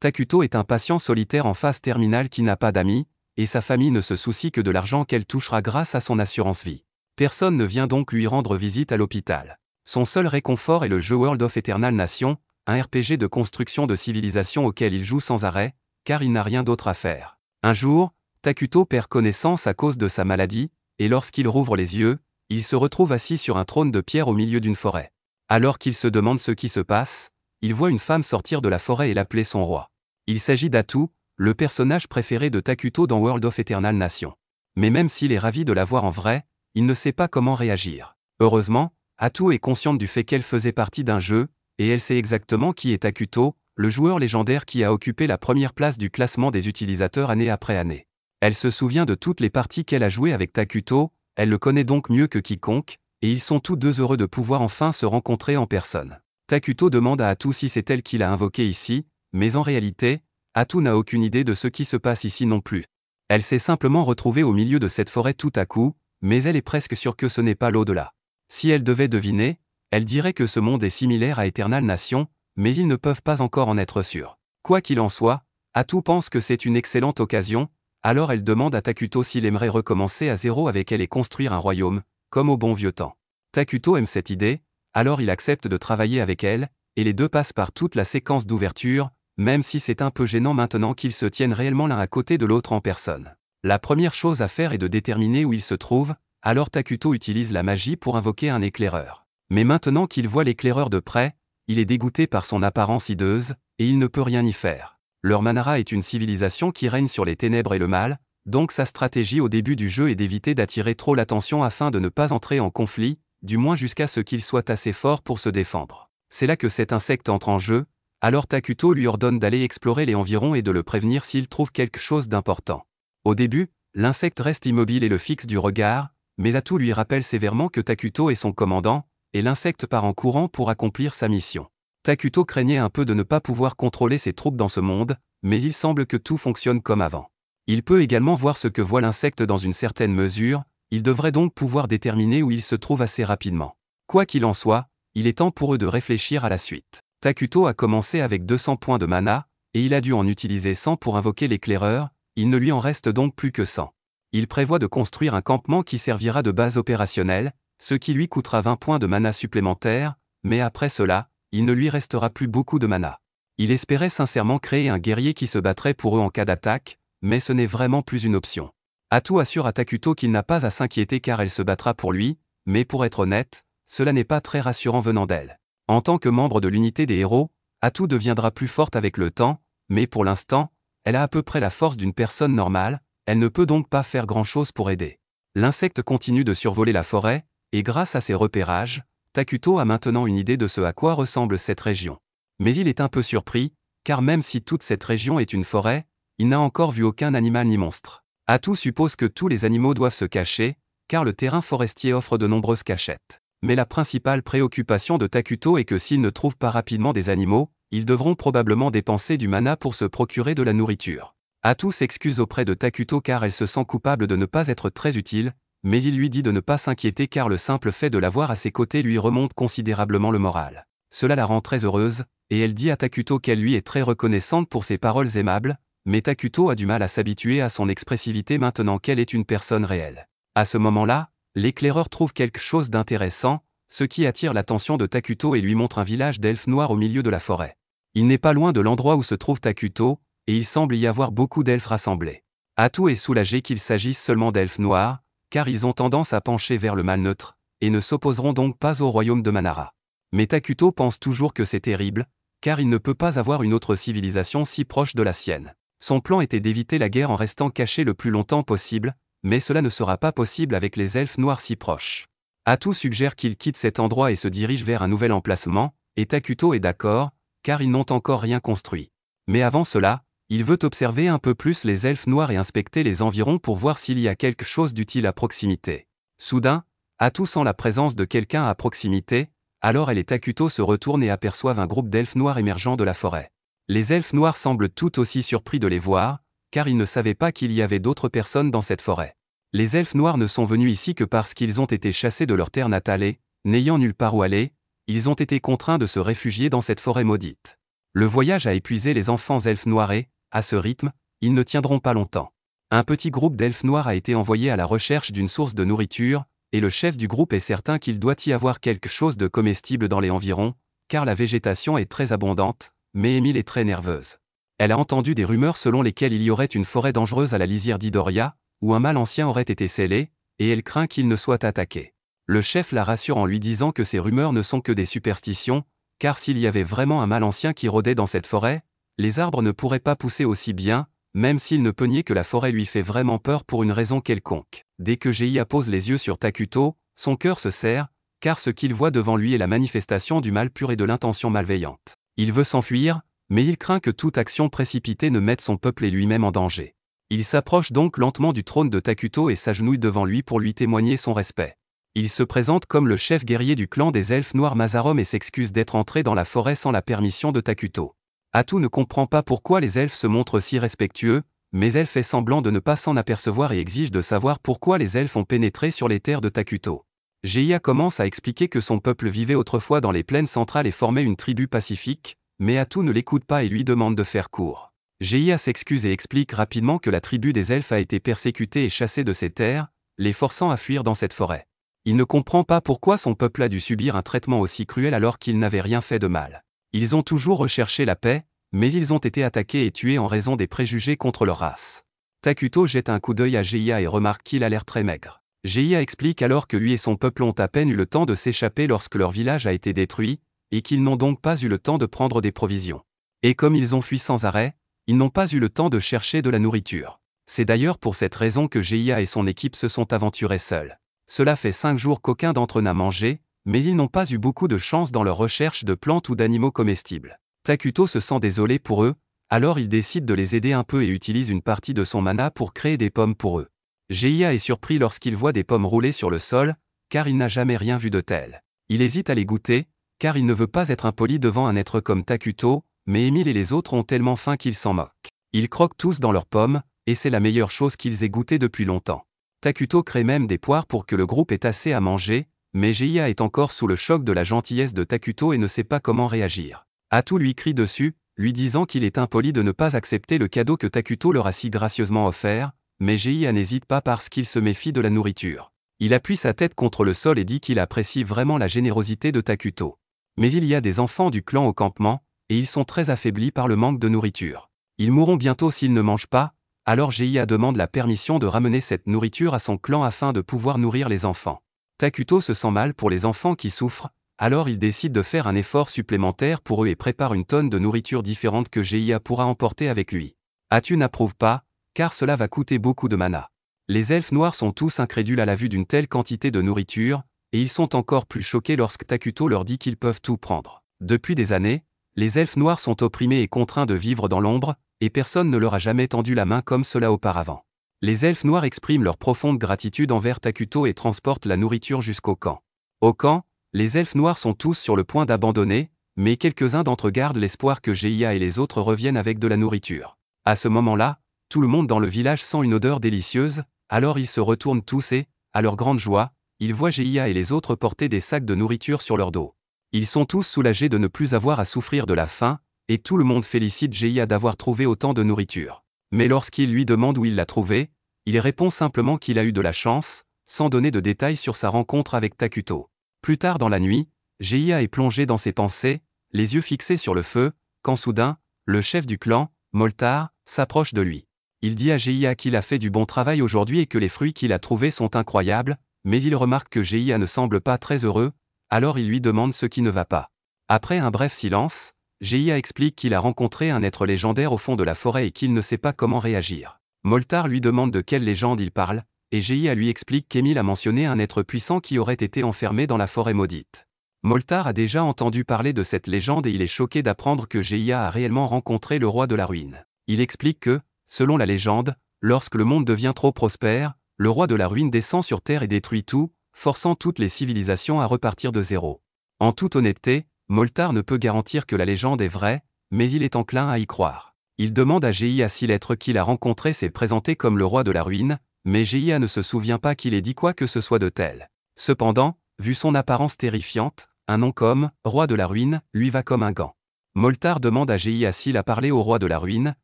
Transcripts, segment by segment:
Takuto est un patient solitaire en phase terminale qui n'a pas d'amis, et sa famille ne se soucie que de l'argent qu'elle touchera grâce à son assurance vie. Personne ne vient donc lui rendre visite à l'hôpital. Son seul réconfort est le jeu World of Eternal Nation, un RPG de construction de civilisation auquel il joue sans arrêt, car il n'a rien d'autre à faire. Un jour, Takuto perd connaissance à cause de sa maladie, et lorsqu'il rouvre les yeux, il se retrouve assis sur un trône de pierre au milieu d'une forêt. Alors qu'il se demande ce qui se passe, il voit une femme sortir de la forêt et l'appeler son roi. Il s'agit d'Atu, le personnage préféré de Takuto dans World of Eternal Nation. Mais même s'il est ravi de la voir en vrai, il ne sait pas comment réagir. Heureusement, Atu est consciente du fait qu'elle faisait partie d'un jeu, et elle sait exactement qui est Takuto, le joueur légendaire qui a occupé la première place du classement des utilisateurs année après année. Elle se souvient de toutes les parties qu'elle a jouées avec Takuto, elle le connaît donc mieux que quiconque, et ils sont tous deux heureux de pouvoir enfin se rencontrer en personne. Takuto demande à Atu si c'est elle qui l'a invoqué ici, mais en réalité, Atu n'a aucune idée de ce qui se passe ici non plus. Elle s'est simplement retrouvée au milieu de cette forêt tout à coup, mais elle est presque sûre que ce n'est pas l'au-delà. Si elle devait deviner, elle dirait que ce monde est similaire à Eternal Nation, mais ils ne peuvent pas encore en être sûrs. Quoi qu'il en soit, Atu pense que c'est une excellente occasion, alors elle demande à Takuto s'il aimerait recommencer à zéro avec elle et construire un royaume, comme au bon vieux temps. Takuto aime cette idée, alors il accepte de travailler avec elle, et les deux passent par toute la séquence d'ouverture, même si c'est un peu gênant maintenant qu'ils se tiennent réellement l'un à côté de l'autre en personne. La première chose à faire est de déterminer où ils se trouvent, alors Takuto utilise la magie pour invoquer un éclaireur. Mais maintenant qu'il voit l'éclaireur de près, il est dégoûté par son apparence hideuse, et il ne peut rien y faire. Leur Manara est une civilisation qui règne sur les ténèbres et le mal, donc sa stratégie au début du jeu est d'éviter d'attirer trop l'attention afin de ne pas entrer en conflit, du moins jusqu'à ce qu'il soit assez fort pour se défendre. C'est là que cet insecte entre en jeu, alors Takuto lui ordonne d'aller explorer les environs et de le prévenir s'il trouve quelque chose d'important. Au début, l'insecte reste immobile et le fixe du regard, mais Atu lui rappelle sévèrement que Takuto est son commandant, et l'insecte part en courant pour accomplir sa mission. Takuto craignait un peu de ne pas pouvoir contrôler ses troupes dans ce monde, mais il semble que tout fonctionne comme avant. Il peut également voir ce que voit l'insecte dans une certaine mesure, il devrait donc pouvoir déterminer où il se trouve assez rapidement. Quoi qu'il en soit, il est temps pour eux de réfléchir à la suite. Takuto a commencé avec 200 points de mana, et il a dû en utiliser 100 pour invoquer l'éclaireur, il ne lui en reste donc plus que 100. Il prévoit de construire un campement qui servira de base opérationnelle, ce qui lui coûtera 20 points de mana supplémentaires, mais après cela, il ne lui restera plus beaucoup de mana. Il espérait sincèrement créer un guerrier qui se battrait pour eux en cas d'attaque, mais ce n'est vraiment plus une option. Atu assure à Takuto qu'il n'a pas à s'inquiéter car elle se battra pour lui, mais pour être honnête, cela n'est pas très rassurant venant d'elle. En tant que membre de l'unité des héros, Atu deviendra plus forte avec le temps, mais pour l'instant, elle a à peu près la force d'une personne normale, elle ne peut donc pas faire grand-chose pour aider. L'insecte continue de survoler la forêt, et grâce à ses repérages, Takuto a maintenant une idée de ce à quoi ressemble cette région. Mais il est un peu surpris, car même si toute cette région est une forêt, il n'a encore vu aucun animal ni monstre. Atu suppose que tous les animaux doivent se cacher, car le terrain forestier offre de nombreuses cachettes. Mais la principale préoccupation de Takuto est que s'ils ne trouvent pas rapidement des animaux, ils devront probablement dépenser du mana pour se procurer de la nourriture. Atu s'excuse auprès de Takuto car elle se sent coupable de ne pas être très utile, mais il lui dit de ne pas s'inquiéter car le simple fait de l'avoir à ses côtés lui remonte considérablement le moral. Cela la rend très heureuse, et elle dit à Takuto qu'elle lui est très reconnaissante pour ses paroles aimables, mais Takuto a du mal à s'habituer à son expressivité maintenant qu'elle est une personne réelle. À ce moment-là, l'éclaireur trouve quelque chose d'intéressant, ce qui attire l'attention de Takuto et lui montre un village d'elfes noirs au milieu de la forêt. Il n'est pas loin de l'endroit où se trouve Takuto, et il semble y avoir beaucoup d'elfes rassemblés. Atu est soulagé qu'il s'agisse seulement d'elfes noirs, car ils ont tendance à pencher vers le mal neutre, et ne s'opposeront donc pas au royaume de Manara. Mais Takuto pense toujours que c'est terrible, car il ne peut pas avoir une autre civilisation si proche de la sienne. Son plan était d'éviter la guerre en restant caché le plus longtemps possible, mais cela ne sera pas possible avec les elfes noirs si proches. Atu suggère qu'il quitte cet endroit et se dirige vers un nouvel emplacement, et Takuto est d'accord, car ils n'ont encore rien construit. Mais avant cela, il veut observer un peu plus les elfes noirs et inspecter les environs pour voir s'il y a quelque chose d'utile à proximité. Soudain, Atu sent la présence de quelqu'un à proximité, alors elle et Takuto se retournent et aperçoivent un groupe d'elfes noirs émergeant de la forêt. Les elfes noirs semblent tout aussi surpris de les voir, car ils ne savaient pas qu'il y avait d'autres personnes dans cette forêt. Les elfes noirs ne sont venus ici que parce qu'ils ont été chassés de leur terre natale et, n'ayant nulle part où aller, ils ont été contraints de se réfugier dans cette forêt maudite. Le voyage a épuisé les enfants elfes noirs et, à ce rythme, ils ne tiendront pas longtemps. Un petit groupe d'elfes noirs a été envoyé à la recherche d'une source de nourriture, et le chef du groupe est certain qu'il doit y avoir quelque chose de comestible dans les environs, car la végétation est très abondante, mais Émile est très nerveuse. Elle a entendu des rumeurs selon lesquelles il y aurait une forêt dangereuse à la lisière d'Idoria, où un mal ancien aurait été scellé, et elle craint qu'il ne soit attaqué. Le chef la rassure en lui disant que ces rumeurs ne sont que des superstitions, car s'il y avait vraiment un mal ancien qui rôdait dans cette forêt, les arbres ne pourraient pas pousser aussi bien, même s'il ne peut nier que la forêt lui fait vraiment peur pour une raison quelconque. Dès que Geia pose les yeux sur Takuto, son cœur se serre, car ce qu'il voit devant lui est la manifestation du mal pur et de l'intention malveillante. Il veut s'enfuir, mais il craint que toute action précipitée ne mette son peuple et lui-même en danger. Il s'approche donc lentement du trône de Takuto et s'agenouille devant lui pour lui témoigner son respect. Il se présente comme le chef guerrier du clan des elfes noirs Mazarom et s'excuse d'être entré dans la forêt sans la permission de Takuto. Atu ne comprend pas pourquoi les elfes se montrent si respectueux, mais elle fait semblant de ne pas s'en apercevoir et exige de savoir pourquoi les elfes ont pénétré sur les terres de Takuto. Geia commence à expliquer que son peuple vivait autrefois dans les plaines centrales et formait une tribu pacifique, mais Atu ne l'écoute pas et lui demande de faire court. Geia s'excuse et explique rapidement que la tribu des elfes a été persécutée et chassée de ses terres, les forçant à fuir dans cette forêt. Il ne comprend pas pourquoi son peuple a dû subir un traitement aussi cruel alors qu'il n'avait rien fait de mal. Ils ont toujours recherché la paix, mais ils ont été attaqués et tués en raison des préjugés contre leur race. Takuto jette un coup d'œil à Geia et remarque qu'il a l'air très maigre. Geia explique alors que lui et son peuple ont à peine eu le temps de s'échapper lorsque leur village a été détruit, et qu'ils n'ont donc pas eu le temps de prendre des provisions. Et comme ils ont fui sans arrêt, ils n'ont pas eu le temps de chercher de la nourriture. C'est d'ailleurs pour cette raison que Geia et son équipe se sont aventurés seuls. Cela fait 5 jours qu'aucun d'entre eux n'a mangé, mais ils n'ont pas eu beaucoup de chance dans leur recherche de plantes ou d'animaux comestibles. Takuto se sent désolé pour eux, alors il décide de les aider un peu et utilise une partie de son mana pour créer des pommes pour eux. Geia est surpris lorsqu'il voit des pommes rouler sur le sol, car il n'a jamais rien vu de tel. Il hésite à les goûter, car il ne veut pas être impoli devant un être comme Takuto, mais Émile et les autres ont tellement faim qu'ils s'en moquent. Ils croquent tous dans leurs pommes, et c'est la meilleure chose qu'ils aient goûté depuis longtemps. Takuto crée même des poires pour que le groupe ait assez à manger, mais Geia est encore sous le choc de la gentillesse de Takuto et ne sait pas comment réagir. Atu lui crie dessus, lui disant qu'il est impoli de ne pas accepter le cadeau que Takuto leur a si gracieusement offert, mais Geia n'hésite pas parce qu'il se méfie de la nourriture. Il appuie sa tête contre le sol et dit qu'il apprécie vraiment la générosité de Takuto. Mais il y a des enfants du clan au campement, et ils sont très affaiblis par le manque de nourriture. Ils mourront bientôt s'ils ne mangent pas, alors Geia demande la permission de ramener cette nourriture à son clan afin de pouvoir nourrir les enfants. Takuto se sent mal pour les enfants qui souffrent, alors il décide de faire un effort supplémentaire pour eux et prépare une tonne de nourriture différente que Geia pourra emporter avec lui. Atu n'approuve pas, car cela va coûter beaucoup de mana. Les elfes noirs sont tous incrédules à la vue d'une telle quantité de nourriture, et ils sont encore plus choqués lorsque Takuto leur dit qu'ils peuvent tout prendre. Depuis des années, les elfes noirs sont opprimés et contraints de vivre dans l'ombre, et personne ne leur a jamais tendu la main comme cela auparavant. Les elfes noirs expriment leur profonde gratitude envers Takuto et transportent la nourriture jusqu'au camp. Au camp, les elfes noirs sont tous sur le point d'abandonner, mais quelques-uns d'entre eux gardent l'espoir que Geia et les autres reviennent avec de la nourriture. À ce moment-là, tout le monde dans le village sent une odeur délicieuse, alors ils se retournent tous et, à leur grande joie, ils voient Geia et les autres porter des sacs de nourriture sur leur dos. Ils sont tous soulagés de ne plus avoir à souffrir de la faim, et tout le monde félicite Geia d'avoir trouvé autant de nourriture. Mais lorsqu'il lui demande où il l'a trouvée, il répond simplement qu'il a eu de la chance, sans donner de détails sur sa rencontre avec Takuto. Plus tard dans la nuit, Geia est plongé dans ses pensées, les yeux fixés sur le feu, quand soudain, le chef du clan, Moltar, s'approche de lui. Il dit à Geia qu'il a fait du bon travail aujourd'hui et que les fruits qu'il a trouvés sont incroyables, mais il remarque que Geia ne semble pas très heureux, alors il lui demande ce qui ne va pas. Après un bref silence, Geia explique qu'il a rencontré un être légendaire au fond de la forêt et qu'il ne sait pas comment réagir. Moltar lui demande de quelle légende il parle, et Geia lui explique qu'Émile a mentionné un être puissant qui aurait été enfermé dans la forêt maudite. Moltar a déjà entendu parler de cette légende et il est choqué d'apprendre que Geia a réellement rencontré le roi de la ruine. Il explique que, selon la légende, lorsque le monde devient trop prospère, le roi de la ruine descend sur Terre et détruit tout, forçant toutes les civilisations à repartir de zéro. En toute honnêteté, Moltar ne peut garantir que la légende est vraie, mais il est enclin à y croire. Il demande à Geia si l'être qu'il a rencontré s'est présenté comme le roi de la ruine, mais Geia ne se souvient pas qu'il ait dit quoi que ce soit de tel. Cependant, vu son apparence terrifiante, un nom comme « roi de la ruine » lui va comme un gant. Moltar demande à Geia s'il a parlé au roi de la ruine,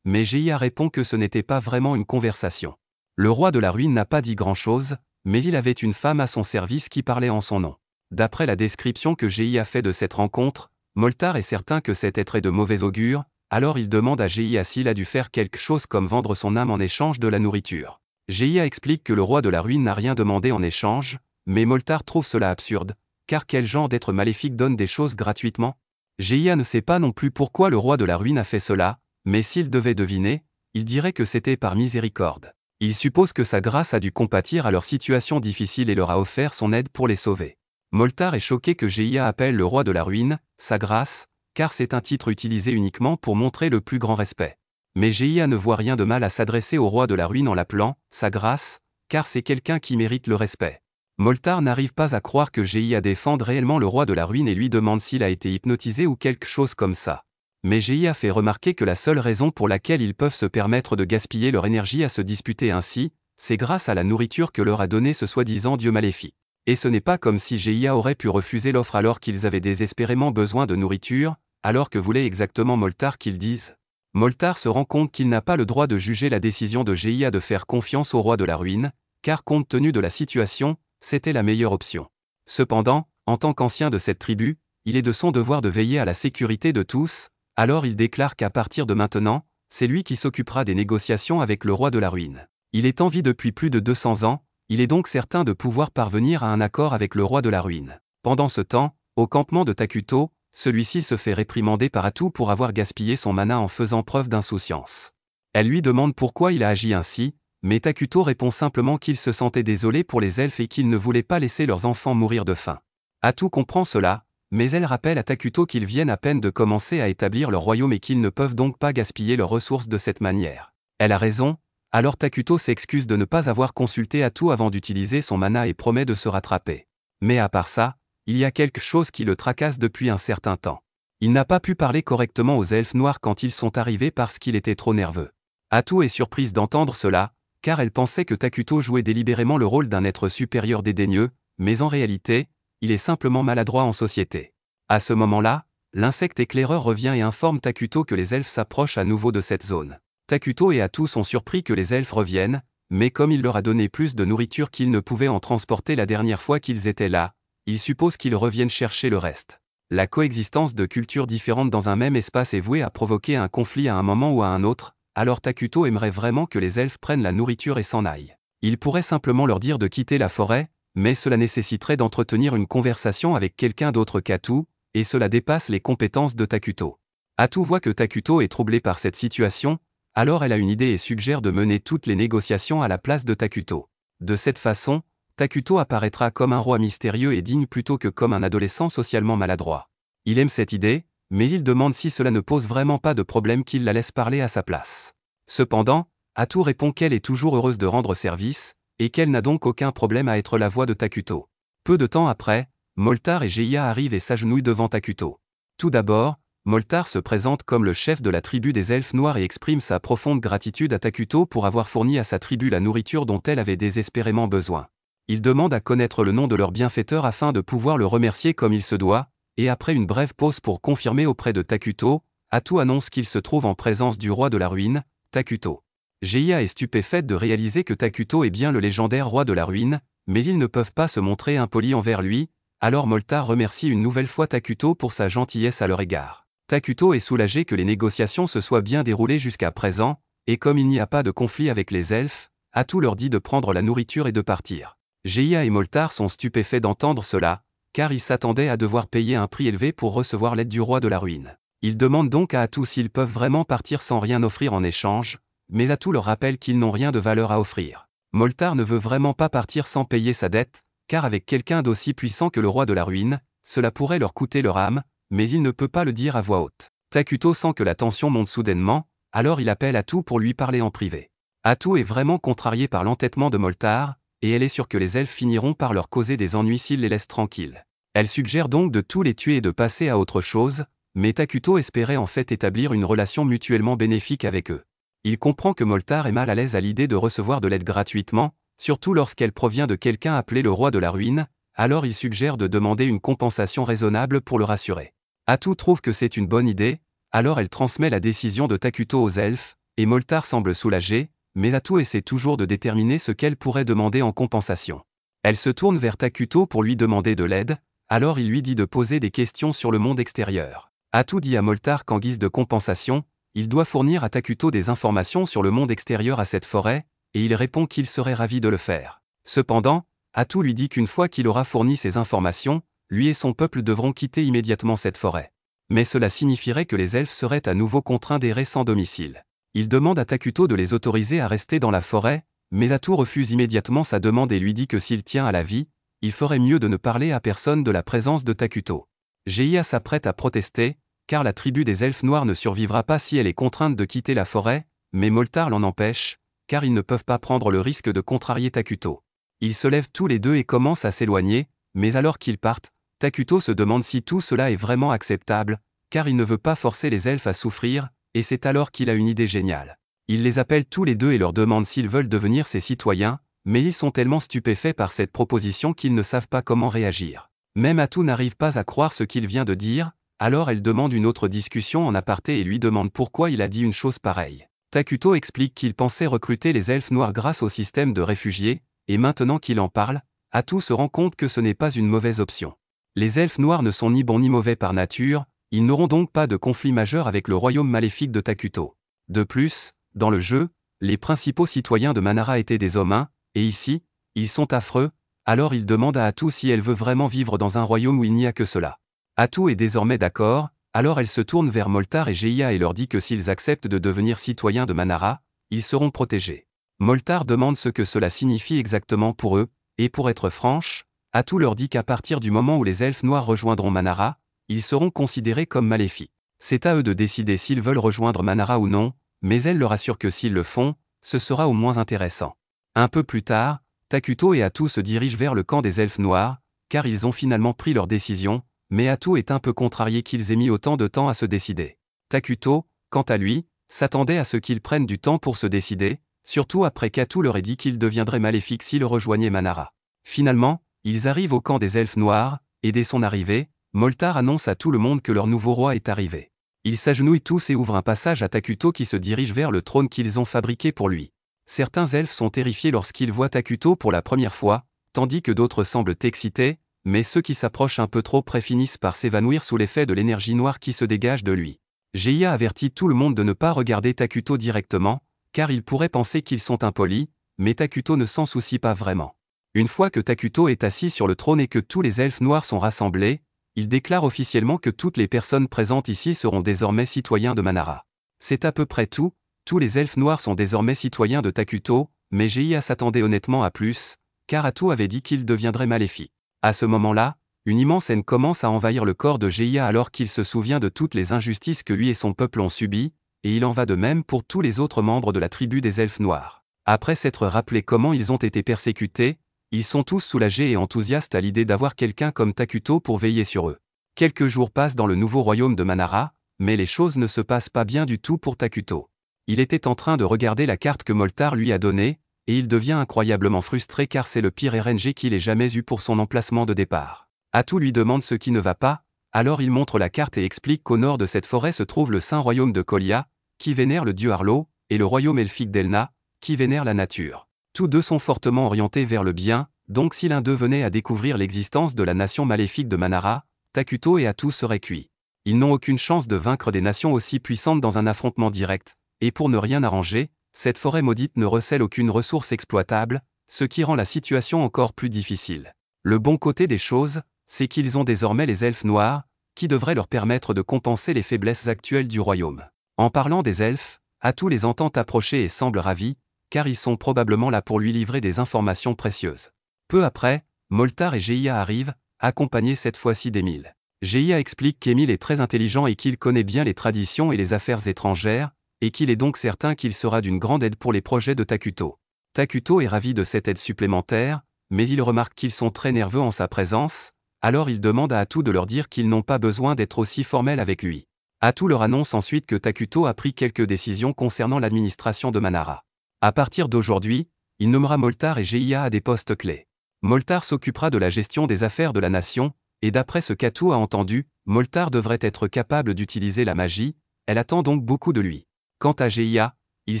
mais Geia répond que ce n'était pas vraiment une conversation. Le roi de la ruine n'a pas dit grand-chose, mais il avait une femme à son service qui parlait en son nom. D'après la description que Geia fait de cette rencontre, Moltar est certain que cet être est de mauvais augure, alors il demande à Geia s'il a dû faire quelque chose comme vendre son âme en échange de la nourriture. Geia explique que le roi de la ruine n'a rien demandé en échange, mais Moltar trouve cela absurde, car quel genre d'être maléfique donne des choses gratuitement? Geia ne sait pas non plus pourquoi le roi de la ruine a fait cela, mais s'il devait deviner, il dirait que c'était par miséricorde. Il suppose que sa grâce a dû compatir à leur situation difficile et leur a offert son aide pour les sauver. Moltar est choqué que Geia appelle le roi de la ruine « sa grâce », car c'est un titre utilisé uniquement pour montrer le plus grand respect. Mais Geia ne voit rien de mal à s'adresser au roi de la ruine en l'appelant « sa grâce », car c'est quelqu'un qui mérite le respect. Moltar n'arrive pas à croire que Geia défende réellement le roi de la ruine et lui demande s'il a été hypnotisé ou quelque chose comme ça. Mais Geia fait remarquer que la seule raison pour laquelle ils peuvent se permettre de gaspiller leur énergie à se disputer ainsi, c'est grâce à la nourriture que leur a donné ce soi-disant dieu maléfique. Et ce n'est pas comme si Geia aurait pu refuser l'offre alors qu'ils avaient désespérément besoin de nourriture, alors que voulait exactement Moltar qu'ils disent. Moltar se rend compte qu'il n'a pas le droit de juger la décision de Geia de faire confiance au roi de la ruine, car compte tenu de la situation, c'était la meilleure option. Cependant, en tant qu'ancien de cette tribu, il est de son devoir de veiller à la sécurité de tous, alors il déclare qu'à partir de maintenant, c'est lui qui s'occupera des négociations avec le roi de la ruine. Il est en vie depuis plus de 200 ans, il est donc certain de pouvoir parvenir à un accord avec le roi de la ruine. Pendant ce temps, au campement de Takuto, celui-ci se fait réprimander par Atu pour avoir gaspillé son mana en faisant preuve d'insouciance. Elle lui demande pourquoi il a agi ainsi, mais Takuto répond simplement qu'il se sentait désolé pour les elfes et qu'il ne voulait pas laisser leurs enfants mourir de faim. Atu comprend cela, mais elle rappelle à Takuto qu'ils viennent à peine de commencer à établir leur royaume et qu'ils ne peuvent donc pas gaspiller leurs ressources de cette manière. Elle a raison, alors Takuto s'excuse de ne pas avoir consulté Atu avant d'utiliser son mana et promet de se rattraper. Mais à part ça, il y a quelque chose qui le tracasse depuis un certain temps. Il n'a pas pu parler correctement aux elfes noirs quand ils sont arrivés parce qu'il était trop nerveux. Atu est surprise d'entendre cela, car elle pensait que Takuto jouait délibérément le rôle d'un être supérieur dédaigneux, mais en réalité, il est simplement maladroit en société. À ce moment-là, l'insecte éclaireur revient et informe Takuto que les elfes s'approchent à nouveau de cette zone. Takuto et Atu sont surpris que les elfes reviennent, mais comme il leur a donné plus de nourriture qu'ils ne pouvaient en transporter la dernière fois qu'ils étaient là, ils supposent qu'ils reviennent chercher le reste. La coexistence de cultures différentes dans un même espace est vouée à provoquer un conflit à un moment ou à un autre, alors Takuto aimerait vraiment que les elfes prennent la nourriture et s'en aillent. Il pourrait simplement leur dire de quitter la forêt, mais cela nécessiterait d'entretenir une conversation avec quelqu'un d'autre qu'Atu, et cela dépasse les compétences de Takuto. Atu voit que Takuto est troublé par cette situation, alors elle a une idée et suggère de mener toutes les négociations à la place de Takuto. De cette façon, Takuto apparaîtra comme un roi mystérieux et digne plutôt que comme un adolescent socialement maladroit. Il aime cette idée, mais il demande si cela ne pose vraiment pas de problème qu'il la laisse parler à sa place. Cependant, Atu répond qu'elle est toujours heureuse de rendre service, et qu'elle n'a donc aucun problème à être la voix de Takuto. Peu de temps après, Moltar et Geia arrivent et s'agenouillent devant Takuto. Tout d'abord, Moltar se présente comme le chef de la tribu des elfes noirs et exprime sa profonde gratitude à Takuto pour avoir fourni à sa tribu la nourriture dont elle avait désespérément besoin. Il demande à connaître le nom de leur bienfaiteur afin de pouvoir le remercier comme il se doit, et après une brève pause pour confirmer auprès de Takuto, Atu annonce qu'il se trouve en présence du roi de la ruine, Takuto. Geia est stupéfaite de réaliser que Takuto est bien le légendaire roi de la ruine, mais ils ne peuvent pas se montrer impolis envers lui, alors Moltar remercie une nouvelle fois Takuto pour sa gentillesse à leur égard. Takuto est soulagé que les négociations se soient bien déroulées jusqu'à présent, et comme il n'y a pas de conflit avec les elfes, Atu leur dit de prendre la nourriture et de partir. Geia et Moltar sont stupéfaits d'entendre cela, car ils s'attendaient à devoir payer un prix élevé pour recevoir l'aide du roi de la ruine. Ils demandent donc à Atu s'ils peuvent vraiment partir sans rien offrir en échange, mais Atu leur rappelle qu'ils n'ont rien de valeur à offrir. Moltar ne veut vraiment pas partir sans payer sa dette, car avec quelqu'un d'aussi puissant que le roi de la ruine, cela pourrait leur coûter leur âme, mais il ne peut pas le dire à voix haute. Takuto sent que la tension monte soudainement, alors il appelle Atu pour lui parler en privé. Atu est vraiment contrariée par l'entêtement de Moltar, et elle est sûre que les elfes finiront par leur causer des ennuis s'ils les laissent tranquilles. Elle suggère donc de tous les tuer et de passer à autre chose, mais Takuto espérait en fait établir une relation mutuellement bénéfique avec eux. Il comprend que Moltar est mal à l'aise à l'idée de recevoir de l'aide gratuitement, surtout lorsqu'elle provient de quelqu'un appelé le roi de la ruine, alors il suggère de demander une compensation raisonnable pour le rassurer. Atu trouve que c'est une bonne idée, alors elle transmet la décision de Takuto aux elfes, et Moltar semble soulagée, mais Atu essaie toujours de déterminer ce qu'elle pourrait demander en compensation. Elle se tourne vers Takuto pour lui demander de l'aide, alors il lui dit de poser des questions sur le monde extérieur. Atu dit à Moltar qu'en guise de compensation, il doit fournir à Takuto des informations sur le monde extérieur à cette forêt, et il répond qu'il serait ravi de le faire. Cependant, Atu lui dit qu'une fois qu'il aura fourni ces informations, lui et son peuple devront quitter immédiatement cette forêt. Mais cela signifierait que les elfes seraient à nouveau contraints d'errer sans domicile. Il demande à Takuto de les autoriser à rester dans la forêt, mais Atu refuse immédiatement sa demande et lui dit que s'il tient à la vie, il ferait mieux de ne parler à personne de la présence de Takuto. Geia s'apprête à protester, car la tribu des elfes noirs ne survivra pas si elle est contrainte de quitter la forêt, mais Moltar l'en empêche, car ils ne peuvent pas prendre le risque de contrarier Takuto. Ils se lèvent tous les deux et commencent à s'éloigner, mais alors qu'ils partent, Takuto se demande si tout cela est vraiment acceptable, car il ne veut pas forcer les elfes à souffrir, et c'est alors qu'il a une idée géniale. Il les appelle tous les deux et leur demande s'ils veulent devenir ses citoyens, mais ils sont tellement stupéfaits par cette proposition qu'ils ne savent pas comment réagir. Même Atu n'arrive pas à croire ce qu'il vient de dire, alors elle demande une autre discussion en aparté et lui demande pourquoi il a dit une chose pareille. Takuto explique qu'il pensait recruter les elfes noirs grâce au système de réfugiés, et maintenant qu'il en parle, Atu se rend compte que ce n'est pas une mauvaise option. Les elfes noirs ne sont ni bons ni mauvais par nature, ils n'auront donc pas de conflit majeur avec le royaume maléfique de Takuto. De plus, dans le jeu, les principaux citoyens de Manara étaient des hommes, et ici, ils sont affreux, alors il demande à Atu si elle veut vraiment vivre dans un royaume où il n'y a que cela. Atu est désormais d'accord, alors elle se tourne vers Moltar et Geia et leur dit que s'ils acceptent de devenir citoyens de Manara, ils seront protégés. Moltar demande ce que cela signifie exactement pour eux, et pour être franche, Atu leur dit qu'à partir du moment où les elfes noirs rejoindront Manara, ils seront considérés comme maléfiques. C'est à eux de décider s'ils veulent rejoindre Manara ou non, mais elle leur assure que s'ils le font, ce sera au moins intéressant. Un peu plus tard, Takuto et Atu se dirigent vers le camp des elfes noirs, car ils ont finalement pris leur décision, mais Atu est un peu contrarié qu'ils aient mis autant de temps à se décider. Takuto, quant à lui, s'attendait à ce qu'ils prennent du temps pour se décider, surtout après qu'Atu leur ait dit qu'il deviendrait maléfique s'il rejoignait Manara. Finalement, ils arrivent au camp des elfes noirs, et dès son arrivée, Moltar annonce à tout le monde que leur nouveau roi est arrivé. Ils s'agenouillent tous et ouvrent un passage à Takuto qui se dirige vers le trône qu'ils ont fabriqué pour lui. Certains elfes sont terrifiés lorsqu'ils voient Takuto pour la première fois, tandis que d'autres semblent excités, mais ceux qui s'approchent un peu trop près finissent par s'évanouir sous l'effet de l'énergie noire qui se dégage de lui. Geia avertit tout le monde de ne pas regarder Takuto directement, car ils pourraient penser qu'ils sont impolis, mais Takuto ne s'en soucie pas vraiment. Une fois que Takuto est assis sur le trône et que tous les elfes noirs sont rassemblés, il déclare officiellement que toutes les personnes présentes ici seront désormais citoyens de Manara. C'est à peu près tout, tous les elfes noirs sont désormais citoyens de Takuto, mais Geia s'attendait honnêtement à plus, car Atu avait dit qu'il deviendrait maléfique. À ce moment-là, une immense haine commence à envahir le corps de Geia alors qu'il se souvient de toutes les injustices que lui et son peuple ont subies, et il en va de même pour tous les autres membres de la tribu des elfes noirs. Après s'être rappelé comment ils ont été persécutés, ils sont tous soulagés et enthousiastes à l'idée d'avoir quelqu'un comme Takuto pour veiller sur eux. Quelques jours passent dans le nouveau royaume de Manara, mais les choses ne se passent pas bien du tout pour Takuto. Il était en train de regarder la carte que Moltar lui a donnée, et il devient incroyablement frustré car c'est le pire RNG qu'il ait jamais eu pour son emplacement de départ. Atu lui demande ce qui ne va pas, alors il montre la carte et explique qu'au nord de cette forêt se trouve le saint royaume de Kolia, qui vénère le dieu Arlo, et le royaume elfique d'Elna, qui vénère la nature. Tous deux sont fortement orientés vers le bien, donc si l'un d'eux venait à découvrir l'existence de la nation maléfique de Manara, Takuto et Atu seraient cuits. Ils n'ont aucune chance de vaincre des nations aussi puissantes dans un affrontement direct, et pour ne rien arranger, cette forêt maudite ne recèle aucune ressource exploitable, ce qui rend la situation encore plus difficile. Le bon côté des choses, c'est qu'ils ont désormais les elfes noirs, qui devraient leur permettre de compenser les faiblesses actuelles du royaume. En parlant des elfes, Atu les entend approcher et semble ravi, car ils sont probablement là pour lui livrer des informations précieuses. Peu après, Moltar et Geia arrivent, accompagnés cette fois-ci d'Emile. Geia explique qu'Emile est très intelligent et qu'il connaît bien les traditions et les affaires étrangères, et qu'il est donc certain qu'il sera d'une grande aide pour les projets de Takuto. Takuto est ravi de cette aide supplémentaire, mais il remarque qu'ils sont très nerveux en sa présence, alors il demande à Atu de leur dire qu'ils n'ont pas besoin d'être aussi formels avec lui. Atu leur annonce ensuite que Takuto a pris quelques décisions concernant l'administration de Manara. À partir d'aujourd'hui, il nommera Moltar et Geia à des postes clés. Moltar s'occupera de la gestion des affaires de la nation, et d'après ce qu'Atu a entendu, Moltar devrait être capable d'utiliser la magie, Elle attend donc beaucoup de lui. Quant à Geia, il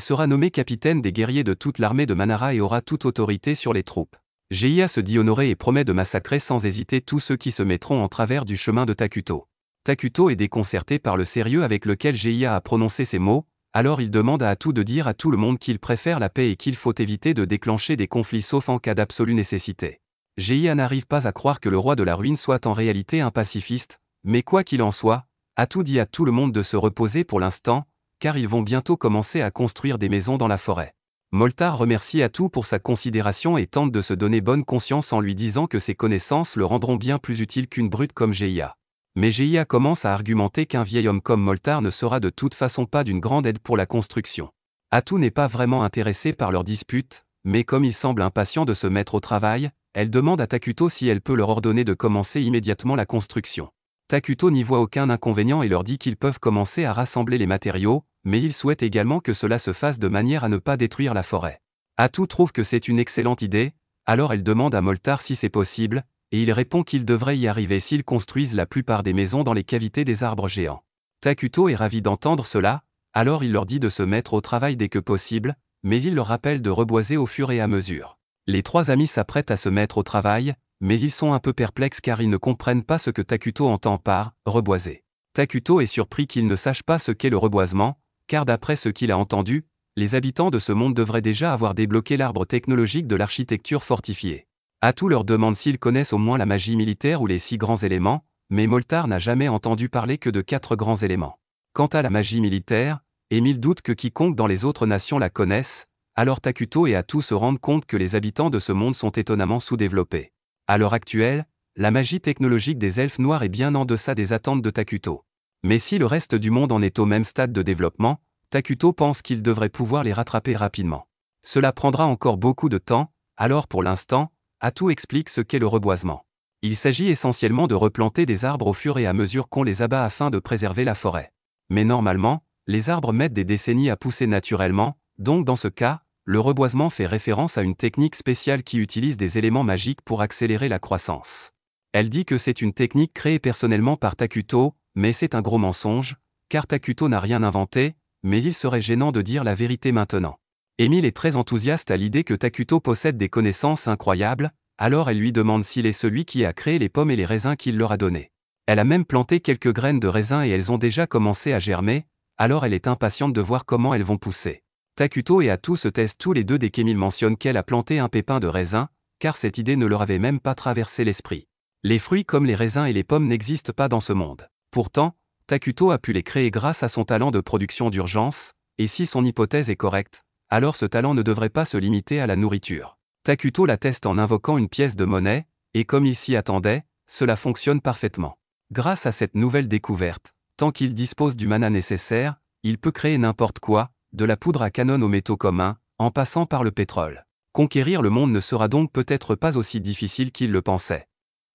sera nommé capitaine des guerriers de toute l'armée de Manara et aura toute autorité sur les troupes. Geia se dit honoré et promet de massacrer sans hésiter tous ceux qui se mettront en travers du chemin de Takuto. Takuto est déconcerté par le sérieux avec lequel Geia a prononcé ces mots, alors il demande à Atu de dire à tout le monde qu'il préfère la paix et qu'il faut éviter de déclencher des conflits sauf en cas d'absolue nécessité. Geia n'arrive pas à croire que le roi de la ruine soit en réalité un pacifiste, mais quoi qu'il en soit, Atu dit à tout le monde de se reposer pour l'instant, car ils vont bientôt commencer à construire des maisons dans la forêt. Moltar remercie Atu pour sa considération et tente de se donner bonne conscience en lui disant que ses connaissances le rendront bien plus utile qu'une brute comme Geia. Mais Geia commence à argumenter qu'un vieil homme comme Moltar ne sera de toute façon pas d'une grande aide pour la construction. Atu n'est pas vraiment intéressée par leur dispute, mais comme il semble impatient de se mettre au travail, elle demande à Takuto si elle peut leur ordonner de commencer immédiatement la construction. Takuto n'y voit aucun inconvénient et leur dit qu'ils peuvent commencer à rassembler les matériaux, mais il souhaite également que cela se fasse de manière à ne pas détruire la forêt. Atu trouve que c'est une excellente idée, alors elle demande à Moltar si c'est possible, et il répond qu'il devrait y arriver s'ils construisent la plupart des maisons dans les cavités des arbres géants. Takuto est ravi d'entendre cela, alors il leur dit de se mettre au travail dès que possible, mais il leur rappelle de reboiser au fur et à mesure. Les trois amis s'apprêtent à se mettre au travail, mais ils sont un peu perplexes car ils ne comprennent pas ce que Takuto entend par « reboiser ». Takuto est surpris qu'il ne sache pas ce qu'est le reboisement, car d'après ce qu'il a entendu, les habitants de ce monde devraient déjà avoir débloqué l'arbre technologique de l'architecture fortifiée. Atu leur demande s'ils connaissent au moins la magie militaire ou les 6 grands éléments, mais Moltar n'a jamais entendu parler que de 4 grands éléments. Quant à la magie militaire, Emile doute que quiconque dans les autres nations la connaisse, alors Takuto et Atu se rendent compte que les habitants de ce monde sont étonnamment sous-développés. À l'heure actuelle, la magie technologique des elfes noirs est bien en deçà des attentes de Takuto. Mais si le reste du monde en est au même stade de développement, Takuto pense qu'il devrait pouvoir les rattraper rapidement. Cela prendra encore beaucoup de temps, alors pour l'instant, Atu explique ce qu'est le reboisement. Il s'agit essentiellement de replanter des arbres au fur et à mesure qu'on les abat afin de préserver la forêt. Mais normalement, les arbres mettent des décennies à pousser naturellement, donc dans ce cas, le reboisement fait référence à une technique spéciale qui utilise des éléments magiques pour accélérer la croissance. Elle dit que c'est une technique créée personnellement par Takuto, mais c'est un gros mensonge, car Takuto n'a rien inventé, mais il serait gênant de dire la vérité maintenant. Emile est très enthousiaste à l'idée que Takuto possède des connaissances incroyables, alors elle lui demande s'il est celui qui a créé les pommes et les raisins qu'il leur a donnés. Elle a même planté quelques graines de raisin et elles ont déjà commencé à germer, alors elle est impatiente de voir comment elles vont pousser. Takuto et Atu se taisent tous les deux dès qu'Emile mentionne qu'elle a planté un pépin de raisin, car cette idée ne leur avait même pas traversé l'esprit. Les fruits comme les raisins et les pommes n'existent pas dans ce monde. Pourtant, Takuto a pu les créer grâce à son talent de production d'urgence, et si son hypothèse est correcte, alors ce talent ne devrait pas se limiter à la nourriture. Takuto la teste en invoquant une pièce de monnaie, et comme il s'y attendait, cela fonctionne parfaitement. Grâce à cette nouvelle découverte, tant qu'il dispose du mana nécessaire, il peut créer n'importe quoi, de la poudre à canon aux métaux communs, en passant par le pétrole. Conquérir le monde ne sera donc peut-être pas aussi difficile qu'il le pensait.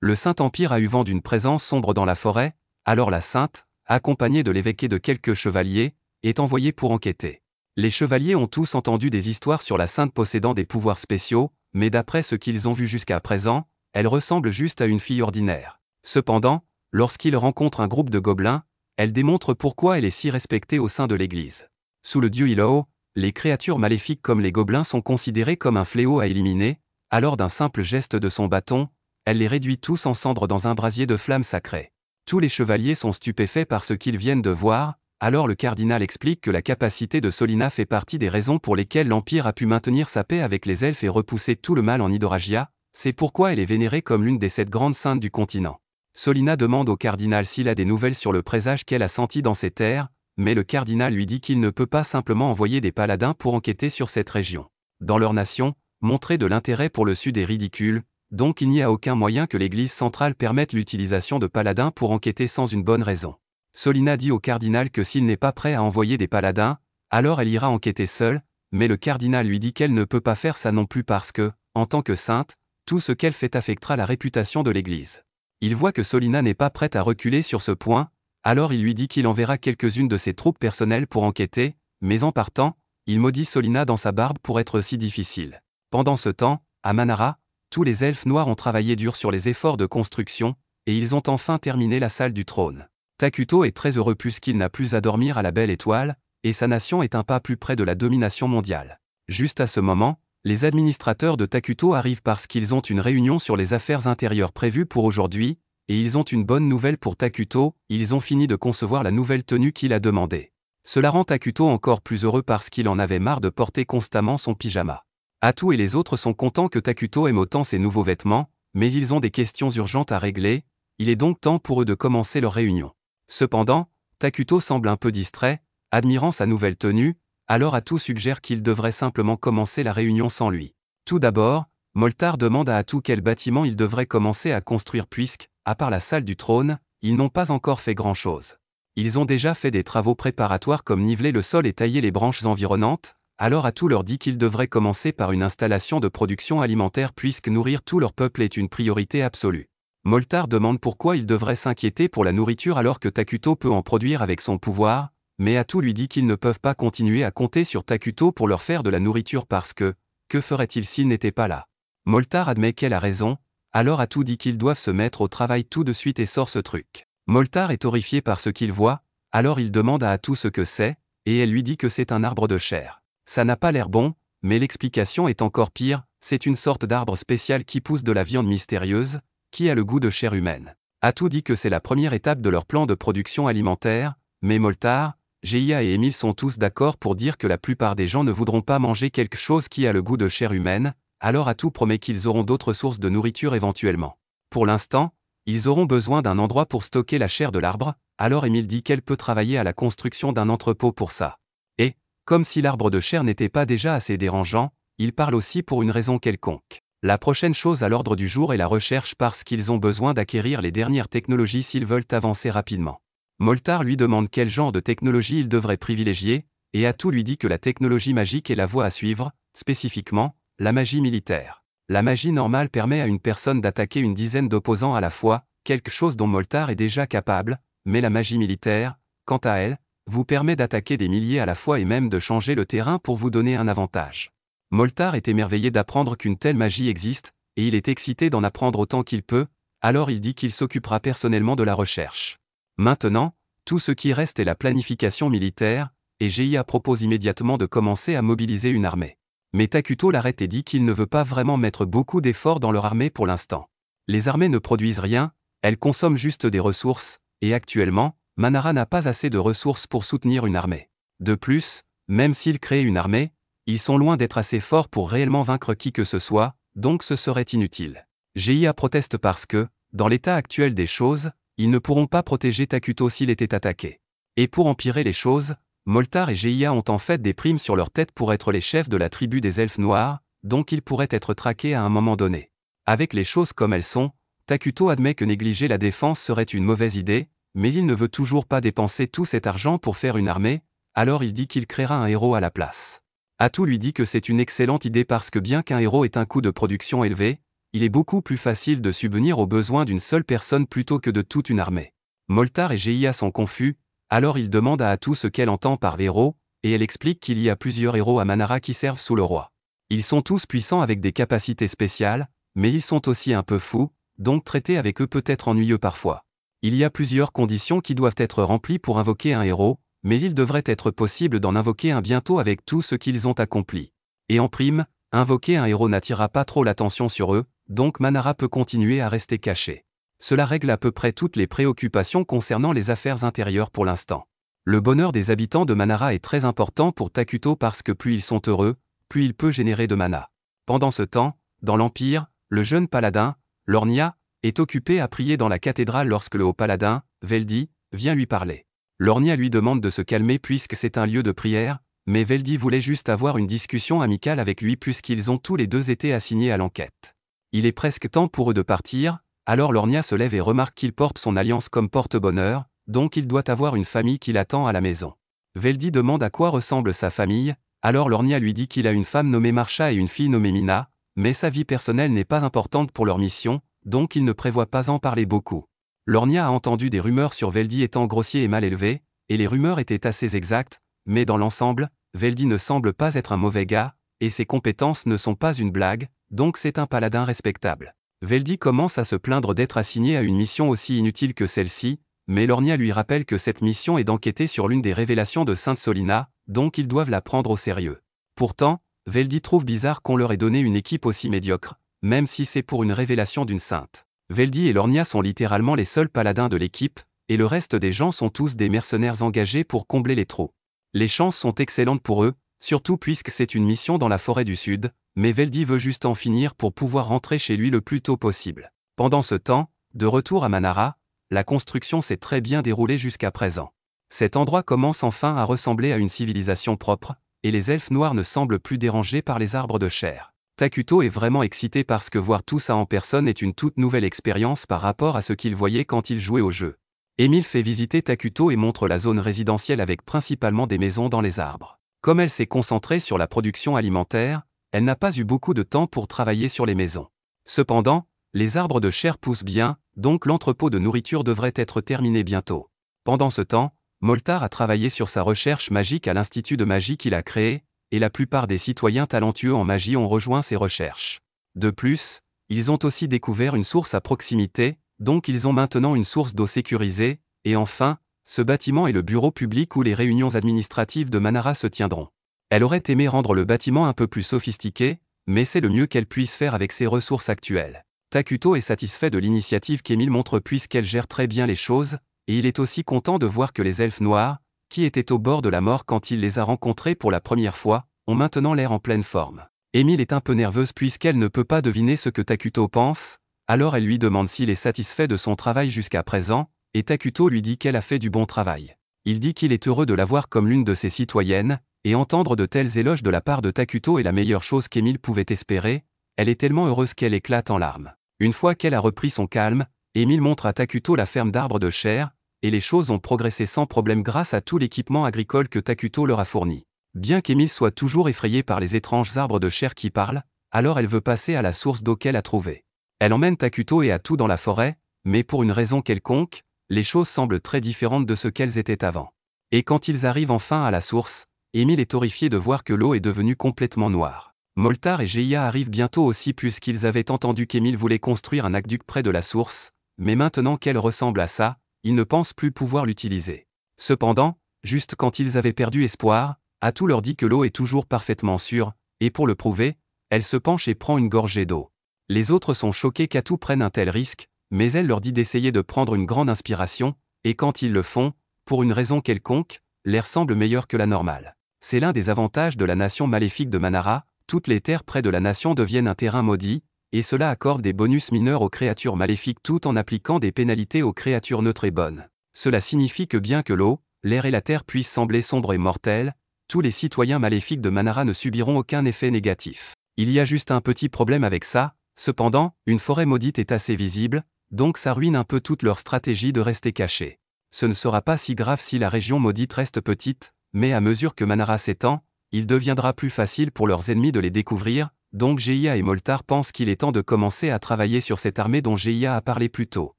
Le Saint-Empire a eu vent d'une présence sombre dans la forêt, alors la Sainte, accompagnée de l'évêque et de quelques chevaliers, est envoyée pour enquêter. Les chevaliers ont tous entendu des histoires sur la Sainte possédant des pouvoirs spéciaux, mais d'après ce qu'ils ont vu jusqu'à présent, elle ressemble juste à une fille ordinaire. Cependant, lorsqu'ils rencontrent un groupe de gobelins, elle démontre pourquoi elle est si respectée au sein de l'Église. Sous le dieu Ilao, les créatures maléfiques comme les gobelins sont considérées comme un fléau à éliminer, alors d'un simple geste de son bâton, elle les réduit tous en cendres dans un brasier de flammes sacrées. Tous les chevaliers sont stupéfaits par ce qu'ils viennent de voir, alors le cardinal explique que la capacité de Solina fait partie des raisons pour lesquelles l'Empire a pu maintenir sa paix avec les elfes et repousser tout le mal en Hydoragia, c'est pourquoi elle est vénérée comme l'une des 7 grandes saintes du continent. Solina demande au cardinal s'il a des nouvelles sur le présage qu'elle a senti dans ces terres, mais le cardinal lui dit qu'il ne peut pas simplement envoyer des paladins pour enquêter sur cette région. Dans leur nation, montrer de l'intérêt pour le Sud est ridicule, donc il n'y a aucun moyen que l'Église centrale permette l'utilisation de paladins pour enquêter sans une bonne raison. Solina dit au cardinal que s'il n'est pas prêt à envoyer des paladins, alors elle ira enquêter seule, mais le cardinal lui dit qu'elle ne peut pas faire ça non plus parce que, en tant que sainte, tout ce qu'elle fait affectera la réputation de l'Église. Il voit que Solina n'est pas prête à reculer sur ce point, alors il lui dit qu'il enverra quelques-unes de ses troupes personnelles pour enquêter, mais en partant, il maudit Solina dans sa barbe pour être si difficile. Pendant ce temps, à Manara, tous les elfes noirs ont travaillé dur sur les efforts de construction, et ils ont enfin terminé la salle du trône. Takuto est très heureux puisqu'il n'a plus à dormir à la belle étoile, et sa nation est un pas plus près de la domination mondiale. Juste à ce moment, les administrateurs de Takuto arrivent parce qu'ils ont une réunion sur les affaires intérieures prévues pour aujourd'hui, et ils ont une bonne nouvelle pour Takuto, ils ont fini de concevoir la nouvelle tenue qu'il a demandée. Cela rend Takuto encore plus heureux parce qu'il en avait marre de porter constamment son pyjama. Atu et les autres sont contents que Takuto aime autant ses nouveaux vêtements, mais ils ont des questions urgentes à régler, il est donc temps pour eux de commencer leur réunion. Cependant, Takuto semble un peu distrait, admirant sa nouvelle tenue, alors Atu suggère qu'il devrait simplement commencer la réunion sans lui. Tout d'abord, Moltar demande à Atu quel bâtiment il devrait commencer à construire puisque, à part la salle du trône, ils n'ont pas encore fait grand-chose. Ils ont déjà fait des travaux préparatoires comme niveler le sol et tailler les branches environnantes, alors Atu leur dit qu'ils devraient commencer par une installation de production alimentaire puisque nourrir tout leur peuple est une priorité absolue. Moltar demande pourquoi il devrait s'inquiéter pour la nourriture alors que Takuto peut en produire avec son pouvoir, mais Atu lui dit qu'ils ne peuvent pas continuer à compter sur Takuto pour leur faire de la nourriture parce que ferait-il s'il n'était pas là? Moltar admet qu'elle a raison, alors Atu dit qu'ils doivent se mettre au travail tout de suite et sort ce truc. Moltar est horrifié par ce qu'il voit, alors il demande à Atu ce que c'est, et elle lui dit que c'est un arbre de chair. Ça n'a pas l'air bon, mais l'explication est encore pire, c'est une sorte d'arbre spécial qui pousse de la viande mystérieuse, qui a le goût de chair humaine. Atu dit que c'est la première étape de leur plan de production alimentaire, mais Moltar, Geia et Emile sont tous d'accord pour dire que la plupart des gens ne voudront pas manger quelque chose qui a le goût de chair humaine, alors Atu promet qu'ils auront d'autres sources de nourriture éventuellement. Pour l'instant, ils auront besoin d'un endroit pour stocker la chair de l'arbre, alors Emile dit qu'elle peut travailler à la construction d'un entrepôt pour ça. Et, comme si l'arbre de chair n'était pas déjà assez dérangeant, il parle aussi pour une raison quelconque. La prochaine chose à l'ordre du jour est la recherche parce qu'ils ont besoin d'acquérir les dernières technologies s'ils veulent avancer rapidement. Moltar lui demande quel genre de technologie il devrait privilégier, et Atu lui dit que la technologie magique est la voie à suivre, spécifiquement, la magie militaire. La magie normale permet à une personne d'attaquer une dizaine d'opposants à la fois, quelque chose dont Moltar est déjà capable, mais la magie militaire, quant à elle, vous permet d'attaquer des milliers à la fois et même de changer le terrain pour vous donner un avantage. Moltar est émerveillé d'apprendre qu'une telle magie existe, et il est excité d'en apprendre autant qu'il peut, alors il dit qu'il s'occupera personnellement de la recherche. Maintenant, tout ce qui reste est la planification militaire, et Geia propose immédiatement de commencer à mobiliser une armée. Mais Takuto l'arrête et dit qu'il ne veut pas vraiment mettre beaucoup d'efforts dans leur armée pour l'instant. Les armées ne produisent rien, elles consomment juste des ressources, et actuellement, Manara n'a pas assez de ressources pour soutenir une armée. De plus, même s'ils créent une armée, ils sont loin d'être assez forts pour réellement vaincre qui que ce soit, donc ce serait inutile. Geia proteste parce que, dans l'état actuel des choses, ils ne pourront pas protéger Takuto s'il était attaqué. Et pour empirer les choses, Moltar et Geia ont en fait des primes sur leur tête pour être les chefs de la tribu des elfes noirs, donc ils pourraient être traqués à un moment donné. Avec les choses comme elles sont, Takuto admet que négliger la défense serait une mauvaise idée, mais il ne veut toujours pas dépenser tout cet argent pour faire une armée, alors il dit qu'il créera un héros à la place. Atu lui dit que c'est une excellente idée parce que bien qu'un héros ait un coût de production élevé, il est beaucoup plus facile de subvenir aux besoins d'une seule personne plutôt que de toute une armée. Moltar et Geia sont confus, alors il demande à Atu ce qu'elle entend par héros, et elle explique qu'il y a plusieurs héros à Manara qui servent sous le roi. Ils sont tous puissants avec des capacités spéciales, mais ils sont aussi un peu fous, donc traiter avec eux peut être ennuyeux parfois. Il y a plusieurs conditions qui doivent être remplies pour invoquer un héros, mais il devrait être possible d'en invoquer un bientôt avec tout ce qu'ils ont accompli. Et en prime, invoquer un héros n'attirera pas trop l'attention sur eux, donc Manara peut continuer à rester caché. Cela règle à peu près toutes les préoccupations concernant les affaires intérieures pour l'instant. Le bonheur des habitants de Manara est très important pour Takuto parce que plus ils sont heureux, plus il peut générer de mana. Pendant ce temps, dans l'Empire, le jeune paladin, Lornia, est occupé à prier dans la cathédrale lorsque le haut paladin, Veldi, vient lui parler. Lornia lui demande de se calmer puisque c'est un lieu de prière, mais Veldi voulait juste avoir une discussion amicale avec lui puisqu'ils ont tous les deux été assignés à l'enquête. Il est presque temps pour eux de partir, alors Lornia se lève et remarque qu'il porte son alliance comme porte-bonheur, donc il doit avoir une famille qui l'attend à la maison. Veldi demande à quoi ressemble sa famille, alors Lornia lui dit qu'il a une femme nommée Marcha et une fille nommée Mina, mais sa vie personnelle n'est pas importante pour leur mission, donc il ne prévoit pas en parler beaucoup. Lornia a entendu des rumeurs sur Veldi étant grossier et mal élevé, et les rumeurs étaient assez exactes, mais dans l'ensemble, Veldi ne semble pas être un mauvais gars, et ses compétences ne sont pas une blague, donc c'est un paladin respectable. Veldi commence à se plaindre d'être assigné à une mission aussi inutile que celle-ci, mais Lornia lui rappelle que cette mission est d'enquêter sur l'une des révélations de Sainte Solina, donc ils doivent la prendre au sérieux. Pourtant, Veldy trouve bizarre qu'on leur ait donné une équipe aussi médiocre, même si c'est pour une révélation d'une sainte. Veldy et Lornia sont littéralement les seuls paladins de l'équipe, et le reste des gens sont tous des mercenaires engagés pour combler les trous. Les chances sont excellentes pour eux, surtout puisque c'est une mission dans la forêt du Sud, mais Veldy veut juste en finir pour pouvoir rentrer chez lui le plus tôt possible. Pendant ce temps, de retour à Manara, la construction s'est très bien déroulée jusqu'à présent. Cet endroit commence enfin à ressembler à une civilisation propre, et les elfes noirs ne semblent plus dérangés par les arbres de chair. Takuto est vraiment excité parce que voir tout ça en personne est une toute nouvelle expérience par rapport à ce qu'il voyait quand il jouait au jeu. Emile fait visiter Takuto et montre la zone résidentielle avec principalement des maisons dans les arbres. Comme elle s'est concentrée sur la production alimentaire, elle n'a pas eu beaucoup de temps pour travailler sur les maisons. Cependant, les arbres de chair poussent bien, donc l'entrepôt de nourriture devrait être terminé bientôt. Pendant ce temps, Moltar a travaillé sur sa recherche magique à l'institut de magie qu'il a créé, et la plupart des citoyens talentueux en magie ont rejoint ses recherches. De plus, ils ont aussi découvert une source à proximité, donc ils ont maintenant une source d'eau sécurisée, et enfin, ce bâtiment est le bureau public où les réunions administratives de Manara se tiendront. Elle aurait aimé rendre le bâtiment un peu plus sophistiqué, mais c'est le mieux qu'elle puisse faire avec ses ressources actuelles. Takuto est satisfait de l'initiative qu'Emile montre puisqu'elle gère très bien les choses, et il est aussi content de voir que les elfes noirs, qui étaient au bord de la mort quand il les a rencontrés pour la première fois, ont maintenant l'air en pleine forme. Emile est un peu nerveuse puisqu'elle ne peut pas deviner ce que Takuto pense, alors elle lui demande s'il est satisfait de son travail jusqu'à présent, et Takuto lui dit qu'elle a fait du bon travail. Il dit qu'il est heureux de la voir comme l'une de ses citoyennes, et entendre de tels éloges de la part de Takuto est la meilleure chose qu'Emile pouvait espérer, elle est tellement heureuse qu'elle éclate en larmes. Une fois qu'elle a repris son calme, Emile montre à Takuto la ferme d'arbres de chair, et les choses ont progressé sans problème grâce à tout l'équipement agricole que Takuto leur a fourni. Bien qu'Emile soit toujours effrayé par les étranges arbres de chair qui parlent, alors elle veut passer à la source d'eau qu'elle a trouvée. Elle emmène Takuto et Atu dans la forêt, mais pour une raison quelconque, les choses semblent très différentes de ce qu'elles étaient avant. Et quand ils arrivent enfin à la source, Emile est horrifié de voir que l'eau est devenue complètement noire. Moltar et Geia arrivent bientôt aussi puisqu'ils avaient entendu qu'Emile voulait construire un aqueduc près de la source, mais maintenant qu'elle ressemble à ça, ils ne pensent plus pouvoir l'utiliser. Cependant, juste quand ils avaient perdu espoir, Atu leur dit que l'eau est toujours parfaitement sûre, et pour le prouver, elle se penche et prend une gorgée d'eau. Les autres sont choqués qu'Atu prenne un tel risque, mais elle leur dit d'essayer de prendre une grande inspiration, et quand ils le font, pour une raison quelconque, l'air semble meilleur que la normale. C'est l'un des avantages de la nation maléfique de Manara, toutes les terres près de la nation deviennent un terrain maudit, et cela accorde des bonus mineurs aux créatures maléfiques tout en appliquant des pénalités aux créatures neutres et bonnes. Cela signifie que bien que l'eau, l'air et la terre puissent sembler sombres et mortels, tous les citoyens maléfiques de Manara ne subiront aucun effet négatif. Il y a juste un petit problème avec ça, cependant, une forêt maudite est assez visible, donc ça ruine un peu toute leur stratégie de rester cachés. Ce ne sera pas si grave si la région maudite reste petite, mais à mesure que Manara s'étend, il deviendra plus facile pour leurs ennemis de les découvrir, donc Geia et Moltar pensent qu'il est temps de commencer à travailler sur cette armée dont Geia a parlé plus tôt.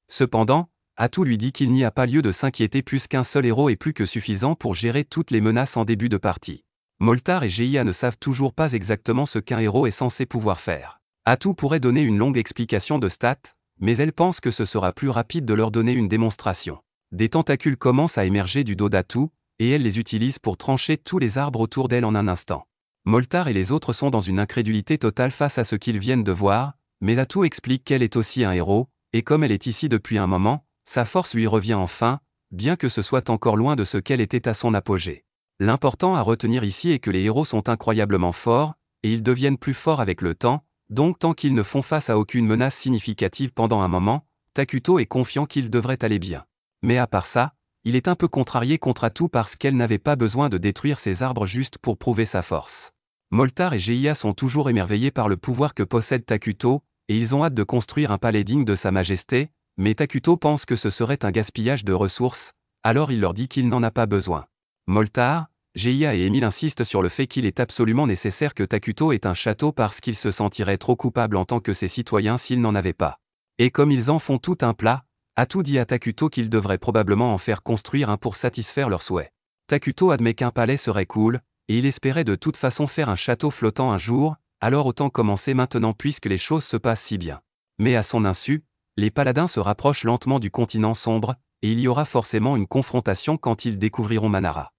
Cependant, Atu lui dit qu'il n'y a pas lieu de s'inquiéter puisqu'un seul héros est plus que suffisant pour gérer toutes les menaces en début de partie. Moltar et Geia ne savent toujours pas exactement ce qu'un héros est censé pouvoir faire. Atu pourrait donner une longue explication de stats, mais elle pense que ce sera plus rapide de leur donner une démonstration. Des tentacules commencent à émerger du dos d'Atu, et elle les utilise pour trancher tous les arbres autour d'elle en un instant. Moltar et les autres sont dans une incrédulité totale face à ce qu'ils viennent de voir, mais Atu explique qu'elle est aussi un héros, et comme elle est ici depuis un moment, sa force lui revient enfin, bien que ce soit encore loin de ce qu'elle était à son apogée. L'important à retenir ici est que les héros sont incroyablement forts, et ils deviennent plus forts avec le temps, donc tant qu'ils ne font face à aucune menace significative pendant un moment, Takuto est confiant qu'ils devraient aller bien. Mais à part ça, il est un peu contrarié contre Atu parce qu'elle n'avait pas besoin de détruire ces arbres juste pour prouver sa force. Moltar et Geia sont toujours émerveillés par le pouvoir que possède Takuto, et ils ont hâte de construire un palais digne de sa majesté, mais Takuto pense que ce serait un gaspillage de ressources, alors il leur dit qu'il n'en a pas besoin. Moltar, Geia et Emile insistent sur le fait qu'il est absolument nécessaire que Takuto ait un château parce qu'il se sentirait trop coupable en tant que ses citoyens s'il n'en avait pas. Et comme ils en font tout un plat, Atu dit à Takuto qu'il devrait probablement en faire construire un pour satisfaire leurs souhaits. Takuto admet qu'un palais serait cool, et il espérait de toute façon faire un château flottant un jour, alors autant commencer maintenant puisque les choses se passent si bien. Mais à son insu, les paladins se rapprochent lentement du continent sombre, et il y aura forcément une confrontation quand ils découvriront Manara.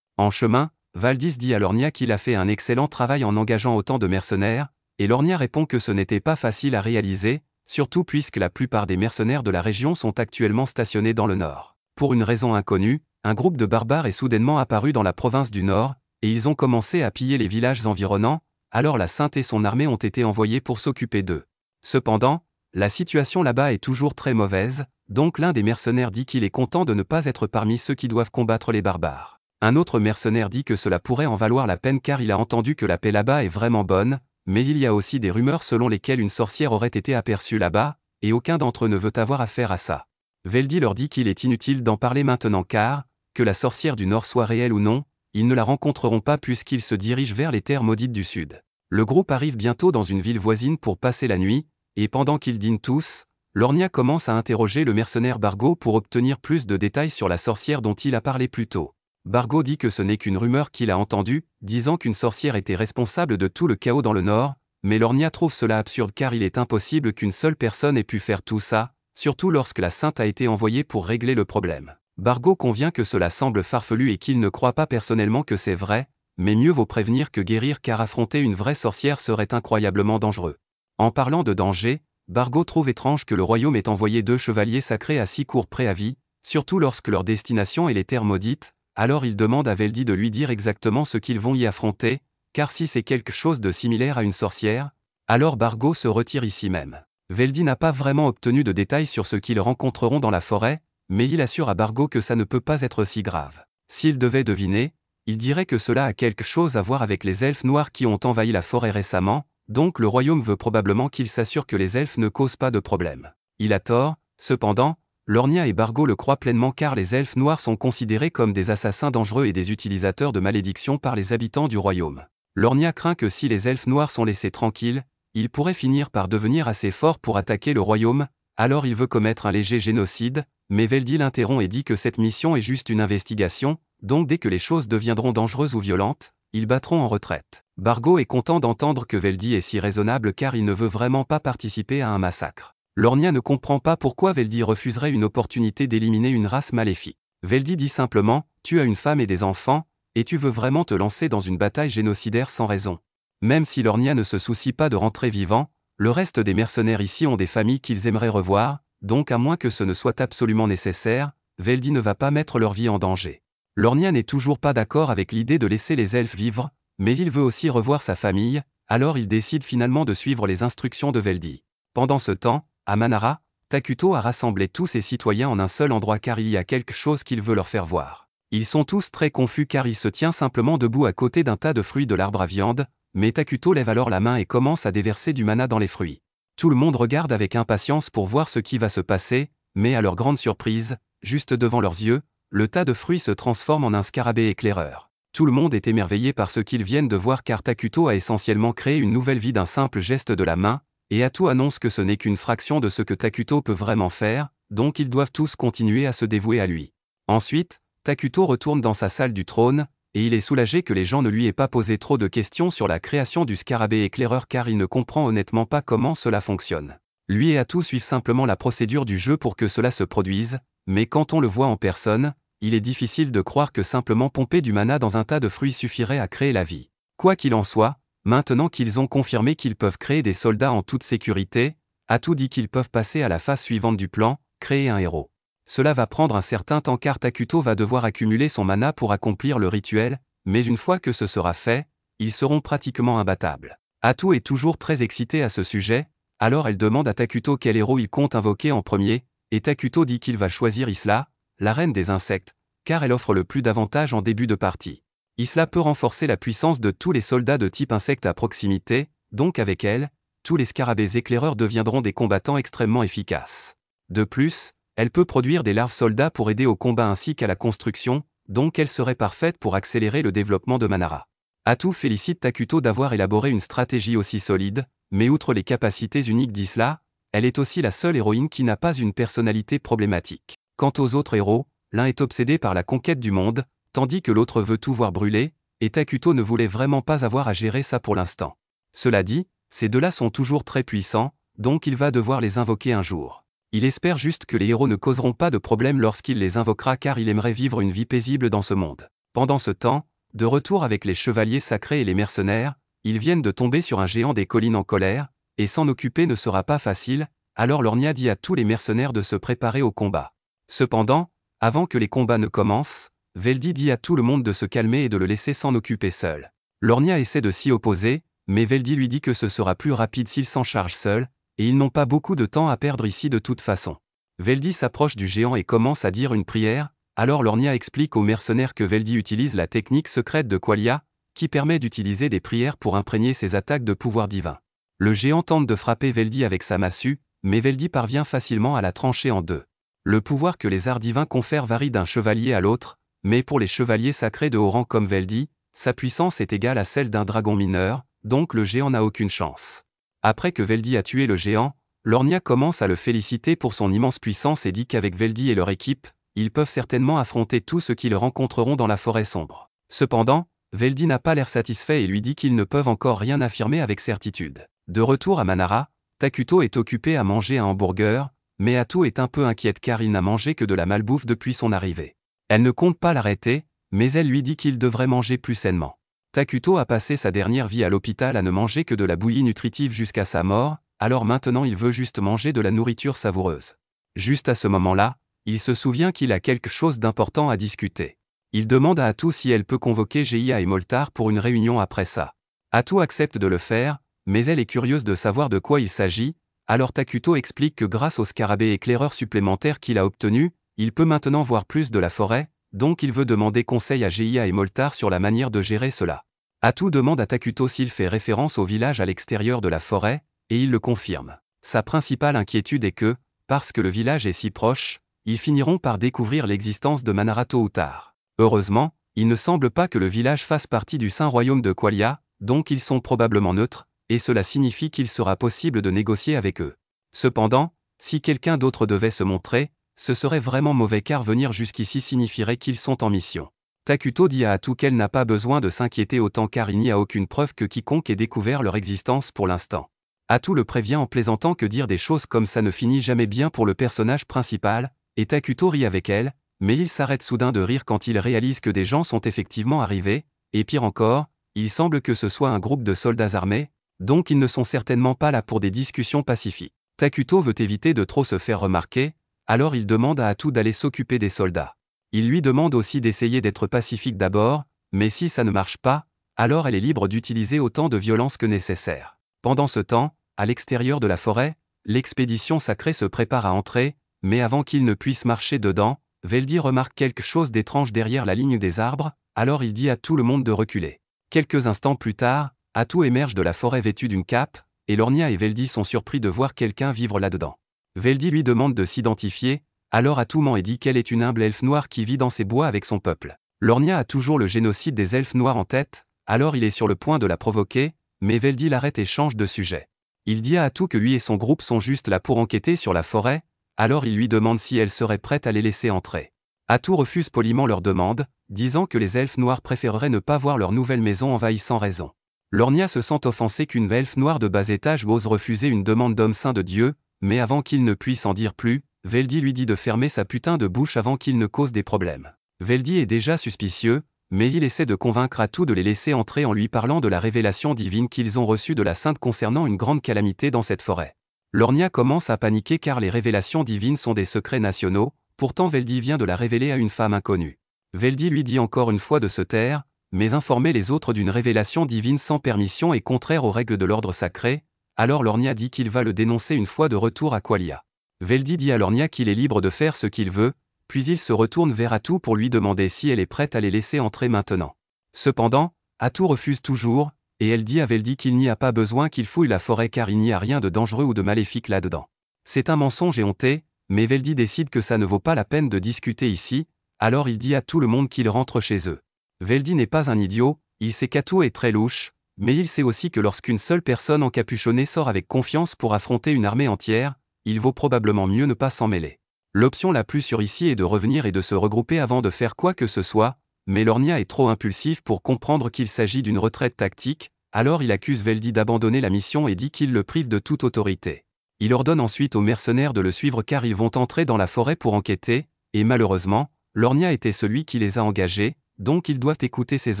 En chemin, Valdis dit à Lornia qu'il a fait un excellent travail en engageant autant de mercenaires, et Lornia répond que ce n'était pas facile à réaliser, surtout puisque la plupart des mercenaires de la région sont actuellement stationnés dans le nord. Pour une raison inconnue, un groupe de barbares est soudainement apparu dans la province du Nord, et ils ont commencé à piller les villages environnants, alors la Sainte et son armée ont été envoyés pour s'occuper d'eux. Cependant, la situation là-bas est toujours très mauvaise, donc l'un des mercenaires dit qu'il est content de ne pas être parmi ceux qui doivent combattre les barbares. Un autre mercenaire dit que cela pourrait en valoir la peine car il a entendu que la paix là-bas est vraiment bonne, mais il y a aussi des rumeurs selon lesquelles une sorcière aurait été aperçue là-bas, et aucun d'entre eux ne veut avoir affaire à ça. Veldi leur dit qu'il est inutile d'en parler maintenant car, que la sorcière du Nord soit réelle ou non, ils ne la rencontreront pas puisqu'ils se dirigent vers les terres maudites du Sud. Le groupe arrive bientôt dans une ville voisine pour passer la nuit, et pendant qu'ils dînent tous, Lornia commence à interroger le mercenaire Bargo pour obtenir plus de détails sur la sorcière dont il a parlé plus tôt. Bargo dit que ce n'est qu'une rumeur qu'il a entendue, disant qu'une sorcière était responsable de tout le chaos dans le Nord, mais Lornia trouve cela absurde car il est impossible qu'une seule personne ait pu faire tout ça, surtout lorsque la Sainte a été envoyée pour régler le problème. Bargo convient que cela semble farfelu et qu'il ne croit pas personnellement que c'est vrai, mais mieux vaut prévenir que guérir car affronter une vraie sorcière serait incroyablement dangereux. En parlant de danger, Bargo trouve étrange que le royaume ait envoyé 2 chevaliers sacrés à si court préavis, surtout lorsque leur destination est les terres maudites, alors il demande à Veldi de lui dire exactement ce qu'ils vont y affronter, car si c'est quelque chose de similaire à une sorcière, alors Bargo se retire ici même. Veldi n'a pas vraiment obtenu de détails sur ce qu'ils rencontreront dans la forêt, mais il assure à Bargo que ça ne peut pas être si grave. S'il devait deviner, il dirait que cela a quelque chose à voir avec les elfes noirs qui ont envahi la forêt récemment, donc le royaume veut probablement qu'il s'assure que les elfes ne causent pas de problème. Il a tort, cependant, Lornia et Bargo le croient pleinement car les elfes noirs sont considérés comme des assassins dangereux et des utilisateurs de malédictions par les habitants du royaume. Lornia craint que si les elfes noirs sont laissés tranquilles, ils pourraient finir par devenir assez forts pour attaquer le royaume, alors il veut commettre un léger génocide, mais Veldi l'interrompt et dit que cette mission est juste une investigation, donc dès que les choses deviendront dangereuses ou violentes, ils battront en retraite. Bargo est content d'entendre que Veldi est si raisonnable car il ne veut vraiment pas participer à un massacre. Lornia ne comprend pas pourquoi Veldi refuserait une opportunité d'éliminer une race maléfique. Veldi dit simplement « Tu as une femme et des enfants, et tu veux vraiment te lancer dans une bataille génocidaire sans raison. » Même si Lornia ne se soucie pas de rentrer vivant, le reste des mercenaires ici ont des familles qu'ils aimeraient revoir, donc à moins que ce ne soit absolument nécessaire, Veldi ne va pas mettre leur vie en danger. Lornia n'est toujours pas d'accord avec l'idée de laisser les elfes vivre, mais il veut aussi revoir sa famille, alors il décide finalement de suivre les instructions de Veldi. Pendant ce temps, à Manara, Takuto a rassemblé tous ses citoyens en un seul endroit car il y a quelque chose qu'il veut leur faire voir. Ils sont tous très confus car il se tient simplement debout à côté d'un tas de fruits de l'arbre à viande, mais Takuto lève alors la main et commence à déverser du mana dans les fruits. Tout le monde regarde avec impatience pour voir ce qui va se passer, mais à leur grande surprise, juste devant leurs yeux, le tas de fruits se transforme en un scarabée éclaireur. Tout le monde est émerveillé par ce qu'ils viennent de voir car Takuto a essentiellement créé une nouvelle vie d'un simple geste de la main, et Atu annonce que ce n'est qu'une fraction de ce que Takuto peut vraiment faire, donc ils doivent tous continuer à se dévouer à lui. Ensuite, Takuto retourne dans sa salle du trône, et il est soulagé que les gens ne lui aient pas posé trop de questions sur la création du scarabée éclaireur car il ne comprend honnêtement pas comment cela fonctionne. Lui et Atu suivent simplement la procédure du jeu pour que cela se produise, mais quand on le voit en personne, il est difficile de croire que simplement pomper du mana dans un tas de fruits suffirait à créer la vie. Quoi qu'il en soit, maintenant qu'ils ont confirmé qu'ils peuvent créer des soldats en toute sécurité, Atu dit qu'ils peuvent passer à la phase suivante du plan, créer un héros. Cela va prendre un certain temps car Takuto va devoir accumuler son mana pour accomplir le rituel, mais une fois que ce sera fait, ils seront pratiquement imbattables. Atu est toujours très excitée à ce sujet, alors elle demande à Takuto quel héros il compte invoquer en premier, et Takuto dit qu'il va choisir Isla, la reine des insectes, car elle offre le plus d'avantages en début de partie. Isla peut renforcer la puissance de tous les soldats de type insecte à proximité, donc avec elle, tous les scarabées éclaireurs deviendront des combattants extrêmement efficaces. De plus, elle peut produire des larves soldats pour aider au combat ainsi qu'à la construction, donc elle serait parfaite pour accélérer le développement de Manara. Atu félicite Takuto d'avoir élaboré une stratégie aussi solide, mais outre les capacités uniques d'Isla, elle est aussi la seule héroïne qui n'a pas une personnalité problématique. Quant aux autres héros, l'un est obsédé par la conquête du monde, tandis que l'autre veut tout voir brûler, et Takuto ne voulait vraiment pas avoir à gérer ça pour l'instant. Cela dit, ces deux-là sont toujours très puissants, donc il va devoir les invoquer un jour. Il espère juste que les héros ne causeront pas de problème lorsqu'il les invoquera car il aimerait vivre une vie paisible dans ce monde. Pendant ce temps, de retour avec les chevaliers sacrés et les mercenaires, ils viennent de tomber sur un géant des collines en colère, et s'en occuper ne sera pas facile, alors Lornia dit à tous les mercenaires de se préparer au combat. Cependant, avant que les combats ne commencent, Veldy dit à tout le monde de se calmer et de le laisser s'en occuper seul. Lornia essaie de s'y opposer, mais Veldy lui dit que ce sera plus rapide s'il s'en charge seul, et ils n'ont pas beaucoup de temps à perdre ici de toute façon. Veldy s'approche du géant et commence à dire une prière, alors Lornia explique aux mercenaires que Veldy utilise la technique secrète de Qualia, qui permet d'utiliser des prières pour imprégner ses attaques de pouvoir divin. Le géant tente de frapper Veldy avec sa massue, mais Veldy parvient facilement à la trancher en deux. Le pouvoir que les arts divins confèrent varie d'un chevalier à l'autre, mais pour les chevaliers sacrés de haut rang comme Veldy, sa puissance est égale à celle d'un dragon mineur, donc le géant n'a aucune chance. Après que Veldy a tué le géant, Lornia commence à le féliciter pour son immense puissance et dit qu'avec Veldy et leur équipe, ils peuvent certainement affronter tout ce qu'ils rencontreront dans la forêt sombre. Cependant, Veldy n'a pas l'air satisfait et lui dit qu'ils ne peuvent encore rien affirmer avec certitude. De retour à Manara, Takuto est occupé à manger un hamburger, mais Atu est un peu inquiète car il n'a mangé que de la malbouffe depuis son arrivée. Elle ne compte pas l'arrêter, mais elle lui dit qu'il devrait manger plus sainement. Takuto a passé sa dernière vie à l'hôpital à ne manger que de la bouillie nutritive jusqu'à sa mort, alors maintenant il veut juste manger de la nourriture savoureuse. Juste à ce moment-là, il se souvient qu'il a quelque chose d'important à discuter. Il demande à Atu si elle peut convoquer Geia et Moltar pour une réunion après ça. Atu accepte de le faire, mais elle est curieuse de savoir de quoi il s'agit, alors Takuto explique que grâce au scarabée éclaireur supplémentaire qu'il a obtenu, il peut maintenant voir plus de la forêt, donc il veut demander conseil à Geia et Moltar sur la manière de gérer cela. Atu demande à Takuto s'il fait référence au village à l'extérieur de la forêt, et il le confirme. Sa principale inquiétude est que, parce que le village est si proche, ils finiront par découvrir l'existence de Manara tôt ou tard. Heureusement, il ne semble pas que le village fasse partie du Saint Royaume de Qualia, donc ils sont probablement neutres, et cela signifie qu'il sera possible de négocier avec eux. Cependant, si quelqu'un d'autre devait se montrer, ce serait vraiment mauvais car venir jusqu'ici signifierait qu'ils sont en mission. Takuto dit à Atu qu'elle n'a pas besoin de s'inquiéter autant car il n'y a aucune preuve que quiconque ait découvert leur existence pour l'instant. Atu le prévient en plaisantant que dire des choses comme ça ne finit jamais bien pour le personnage principal, et Takuto rit avec elle, mais il s'arrête soudain de rire quand il réalise que des gens sont effectivement arrivés, et pire encore, il semble que ce soit un groupe de soldats armés, donc ils ne sont certainement pas là pour des discussions pacifiques. Takuto veut éviter de trop se faire remarquer, alors il demande à Atu d'aller s'occuper des soldats. Il lui demande aussi d'essayer d'être pacifique d'abord, mais si ça ne marche pas, alors elle est libre d'utiliser autant de violence que nécessaire. Pendant ce temps, à l'extérieur de la forêt, l'expédition sacrée se prépare à entrer, mais avant qu'il ne puisse marcher dedans, Veldy remarque quelque chose d'étrange derrière la ligne des arbres, alors il dit à tout le monde de reculer. Quelques instants plus tard, Atu émerge de la forêt vêtu d'une cape, et Lornia et Veldy sont surpris de voir quelqu'un vivre là-dedans. Veldy lui demande de s'identifier, alors Atu ment et dit qu'elle est une humble elfe noire qui vit dans ses bois avec son peuple. Lornia a toujours le génocide des elfes noirs en tête, alors il est sur le point de la provoquer, mais Veldy l'arrête et change de sujet. Il dit à Atu que lui et son groupe sont juste là pour enquêter sur la forêt, alors il lui demande si elle serait prête à les laisser entrer. Atu refuse poliment leur demande, disant que les elfes noirs préféreraient ne pas voir leur nouvelle maison envahie sans raison. Lornia se sent offensée qu'une elfe noire de bas étage ose refuser une demande d'homme saint de Dieu, mais avant qu'il ne puisse en dire plus, Veldy lui dit de fermer sa putain de bouche avant qu'il ne cause des problèmes. Veldy est déjà suspicieux, mais il essaie de convaincre Atu de les laisser entrer en lui parlant de la révélation divine qu'ils ont reçue de la Sainte concernant une grande calamité dans cette forêt. Lornia commence à paniquer car les révélations divines sont des secrets nationaux, pourtant Veldy vient de la révéler à une femme inconnue. Veldy lui dit encore une fois de se taire, mais informer les autres d'une révélation divine sans permission est contraire aux règles de l'ordre sacré, alors Lornia dit qu'il va le dénoncer une fois de retour à Qualia. Veldy dit à Lornia qu'il est libre de faire ce qu'il veut, puis il se retourne vers Atu pour lui demander si elle est prête à les laisser entrer maintenant. Cependant, Atu refuse toujours, et elle dit à Veldy qu'il n'y a pas besoin qu'il fouille la forêt car il n'y a rien de dangereux ou de maléfique là-dedans. C'est un mensonge éhonté, mais Veldy décide que ça ne vaut pas la peine de discuter ici, alors il dit à tout le monde qu'ils rentrent chez eux. Veldy n'est pas un idiot, il sait qu'Atu est très louche, mais il sait aussi que lorsqu'une seule personne encapuchonnée sort avec confiance pour affronter une armée entière, il vaut probablement mieux ne pas s'en mêler. L'option la plus sûre ici est de revenir et de se regrouper avant de faire quoi que ce soit, mais Lornia est trop impulsif pour comprendre qu'il s'agit d'une retraite tactique, alors il accuse Veldy d'abandonner la mission et dit qu'il le prive de toute autorité. Il ordonne ensuite aux mercenaires de le suivre car ils vont entrer dans la forêt pour enquêter, et malheureusement, Lornia était celui qui les a engagés, donc ils doivent écouter ses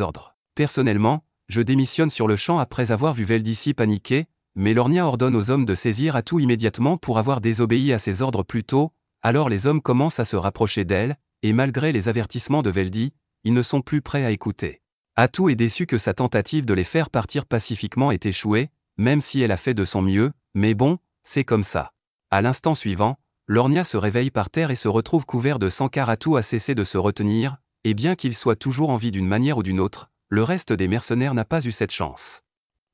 ordres. Personnellement, je démissionne sur le champ après avoir vu Veldici paniquer, mais Lornia ordonne aux hommes de saisir Atou immédiatement pour avoir désobéi à ses ordres plus tôt, alors les hommes commencent à se rapprocher d'elle, et malgré les avertissements de Veldi, ils ne sont plus prêts à écouter. Atou est déçu que sa tentative de les faire partir pacifiquement ait échoué, même si elle a fait de son mieux, mais bon, c'est comme ça. À l'instant suivant, Lornia se réveille par terre et se retrouve couvert de sang car Atou a cessé de se retenir, et bien qu'il soit toujours en vie d'une manière ou d'une autre, le reste des mercenaires n'a pas eu cette chance.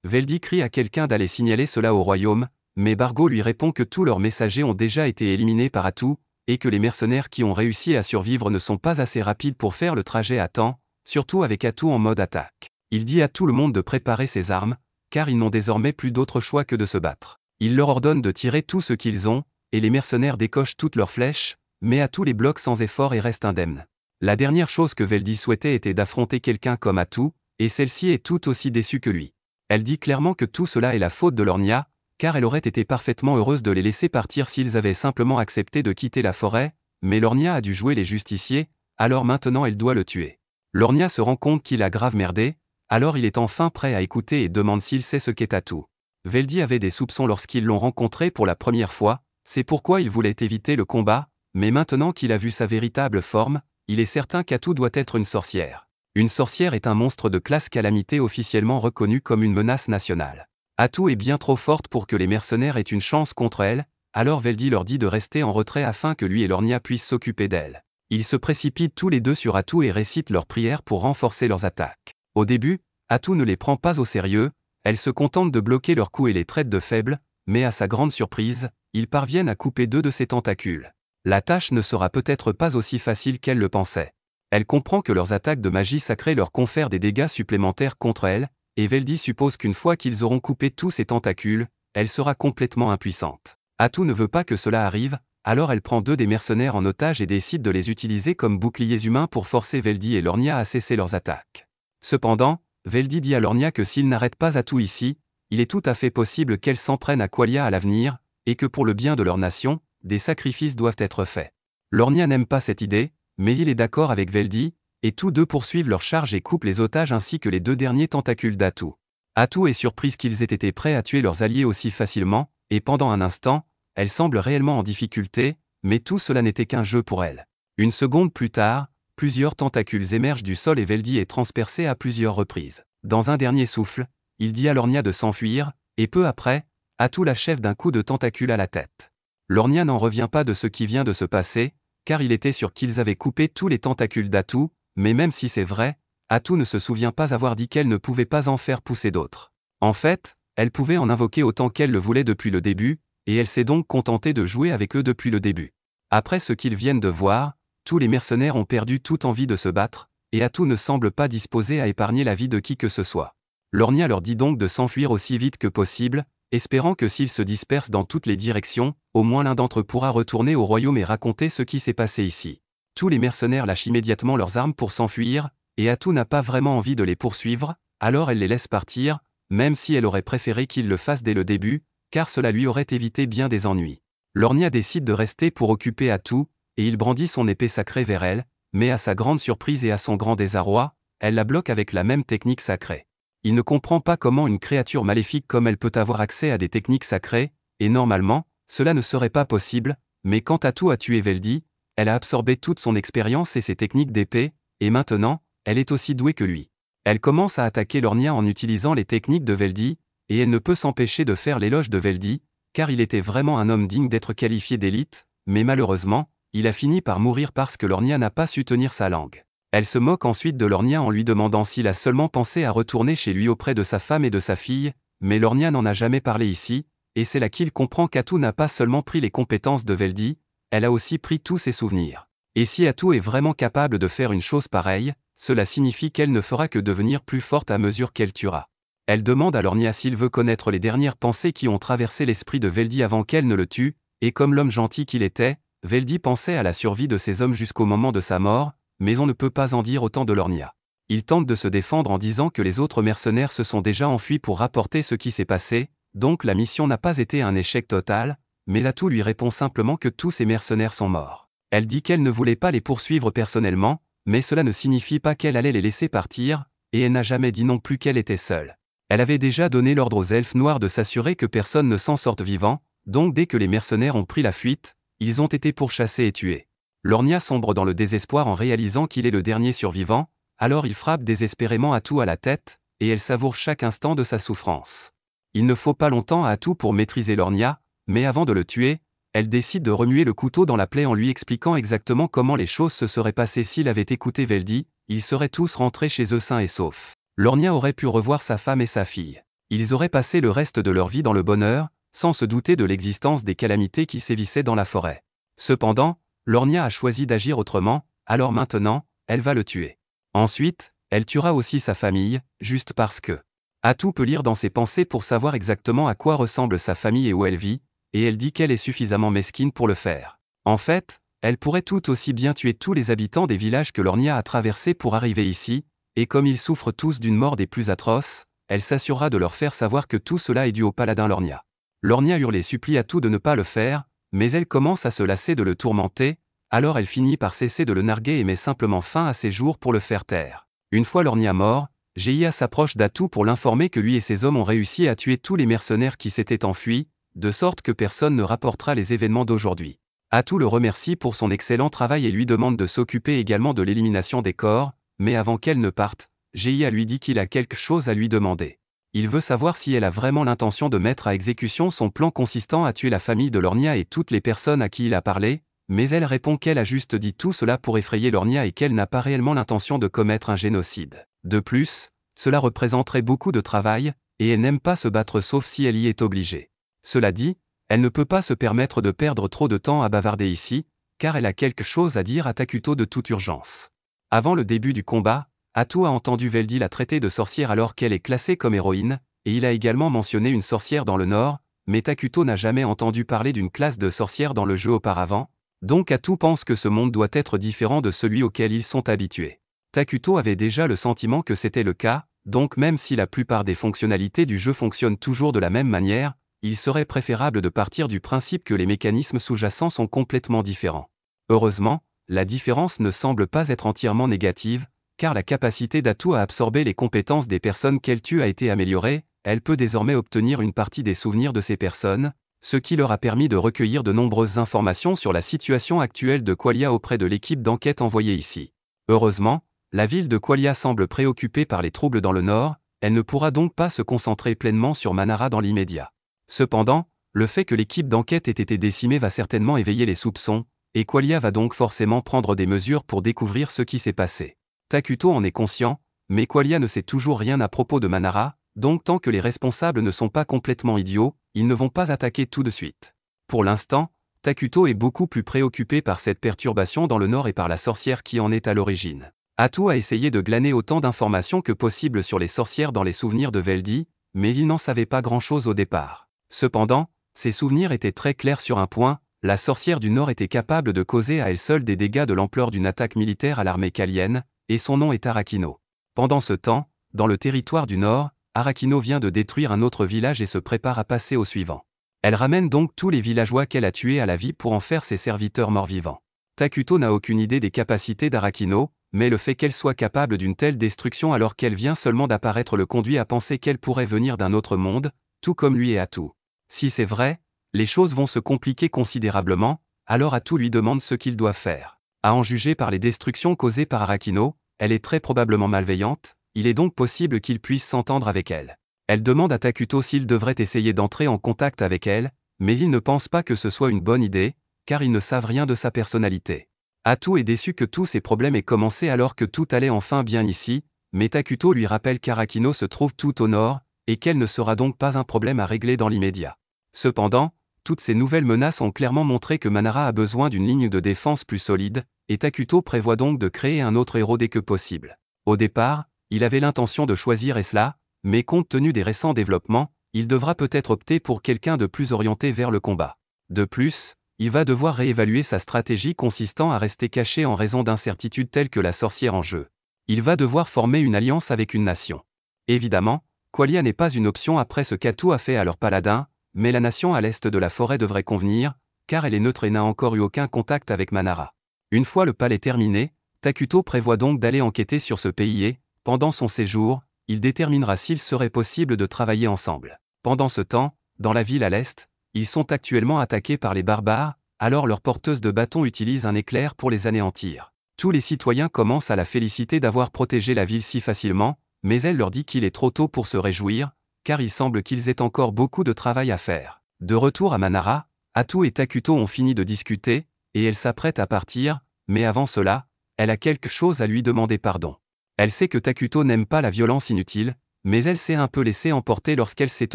Veldi crie à quelqu'un d'aller signaler cela au royaume, mais Bargo lui répond que tous leurs messagers ont déjà été éliminés par Atou, et que les mercenaires qui ont réussi à survivre ne sont pas assez rapides pour faire le trajet à temps, surtout avec Atou en mode attaque. Il dit à tout le monde de préparer ses armes, car ils n'ont désormais plus d'autre choix que de se battre. Il leur ordonne de tirer tout ce qu'ils ont, et les mercenaires décochent toutes leurs flèches, mais Atou les bloque sans effort et reste indemne. La dernière chose que Veldi souhaitait était d'affronter quelqu'un comme Atou, et celle-ci est tout aussi déçue que lui. Elle dit clairement que tout cela est la faute de Lornia, car elle aurait été parfaitement heureuse de les laisser partir s'ils avaient simplement accepté de quitter la forêt, mais Lornia a dû jouer les justiciers, alors maintenant elle doit le tuer. Lornia se rend compte qu'il a grave merdé, alors il est enfin prêt à écouter et demande s'il sait ce qu'est Atou. Veldi avait des soupçons lorsqu'ils l'ont rencontré pour la première fois, c'est pourquoi il voulait éviter le combat, mais maintenant qu'il a vu sa véritable forme, il est certain qu'Atou doit être une sorcière. Une sorcière est un monstre de classe calamité officiellement reconnu comme une menace nationale. Atou est bien trop forte pour que les mercenaires aient une chance contre elle, alors Veldi leur dit de rester en retrait afin que lui et Lornia puissent s'occuper d'elle. Ils se précipitent tous les deux sur Atou et récitent leurs prières pour renforcer leurs attaques. Au début, Atou ne les prend pas au sérieux, elle se contente de bloquer leurs coups et les traite de faibles, mais à sa grande surprise, ils parviennent à couper 2 de ses tentacules. La tâche ne sera peut-être pas aussi facile qu'elle le pensait. Elle comprend que leurs attaques de magie sacrée leur confèrent des dégâts supplémentaires contre elle, et Veldi suppose qu'une fois qu'ils auront coupé tous ses tentacules, elle sera complètement impuissante. Atou ne veut pas que cela arrive, alors elle prend 2 des mercenaires en otage et décide de les utiliser comme boucliers humains pour forcer Veldi et Lornia à cesser leurs attaques. Cependant, Veldi dit à Lornia que s'ils n'arrêtent pas Atou ici, il est tout à fait possible qu'elle s'en prenne à Qualia à l'avenir, et que pour le bien de leur nation, des sacrifices doivent être faits. Lornia n'aime pas cette idée, mais il est d'accord avec Veldi, et tous deux poursuivent leur charge et coupent les otages ainsi que les 2 derniers tentacules d'Atou. Atou est surprise qu'ils aient été prêts à tuer leurs alliés aussi facilement, et pendant un instant, elle semble réellement en difficulté, mais tout cela n'était qu'un jeu pour elle. Une seconde plus tard, plusieurs tentacules émergent du sol et Veldi est transpercé à plusieurs reprises. Dans un dernier souffle, il dit à Lornia de s'enfuir, et peu après, Atou l'achève d'un coup de tentacule à la tête. Lornia n'en revient pas de ce qui vient de se passer, car il était sûr qu'ils avaient coupé tous les tentacules d'Atou, mais même si c'est vrai, Atou ne se souvient pas avoir dit qu'elle ne pouvait pas en faire pousser d'autres. En fait, elle pouvait en invoquer autant qu'elle le voulait depuis le début, et elle s'est donc contentée de jouer avec eux depuis le début. Après ce qu'ils viennent de voir, tous les mercenaires ont perdu toute envie de se battre, et Atou ne semble pas disposé à épargner la vie de qui que ce soit. Lornia leur dit donc de s'enfuir aussi vite que possible, espérant que s'ils se dispersent dans toutes les directions, au moins l'un d'entre eux pourra retourner au royaume et raconter ce qui s'est passé ici. Tous les mercenaires lâchent immédiatement leurs armes pour s'enfuir, et Atou n'a pas vraiment envie de les poursuivre, alors elle les laisse partir, même si elle aurait préféré qu'ils le fassent dès le début, car cela lui aurait évité bien des ennuis. Lornia décide de rester pour occuper Atou, et il brandit son épée sacrée vers elle, mais à sa grande surprise et à son grand désarroi, elle la bloque avec la même technique sacrée. Il ne comprend pas comment une créature maléfique comme elle peut avoir accès à des techniques sacrées, et normalement, cela ne serait pas possible, mais quand Atou a tué Veldi, elle a absorbé toute son expérience et ses techniques d'épée, et maintenant, elle est aussi douée que lui. Elle commence à attaquer Lornia en utilisant les techniques de Veldi, et elle ne peut s'empêcher de faire l'éloge de Veldi, car il était vraiment un homme digne d'être qualifié d'élite, mais malheureusement, il a fini par mourir parce que Lornia n'a pas su tenir sa langue. Elle se moque ensuite de Lornia en lui demandant s'il a seulement pensé à retourner chez lui auprès de sa femme et de sa fille, mais Lornia n'en a jamais parlé ici, et c'est là qu'il comprend qu'Atou n'a pas seulement pris les compétences de Veldi, elle a aussi pris tous ses souvenirs. Et si Atou est vraiment capable de faire une chose pareille, cela signifie qu'elle ne fera que devenir plus forte à mesure qu'elle tuera. Elle demande à Lornia s'il veut connaître les dernières pensées qui ont traversé l'esprit de Veldi avant qu'elle ne le tue, et comme l'homme gentil qu'il était, Veldi pensait à la survie de ces hommes jusqu'au moment de sa mort, mais on ne peut pas en dire autant de Lornia. Il tente de se défendre en disant que les autres mercenaires se sont déjà enfuis pour rapporter ce qui s'est passé, donc la mission n'a pas été un échec total, mais Atou lui répond simplement que tous ses mercenaires sont morts. Elle dit qu'elle ne voulait pas les poursuivre personnellement, mais cela ne signifie pas qu'elle allait les laisser partir, et elle n'a jamais dit non plus qu'elle était seule. Elle avait déjà donné l'ordre aux elfes noirs de s'assurer que personne ne s'en sorte vivant, donc dès que les mercenaires ont pris la fuite, ils ont été pourchassés et tués. Lornia sombre dans le désespoir en réalisant qu'il est le dernier survivant, alors il frappe désespérément Atou à la tête, et elle savoure chaque instant de sa souffrance. Il ne faut pas longtemps à Atou pour maîtriser Lornia, mais avant de le tuer, elle décide de remuer le couteau dans la plaie en lui expliquant exactement comment les choses se seraient passées s'il avait écouté Veldy, ils seraient tous rentrés chez eux sains et saufs. Lornia aurait pu revoir sa femme et sa fille. Ils auraient passé le reste de leur vie dans le bonheur, sans se douter de l'existence des calamités qui sévissaient dans la forêt. Cependant, Lornia a choisi d'agir autrement, alors maintenant, elle va le tuer. Ensuite, elle tuera aussi sa famille, juste parce que. Atou peut lire dans ses pensées pour savoir exactement à quoi ressemble sa famille et où elle vit, et elle dit qu'elle est suffisamment mesquine pour le faire. En fait, elle pourrait tout aussi bien tuer tous les habitants des villages que Lornia a traversés pour arriver ici, et comme ils souffrent tous d'une mort des plus atroces, elle s'assurera de leur faire savoir que tout cela est dû au paladin Lornia. Lornia hurle et supplie Atou de ne pas le faire, mais elle commence à se lasser de le tourmenter, alors elle finit par cesser de le narguer et met simplement fin à ses jours pour le faire taire. Une fois Lornia mort, Geia s'approche d'Atou pour l'informer que lui et ses hommes ont réussi à tuer tous les mercenaires qui s'étaient enfuis, de sorte que personne ne rapportera les événements d'aujourd'hui. Atou le remercie pour son excellent travail et lui demande de s'occuper également de l'élimination des corps, mais avant qu'elle ne parte, Geia lui dit qu'il a quelque chose à lui demander. Il veut savoir si elle a vraiment l'intention de mettre à exécution son plan consistant à tuer la famille de Lornia et toutes les personnes à qui il a parlé, mais elle répond qu'elle a juste dit tout cela pour effrayer Lornia et qu'elle n'a pas réellement l'intention de commettre un génocide. De plus, cela représenterait beaucoup de travail, et elle n'aime pas se battre sauf si elle y est obligée. Cela dit, elle ne peut pas se permettre de perdre trop de temps à bavarder ici, car elle a quelque chose à dire à Takuto de toute urgence. Avant le début du combat, Atou a entendu Veldy la traiter de sorcière alors qu'elle est classée comme héroïne, et il a également mentionné une sorcière dans le Nord, mais Takuto n'a jamais entendu parler d'une classe de sorcière dans le jeu auparavant, donc Atou pense que ce monde doit être différent de celui auquel ils sont habitués. Takuto avait déjà le sentiment que c'était le cas, donc même si la plupart des fonctionnalités du jeu fonctionnent toujours de la même manière, il serait préférable de partir du principe que les mécanismes sous-jacents sont complètement différents. Heureusement, la différence ne semble pas être entièrement négative, car la capacité d'Atou à absorber les compétences des personnes qu'elle tue a été améliorée, elle peut désormais obtenir une partie des souvenirs de ces personnes, ce qui leur a permis de recueillir de nombreuses informations sur la situation actuelle de Qualia auprès de l'équipe d'enquête envoyée ici. Heureusement, la ville de Qualia semble préoccupée par les troubles dans le nord, elle ne pourra donc pas se concentrer pleinement sur Manara dans l'immédiat. Cependant, le fait que l'équipe d'enquête ait été décimée va certainement éveiller les soupçons, et Qualia va donc forcément prendre des mesures pour découvrir ce qui s'est passé. Takuto en est conscient, mais Qualia ne sait toujours rien à propos de Manara, donc tant que les responsables ne sont pas complètement idiots, ils ne vont pas attaquer tout de suite. Pour l'instant, Takuto est beaucoup plus préoccupé par cette perturbation dans le nord et par la sorcière qui en est à l'origine. Atou a essayé de glaner autant d'informations que possible sur les sorcières dans les souvenirs de Veldy, mais il n'en savait pas grand-chose au départ. Cependant, ses souvenirs étaient très clairs sur un point, la sorcière du Nord était capable de causer à elle seule des dégâts de l'ampleur d'une attaque militaire à l'armée kalienne, et son nom est Arakino. Pendant ce temps, dans le territoire du Nord, Arakino vient de détruire un autre village et se prépare à passer au suivant. Elle ramène donc tous les villageois qu'elle a tués à la vie pour en faire ses serviteurs morts-vivants. Takuto n'a aucune idée des capacités d'Arakino, mais le fait qu'elle soit capable d'une telle destruction alors qu'elle vient seulement d'apparaître le conduit à penser qu'elle pourrait venir d'un autre monde, tout comme lui et Atou. Si c'est vrai, les choses vont se compliquer considérablement, alors Atou lui demande ce qu'il doit faire. À en juger par les destructions causées par Arakino, elle est très probablement malveillante, il est donc possible qu'il puisse s'entendre avec elle. Elle demande à Takuto s'il devrait essayer d'entrer en contact avec elle, mais il ne pense pas que ce soit une bonne idée, car ils ne savent rien de sa personnalité. Atou est déçu que tous ces problèmes aient commencé alors que tout allait enfin bien ici, mais Takuto lui rappelle qu'Arakino se trouve tout au nord, et qu'elle ne sera donc pas un problème à régler dans l'immédiat. Cependant, toutes ces nouvelles menaces ont clairement montré que Manara a besoin d'une ligne de défense plus solide, et Takuto prévoit donc de créer un autre héros dès que possible. Au départ, il avait l'intention de choisir Esla, mais compte tenu des récents développements, il devra peut-être opter pour quelqu'un de plus orienté vers le combat. De plus, il va devoir réévaluer sa stratégie consistant à rester caché en raison d'incertitudes telles que la sorcière en jeu. Il va devoir former une alliance avec une nation. Évidemment, Qualia n'est pas une option après ce qu'Atou a fait à leur paladin, mais la nation à l'est de la forêt devrait convenir, car elle est neutre et n'a encore eu aucun contact avec Manara. Une fois le palais terminé, Takuto prévoit donc d'aller enquêter sur ce pays et, pendant son séjour, il déterminera s'il serait possible de travailler ensemble. Pendant ce temps, dans la ville à l'est, ils sont actuellement attaqués par les barbares, alors leur porteuse de bâton utilise un éclair pour les anéantir. Tous les citoyens commencent à la féliciter d'avoir protégé la ville si facilement, mais elle leur dit qu'il est trop tôt pour se réjouir, car il semble qu'ils aient encore beaucoup de travail à faire. De retour à Manara, Atu et Takuto ont fini de discuter, et elle s'apprête à partir, mais avant cela, elle a quelque chose à lui demander pardon. Elle sait que Takuto n'aime pas la violence inutile, mais elle s'est un peu laissée emporter lorsqu'elle s'est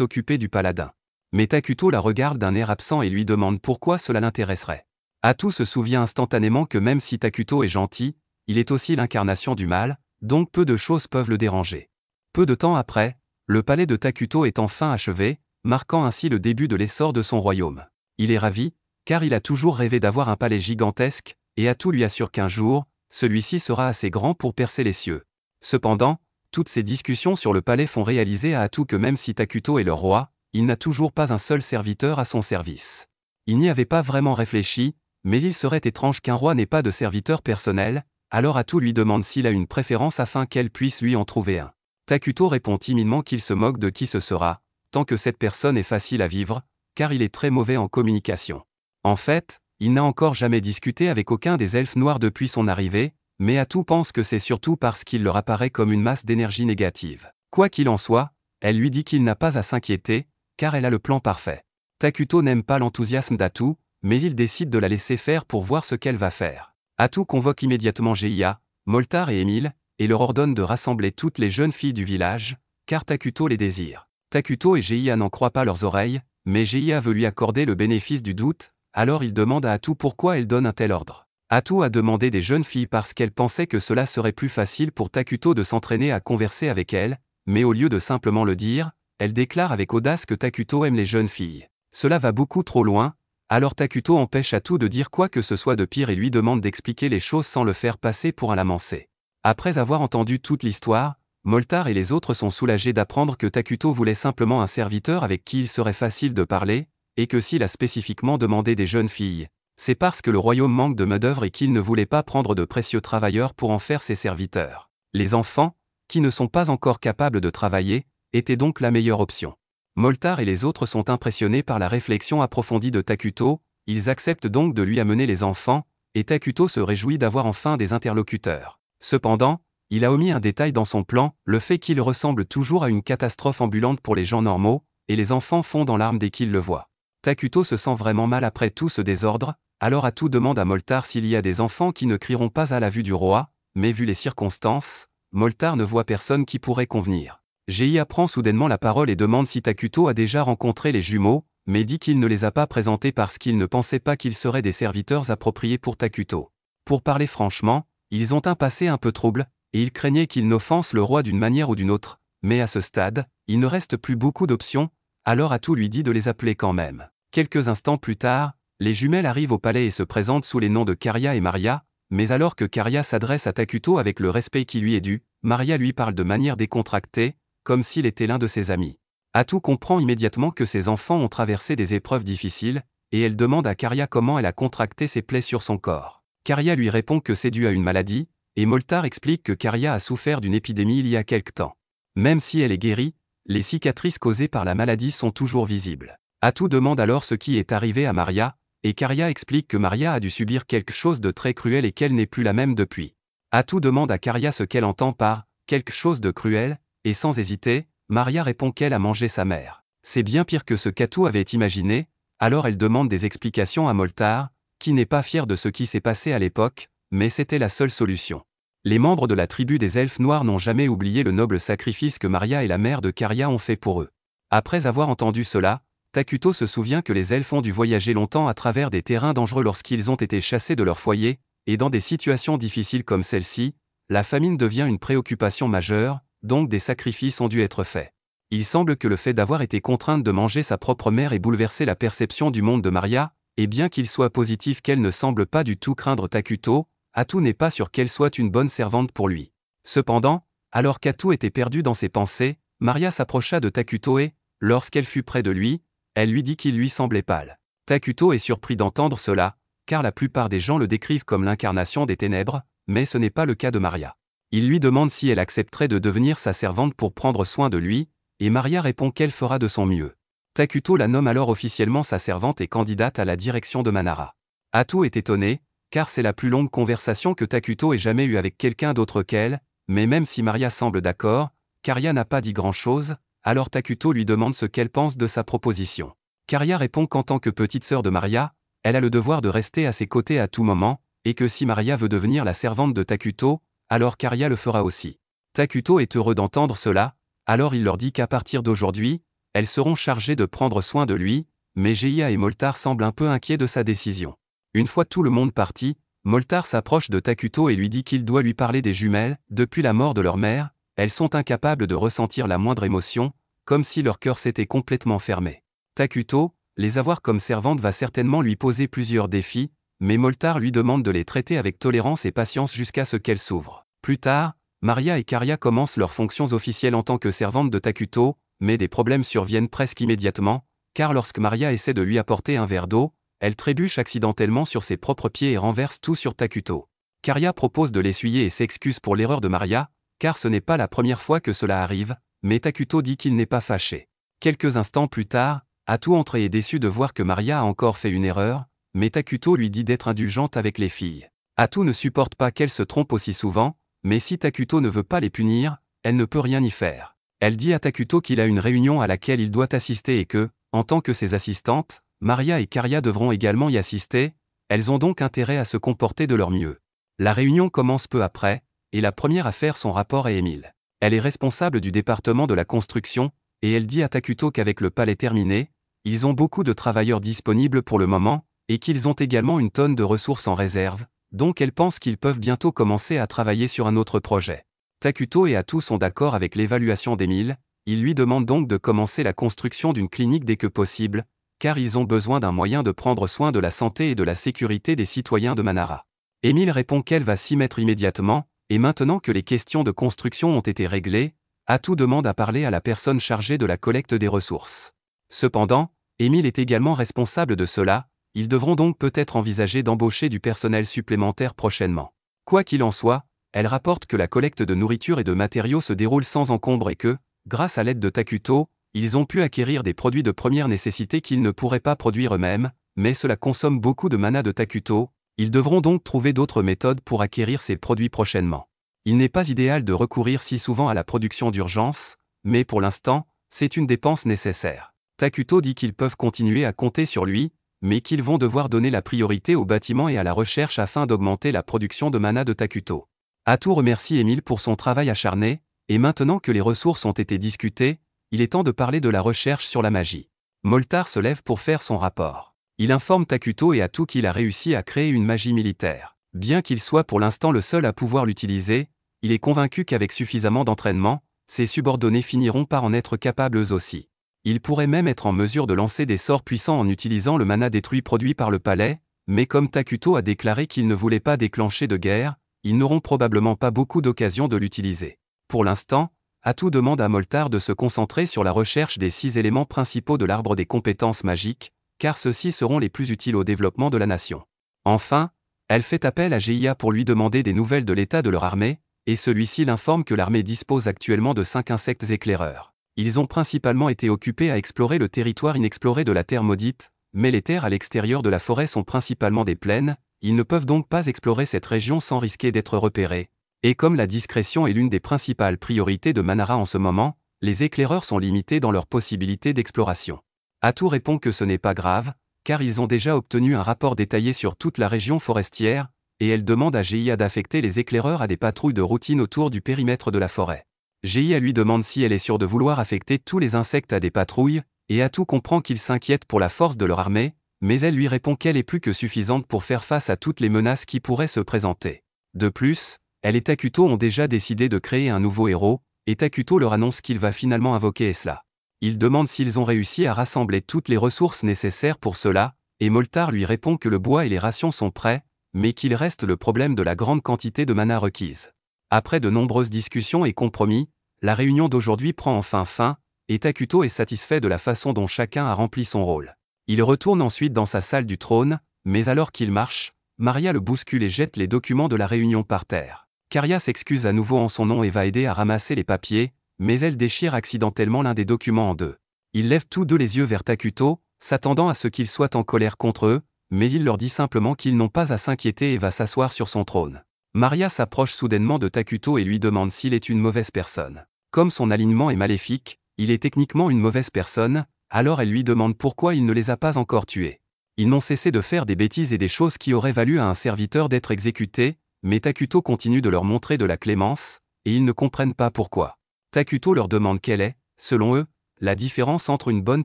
occupée du paladin. Mais Takuto la regarde d'un air absent et lui demande pourquoi cela l'intéresserait. Atu se souvient instantanément que même si Takuto est gentil, il est aussi l'incarnation du mal, donc peu de choses peuvent le déranger. Peu de temps après, le palais de Takuto est enfin achevé, marquant ainsi le début de l'essor de son royaume. Il est ravi, car il a toujours rêvé d'avoir un palais gigantesque, et Atu lui assure qu'un jour, celui-ci sera assez grand pour percer les cieux. Cependant, toutes ces discussions sur le palais font réaliser à Atu que même si Takuto est le roi, il n'a toujours pas un seul serviteur à son service. Il n'y avait pas vraiment réfléchi, mais il serait étrange qu'un roi n'ait pas de serviteur personnel, alors Atu lui demande s'il a une préférence afin qu'elle puisse lui en trouver un. Takuto répond timidement qu'il se moque de qui ce sera, tant que cette personne est facile à vivre, car il est très mauvais en communication. En fait, il n'a encore jamais discuté avec aucun des elfes noirs depuis son arrivée, mais Atu pense que c'est surtout parce qu'il leur apparaît comme une masse d'énergie négative. Quoi qu'il en soit, elle lui dit qu'il n'a pas à s'inquiéter, car elle a le plan parfait. Takuto n'aime pas l'enthousiasme d'Atu, mais il décide de la laisser faire pour voir ce qu'elle va faire. Atu convoque immédiatement Geia, Moltar et Emile, et leur ordonne de rassembler toutes les jeunes filles du village, car Takuto les désire. Takuto et Geia n'en croient pas leurs oreilles, mais Geia veut lui accorder le bénéfice du doute, alors il demande à Atu pourquoi elle donne un tel ordre. Atu a demandé des jeunes filles parce qu'elle pensait que cela serait plus facile pour Takuto de s'entraîner à converser avec elle, mais au lieu de simplement le dire, elle déclare avec audace que Takuto aime les jeunes filles. Cela va beaucoup trop loin, alors Takuto empêche Atu de dire quoi que ce soit de pire et lui demande d'expliquer les choses sans le faire passer pour un lamancé. Après avoir entendu toute l'histoire, Moltar et les autres sont soulagés d'apprendre que Takuto voulait simplement un serviteur avec qui il serait facile de parler, et que s'il a spécifiquement demandé des jeunes filles, c'est parce que le royaume manque de main-d'œuvre et qu'il ne voulait pas prendre de précieux travailleurs pour en faire ses serviteurs. Les enfants, qui ne sont pas encore capables de travailler, étaient donc la meilleure option. Moltar et les autres sont impressionnés par la réflexion approfondie de Takuto, ils acceptent donc de lui amener les enfants, et Takuto se réjouit d'avoir enfin des interlocuteurs. Cependant, il a omis un détail dans son plan, le fait qu'il ressemble toujours à une catastrophe ambulante pour les gens normaux, et les enfants fondent en larmes dès qu'ils le voient. Takuto se sent vraiment mal après tout ce désordre, alors Atu demande à Moltar s'il y a des enfants qui ne crieront pas à la vue du roi, mais vu les circonstances, Moltar ne voit personne qui pourrait convenir. Geia prend soudainement la parole et demande si Takuto a déjà rencontré les jumeaux, mais dit qu'il ne les a pas présentés parce qu'il ne pensait pas qu'ils seraient des serviteurs appropriés pour Takuto. Pour parler franchement, ils ont un passé un peu trouble, et il craignait qu'ils n'offensent le roi d'une manière ou d'une autre, mais à ce stade, il ne reste plus beaucoup d'options, alors Atu lui dit de les appeler quand même. Quelques instants plus tard, les jumelles arrivent au palais et se présentent sous les noms de Karia et Maria, mais alors que Karia s'adresse à Takuto avec le respect qui lui est dû, Maria lui parle de manière décontractée, comme s'il était l'un de ses amis. Atu comprend immédiatement que ses enfants ont traversé des épreuves difficiles, et elle demande à Karia comment elle a contracté ses plaies sur son corps. Karia lui répond que c'est dû à une maladie, et Moltar explique que Karia a souffert d'une épidémie il y a quelque temps. Même si elle est guérie, les cicatrices causées par la maladie sont toujours visibles. Atu demande alors ce qui est arrivé à Maria, et Karia explique que Maria a dû subir quelque chose de très cruel et qu'elle n'est plus la même depuis. Atu demande à Karia ce qu'elle entend par « quelque chose de cruel », et sans hésiter, Maria répond qu'elle a mangé sa mère. C'est bien pire que ce qu'Atu avait imaginé, alors elle demande des explications à Moltar, qui n'est pas fier de ce qui s'est passé à l'époque, mais c'était la seule solution. Les membres de la tribu des elfes noirs n'ont jamais oublié le noble sacrifice que Maria et la mère de Karia ont fait pour eux. Après avoir entendu cela, Takuto se souvient que les elfes ont dû voyager longtemps à travers des terrains dangereux lorsqu'ils ont été chassés de leur foyer, et dans des situations difficiles comme celle-ci, la famine devient une préoccupation majeure, donc des sacrifices ont dû être faits. Il semble que le fait d'avoir été contrainte de manger sa propre mère ait bouleversé la perception du monde de Maria, et bien qu'il soit positif qu'elle ne semble pas du tout craindre Takuto, Atu n'est pas sûr qu'elle soit une bonne servante pour lui. Cependant, alors qu'Atu était perdu dans ses pensées, Maria s'approcha de Takuto et, lorsqu'elle fut près de lui, Elle lui dit qu'il lui semblait pâle. Takuto est surpris d'entendre cela, car la plupart des gens le décrivent comme l'incarnation des ténèbres, mais ce n'est pas le cas de Maria. Il lui demande si elle accepterait de devenir sa servante pour prendre soin de lui, et Maria répond qu'elle fera de son mieux. Takuto la nomme alors officiellement sa servante et candidate à la direction de Manara. Atu est étonné, car c'est la plus longue conversation que Takuto ait jamais eue avec quelqu'un d'autre qu'elle, mais même si Maria semble d'accord, Karia n'a pas dit grand-chose, alors Takuto lui demande ce qu'elle pense de sa proposition. Karia répond qu'en tant que petite sœur de Maria, elle a le devoir de rester à ses côtés à tout moment, et que si Maria veut devenir la servante de Takuto, alors Karia le fera aussi. Takuto est heureux d'entendre cela, alors il leur dit qu'à partir d'aujourd'hui, elles seront chargées de prendre soin de lui, mais Geiya et Moltar semblent un peu inquiets de sa décision. Une fois tout le monde parti, Moltar s'approche de Takuto et lui dit qu'il doit lui parler des jumelles. Depuis la mort de leur mère, elles sont incapables de ressentir la moindre émotion, comme si leur cœur s'était complètement fermé. Takuto, les avoir comme servantes va certainement lui poser plusieurs défis, mais Moltar lui demande de les traiter avec tolérance et patience jusqu'à ce qu'elles s'ouvrent. Plus tard, Maria et Karia commencent leurs fonctions officielles en tant que servantes de Takuto, mais des problèmes surviennent presque immédiatement, car lorsque Maria essaie de lui apporter un verre d'eau, elle trébuche accidentellement sur ses propres pieds et renverse tout sur Takuto. Karia propose de l'essuyer et s'excuse pour l'erreur de Maria, car ce n'est pas la première fois que cela arrive, mais Takuto dit qu'il n'est pas fâché. Quelques instants plus tard, Atu entre et est déçu de voir que Maria a encore fait une erreur, mais Takuto lui dit d'être indulgente avec les filles. Atu ne supporte pas qu'elle se trompe aussi souvent, mais si Takuto ne veut pas les punir, elle ne peut rien y faire. Elle dit à Takuto qu'il a une réunion à laquelle il doit assister et que, en tant que ses assistantes, Maria et Karia devront également y assister, elles ont donc intérêt à se comporter de leur mieux. La réunion commence peu après, et la première à faire son rapport est Émile. Elle est responsable du département de la construction, et elle dit à Takuto qu'avec le palais terminé, ils ont beaucoup de travailleurs disponibles pour le moment, et qu'ils ont également une tonne de ressources en réserve, donc elle pense qu'ils peuvent bientôt commencer à travailler sur un autre projet. Takuto et Atu sont d'accord avec l'évaluation d'Émile, ils lui demandent donc de commencer la construction d'une clinique dès que possible, car ils ont besoin d'un moyen de prendre soin de la santé et de la sécurité des citoyens de Manara. Émile répond qu'elle va s'y mettre immédiatement, et maintenant que les questions de construction ont été réglées, Atu demande à parler à la personne chargée de la collecte des ressources. Cependant, Émile est également responsable de cela, ils devront donc peut-être envisager d'embaucher du personnel supplémentaire prochainement. Quoi qu'il en soit, elle rapporte que la collecte de nourriture et de matériaux se déroule sans encombre et que, grâce à l'aide de Takuto, ils ont pu acquérir des produits de première nécessité qu'ils ne pourraient pas produire eux-mêmes, mais cela consomme beaucoup de mana de Takuto, ils devront donc trouver d'autres méthodes pour acquérir ces produits prochainement. Il n'est pas idéal de recourir si souvent à la production d'urgence, mais pour l'instant, c'est une dépense nécessaire. Takuto dit qu'ils peuvent continuer à compter sur lui, mais qu'ils vont devoir donner la priorité aux bâtiments et à la recherche afin d'augmenter la production de mana de Takuto. Atu remercie Émile pour son travail acharné, et maintenant que les ressources ont été discutées, il est temps de parler de la recherche sur la magie. Moltar se lève pour faire son rapport. Il informe Takuto et Atu qu'il a réussi à créer une magie militaire. Bien qu'il soit pour l'instant le seul à pouvoir l'utiliser, il est convaincu qu'avec suffisamment d'entraînement, ses subordonnés finiront par en être capables eux aussi. Il pourrait même être en mesure de lancer des sorts puissants en utilisant le mana détruit produit par le palais, mais comme Takuto a déclaré qu'il ne voulait pas déclencher de guerre, ils n'auront probablement pas beaucoup d'occasions de l'utiliser. Pour l'instant, Atu demande à Moltar de se concentrer sur la recherche des 6 éléments principaux de l'arbre des compétences magiques, car ceux-ci seront les plus utiles au développement de la nation. Enfin, elle fait appel à Geiya pour lui demander des nouvelles de l'état de leur armée, et celui-ci l'informe que l'armée dispose actuellement de 5 insectes éclaireurs. Ils ont principalement été occupés à explorer le territoire inexploré de la Terre maudite, mais les terres à l'extérieur de la forêt sont principalement des plaines, ils ne peuvent donc pas explorer cette région sans risquer d'être repérés. Et comme la discrétion est l'une des principales priorités de Manara en ce moment, les éclaireurs sont limités dans leurs possibilités d'exploration. Atu répond que ce n'est pas grave, car ils ont déjà obtenu un rapport détaillé sur toute la région forestière, et elle demande à Geiya d'affecter les éclaireurs à des patrouilles de routine autour du périmètre de la forêt. Geiya lui demande si elle est sûre de vouloir affecter tous les insectes à des patrouilles, et Atu comprend qu'il s'inquiète pour la force de leur armée, mais elle lui répond qu'elle est plus que suffisante pour faire face à toutes les menaces qui pourraient se présenter. De plus, elle et Takuto ont déjà décidé de créer un nouveau héros, et Takuto leur annonce qu'il va finalement invoquer Esla. Il demande s'ils ont réussi à rassembler toutes les ressources nécessaires pour cela, et Moltar lui répond que le bois et les rations sont prêts, mais qu'il reste le problème de la grande quantité de mana requise. Après de nombreuses discussions et compromis, la réunion d'aujourd'hui prend enfin fin, et Takuto est satisfait de la façon dont chacun a rempli son rôle. Il retourne ensuite dans sa salle du trône, mais alors qu'il marche, Maria le bouscule et jette les documents de la réunion par terre. Karia s'excuse à nouveau en son nom et va aider à ramasser les papiers, mais elle déchire accidentellement l'un des documents en deux. Ils lèvent tous deux les yeux vers Takuto, s'attendant à ce qu'il soit en colère contre eux, mais il leur dit simplement qu'ils n'ont pas à s'inquiéter et va s'asseoir sur son trône. Maria s'approche soudainement de Takuto et lui demande s'il est une mauvaise personne. Comme son alignement est maléfique, il est techniquement une mauvaise personne, alors elle lui demande pourquoi il ne les a pas encore tués. Ils n'ont cessé de faire des bêtises et des choses qui auraient valu à un serviteur d'être exécuté, mais Takuto continue de leur montrer de la clémence, et ils ne comprennent pas pourquoi. Takuto leur demande quelle est, selon eux, la différence entre une bonne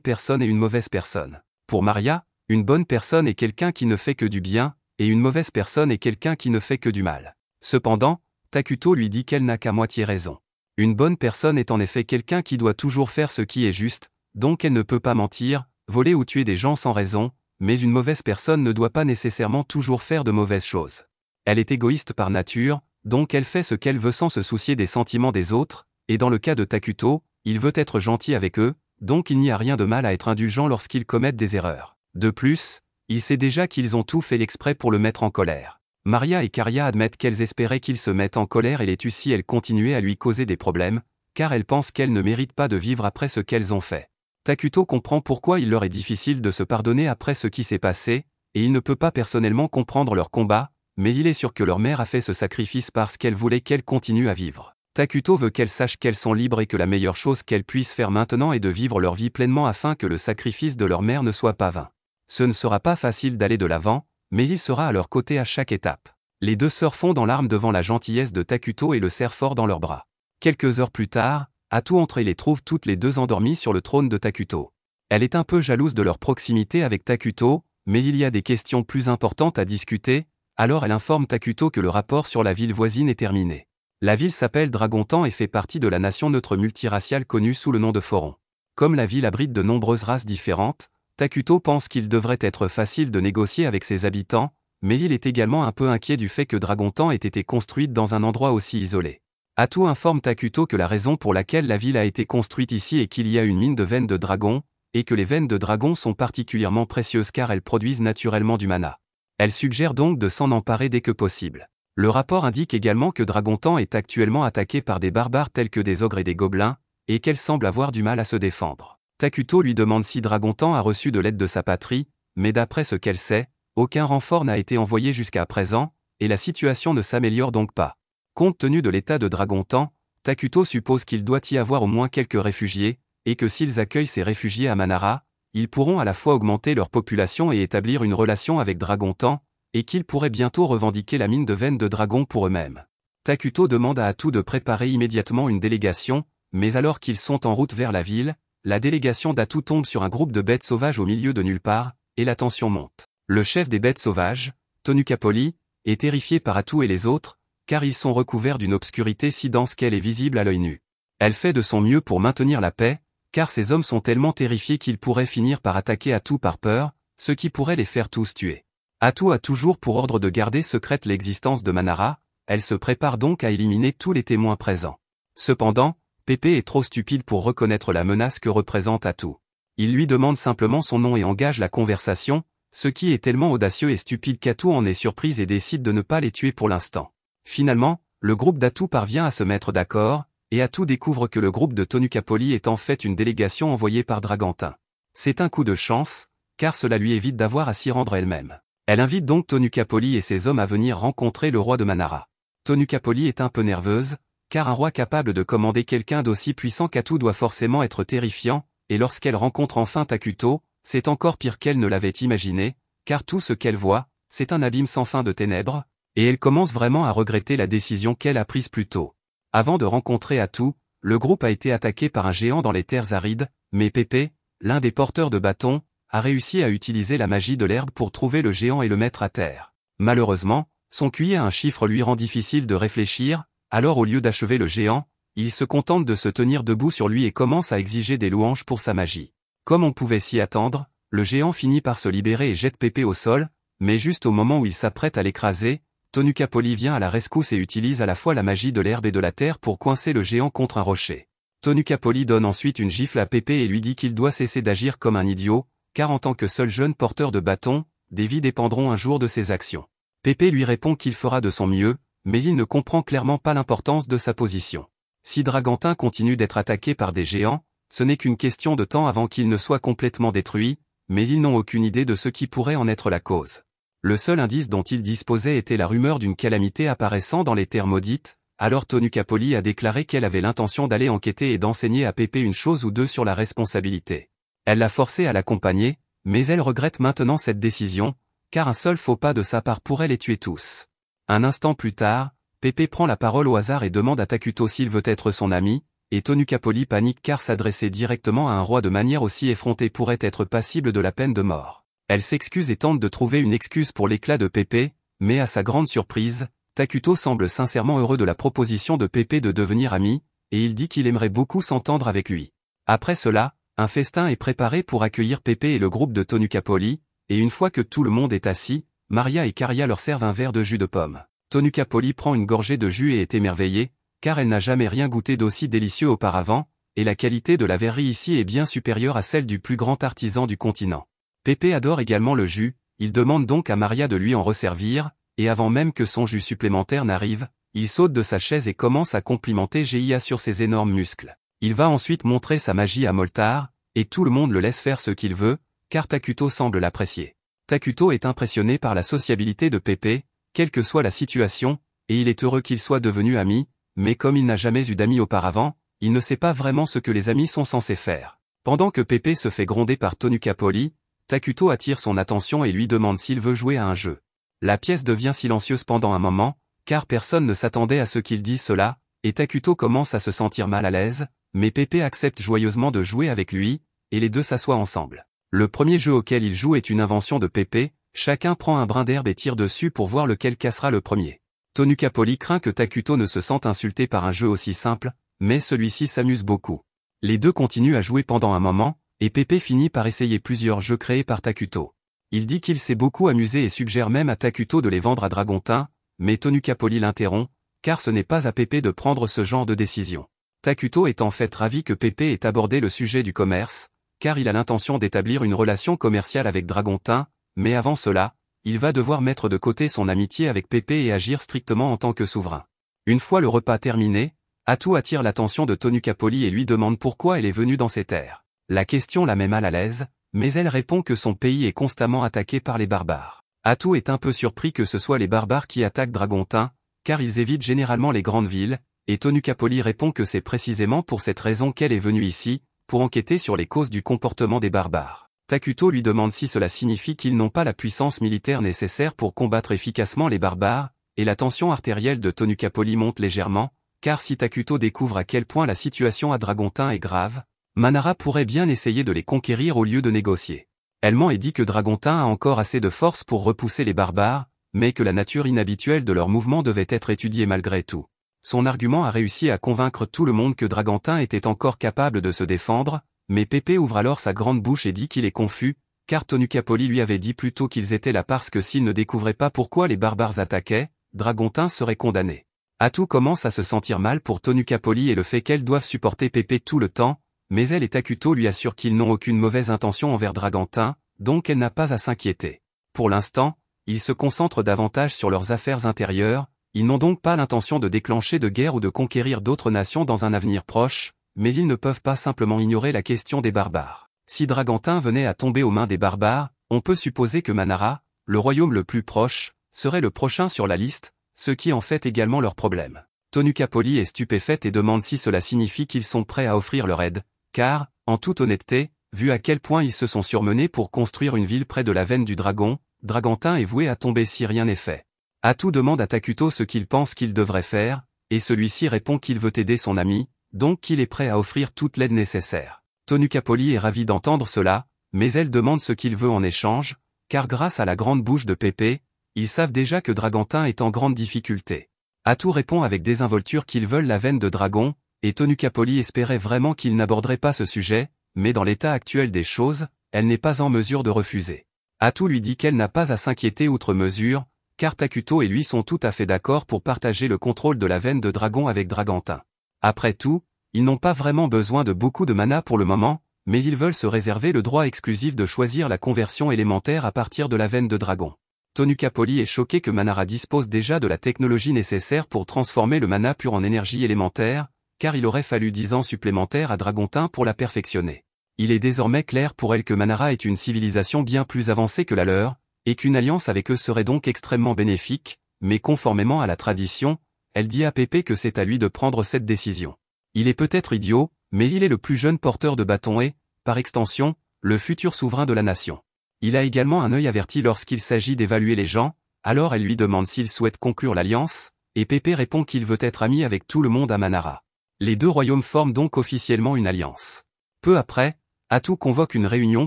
personne et une mauvaise personne. Pour Maria, une bonne personne est quelqu'un qui ne fait que du bien, et une mauvaise personne est quelqu'un qui ne fait que du mal. Cependant, Takuto lui dit qu'elle n'a qu'à moitié raison. Une bonne personne est en effet quelqu'un qui doit toujours faire ce qui est juste, donc elle ne peut pas mentir, voler ou tuer des gens sans raison, mais une mauvaise personne ne doit pas nécessairement toujours faire de mauvaises choses. Elle est égoïste par nature, donc elle fait ce qu'elle veut sans se soucier des sentiments des autres, et dans le cas de Takuto, il veut être gentil avec eux, donc il n'y a rien de mal à être indulgent lorsqu'ils commettent des erreurs. De plus, il sait déjà qu'ils ont tout fait exprès pour le mettre en colère. Maria et Karia admettent qu'elles espéraient qu'il se mette en colère et les tue si elle continuait à lui causer des problèmes, car elles pensent qu'elles ne méritent pas de vivre après ce qu'elles ont fait. Takuto comprend pourquoi il leur est difficile de se pardonner après ce qui s'est passé, et il ne peut pas personnellement comprendre leur combat, mais il est sûr que leur mère a fait ce sacrifice parce qu'elle voulait qu'elle continue à vivre. Takuto veut qu'elles sachent qu'elles sont libres et que la meilleure chose qu'elles puissent faire maintenant est de vivre leur vie pleinement afin que le sacrifice de leur mère ne soit pas vain. Ce ne sera pas facile d'aller de l'avant, mais il sera à leur côté à chaque étape. Les deux sœurs fondent en larmes devant la gentillesse de Takuto et le serrent fort dans leurs bras. Quelques heures plus tard, Atu entre et les trouve toutes les deux endormies sur le trône de Takuto. Elle est un peu jalouse de leur proximité avec Takuto, mais il y a des questions plus importantes à discuter, alors elle informe Takuto que le rapport sur la ville voisine est terminé. La ville s'appelle Dragontan et fait partie de la nation neutre multiraciale connue sous le nom de Foron. Comme la ville abrite de nombreuses races différentes, Takuto pense qu'il devrait être facile de négocier avec ses habitants, mais il est également un peu inquiet du fait que Dragontan ait été construite dans un endroit aussi isolé. Atu informe Takuto que la raison pour laquelle la ville a été construite ici est qu'il y a une mine de veines de dragon, et que les veines de dragon sont particulièrement précieuses car elles produisent naturellement du mana. Elle suggère donc de s'en emparer dès que possible. Le rapport indique également que Dragontan est actuellement attaqué par des barbares tels que des ogres et des gobelins, et qu'elle semble avoir du mal à se défendre. Takuto lui demande si Dragontan a reçu de l'aide de sa patrie, mais d'après ce qu'elle sait, aucun renfort n'a été envoyé jusqu'à présent, et la situation ne s'améliore donc pas. Compte tenu de l'état de Dragontan, Takuto suppose qu'il doit y avoir au moins quelques réfugiés, et que s'ils accueillent ces réfugiés à Manara, ils pourront à la fois augmenter leur population et établir une relation avec Dragontan, et qu'ils pourraient bientôt revendiquer la mine de veines de dragon pour eux-mêmes. Takuto demande à Atu de préparer immédiatement une délégation, mais alors qu'ils sont en route vers la ville, la délégation d'Atu tombe sur un groupe de bêtes sauvages au milieu de nulle part, et la tension monte. Le chef des bêtes sauvages, Tonukapoli, est terrifié par Atu et les autres, car ils sont recouverts d'une obscurité si dense qu'elle est visible à l'œil nu. Elle fait de son mieux pour maintenir la paix, car ces hommes sont tellement terrifiés qu'ils pourraient finir par attaquer Atu par peur, ce qui pourrait les faire tous tuer. Atu a toujours pour ordre de garder secrète l'existence de Manara, elle se prépare donc à éliminer tous les témoins présents. Cependant, Pépé est trop stupide pour reconnaître la menace que représente Atu. Il lui demande simplement son nom et engage la conversation, ce qui est tellement audacieux et stupide qu'Atu en est surprise et décide de ne pas les tuer pour l'instant. Finalement, le groupe d'Atu parvient à se mettre d'accord, et Atu découvre que le groupe de Tonukapoli est en fait une délégation envoyée par Dragantin. C'est un coup de chance, car cela lui évite d'avoir à s'y rendre elle-même. Elle invite donc Tonukapoli et ses hommes à venir rencontrer le roi de Manara. Tonukapoli est un peu nerveuse, car un roi capable de commander quelqu'un d'aussi puissant qu'Atu doit forcément être terrifiant, et lorsqu'elle rencontre enfin Takuto, c'est encore pire qu'elle ne l'avait imaginé, car tout ce qu'elle voit, c'est un abîme sans fin de ténèbres, et elle commence vraiment à regretter la décision qu'elle a prise plus tôt. Avant de rencontrer Atu, le groupe a été attaqué par un géant dans les terres arides, mais Pépé, l'un des porteurs de bâtons, a réussi à utiliser la magie de l'herbe pour trouver le géant et le mettre à terre. Malheureusement, son QI à un chiffre lui rend difficile de réfléchir, alors au lieu d'achever le géant, il se contente de se tenir debout sur lui et commence à exiger des louanges pour sa magie. Comme on pouvait s'y attendre, le géant finit par se libérer et jette Pépé au sol, mais juste au moment où il s'apprête à l'écraser, Tonukapoli vient à la rescousse et utilise à la fois la magie de l'herbe et de la terre pour coincer le géant contre un rocher. Tonukapoli donne ensuite une gifle à Pépé et lui dit qu'il doit cesser d'agir comme un idiot, car en tant que seul jeune porteur de bâton, des vies dépendront un jour de ses actions. Pépé lui répond qu'il fera de son mieux, mais il ne comprend clairement pas l'importance de sa position. Si Dragantin continue d'être attaqué par des géants, ce n'est qu'une question de temps avant qu'il ne soit complètement détruit, mais ils n'ont aucune idée de ce qui pourrait en être la cause. Le seul indice dont ils disposaient était la rumeur d'une calamité apparaissant dans les terres maudites, alors Tonukapoli a déclaré qu'elle avait l'intention d'aller enquêter et d'enseigner à Pépé une chose ou deux sur la responsabilité. Elle l'a forcé à l'accompagner, mais elle regrette maintenant cette décision, car un seul faux pas de sa part pourrait les tuer tous. Un instant plus tard, Pépé prend la parole au hasard et demande à Takuto s'il veut être son ami, et Tonukapoli panique car s'adresser directement à un roi de manière aussi effrontée pourrait être passible de la peine de mort. Elle s'excuse et tente de trouver une excuse pour l'éclat de Pépé, mais à sa grande surprise, Takuto semble sincèrement heureux de la proposition de Pépé de devenir ami, et il dit qu'il aimerait beaucoup s'entendre avec lui. Après cela, un festin est préparé pour accueillir Pépé et le groupe de Tonukapoli, et une fois que tout le monde est assis, Maria et Karia leur servent un verre de jus de pomme. Tonukapoli prend une gorgée de jus et est émerveillée, car elle n'a jamais rien goûté d'aussi délicieux auparavant, et la qualité de la verrerie ici est bien supérieure à celle du plus grand artisan du continent. Pépé adore également le jus, il demande donc à Maria de lui en resservir, et avant même que son jus supplémentaire n'arrive, il saute de sa chaise et commence à complimenter Gia sur ses énormes muscles. Il va ensuite montrer sa magie à Moltar, et tout le monde le laisse faire ce qu'il veut, car Takuto semble l'apprécier. Takuto est impressionné par la sociabilité de Pépé, quelle que soit la situation, et il est heureux qu'ils soient devenus amis, mais comme il n'a jamais eu d'amis auparavant, il ne sait pas vraiment ce que les amis sont censés faire. Pendant que Pépé se fait gronder par Tonukapoli, Takuto attire son attention et lui demande s'il veut jouer à un jeu. La pièce devient silencieuse pendant un moment, car personne ne s'attendait à ce qu'il dise cela, et Takuto commence à se sentir mal à l'aise, mais Pépé accepte joyeusement de jouer avec lui, et les deux s'assoient ensemble. Le premier jeu auquel il joue est une invention de Pépé, chacun prend un brin d'herbe et tire dessus pour voir lequel cassera le premier. Tonukapoli craint que Takuto ne se sente insulté par un jeu aussi simple, mais celui-ci s'amuse beaucoup. Les deux continuent à jouer pendant un moment, et Pépé finit par essayer plusieurs jeux créés par Takuto. Il dit qu'il s'est beaucoup amusé et suggère même à Takuto de les vendre à Dragontin, mais Tonukapoli l'interrompt, car ce n'est pas à Pépé de prendre ce genre de décision. Takuto est en fait ravi que Pépé ait abordé le sujet du commerce, car il a l'intention d'établir une relation commerciale avec Dragontin, mais avant cela, il va devoir mettre de côté son amitié avec Pépé et agir strictement en tant que souverain. Une fois le repas terminé, Atu attire l'attention de Tonukapoli et lui demande pourquoi elle est venue dans ces terres. La question la met mal à l'aise, mais elle répond que son pays est constamment attaqué par les barbares. Atu est un peu surpris que ce soit les barbares qui attaquent Dragontin, car ils évitent généralement les grandes villes, et Tonukapoli répond que c'est précisément pour cette raison qu'elle est venue ici, pour enquêter sur les causes du comportement des barbares. Takuto lui demande si cela signifie qu'ils n'ont pas la puissance militaire nécessaire pour combattre efficacement les barbares, et la tension artérielle de Tonukapoli monte légèrement, car si Takuto découvre à quel point la situation à Dragontin est grave, Manara pourrait bien essayer de les conquérir au lieu de négocier. Elle ment et dit que Dragontin a encore assez de force pour repousser les barbares, mais que la nature inhabituelle de leur mouvement devait être étudiée malgré tout. Son argument a réussi à convaincre tout le monde que Dragontin était encore capable de se défendre, mais Pépé ouvre alors sa grande bouche et dit qu'il est confus, car Tonukapoli lui avait dit plus tôt qu'ils étaient là parce que s'ils ne découvraient pas pourquoi les barbares attaquaient, Dragontin serait condamné. Atu commence à se sentir mal pour Tonukapoli et le fait qu'elle doive supporter Pépé tout le temps, mais elle et Takuto lui assurent qu'ils n'ont aucune mauvaise intention envers Dragontin, donc elle n'a pas à s'inquiéter. Pour l'instant, ils se concentrent davantage sur leurs affaires intérieures, ils n'ont donc pas l'intention de déclencher de guerre ou de conquérir d'autres nations dans un avenir proche, mais ils ne peuvent pas simplement ignorer la question des barbares. Si Dragontin venait à tomber aux mains des barbares, on peut supposer que Manara, le royaume le plus proche, serait le prochain sur la liste, ce qui en fait également leur problème. Tonukapoli est stupéfaite et demande si cela signifie qu'ils sont prêts à offrir leur aide, car, en toute honnêteté, vu à quel point ils se sont surmenés pour construire une ville près de la veine du dragon, Dragontin est voué à tomber si rien n'est fait. Atu demande à Takuto ce qu'il pense qu'il devrait faire, et celui-ci répond qu'il veut aider son ami, donc qu'il est prêt à offrir toute l'aide nécessaire. Tonukapoli est ravi d'entendre cela, mais elle demande ce qu'il veut en échange, car grâce à la grande bouche de Pépé, ils savent déjà que Dragontin est en grande difficulté. Atu répond avec désinvolture qu'ils veulent la veine de dragon, et Tonukapoli espérait vraiment qu'il n'aborderait pas ce sujet, mais dans l'état actuel des choses, elle n'est pas en mesure de refuser. Atu lui dit qu'elle n'a pas à s'inquiéter outre mesure, car Takuto et lui sont tout à fait d'accord pour partager le contrôle de la veine de dragon avec Dragontin. Après tout, Ils n'ont pas vraiment besoin de beaucoup de mana pour le moment, mais ils veulent se réserver le droit exclusif de choisir la conversion élémentaire à partir de la veine de dragon. Tonukapoli est choqué que Manara dispose déjà de la technologie nécessaire pour transformer le mana pur en énergie élémentaire, car il aurait fallu 10 ans supplémentaires à Dragontin pour la perfectionner. Il est désormais clair pour elle que Manara est une civilisation bien plus avancée que la leur, et qu'une alliance avec eux serait donc extrêmement bénéfique, mais conformément à la tradition, elle dit à Pépé que c'est à lui de prendre cette décision. Il est peut-être idiot, mais il est le plus jeune porteur de bâton et, par extension, le futur souverain de la nation. Il a également un œil averti lorsqu'il s'agit d'évaluer les gens, alors elle lui demande s'il souhaite conclure l'alliance, et Pépé répond qu'il veut être ami avec tout le monde à Manara. Les deux royaumes forment donc officiellement une alliance. Peu après, Atou convoque une réunion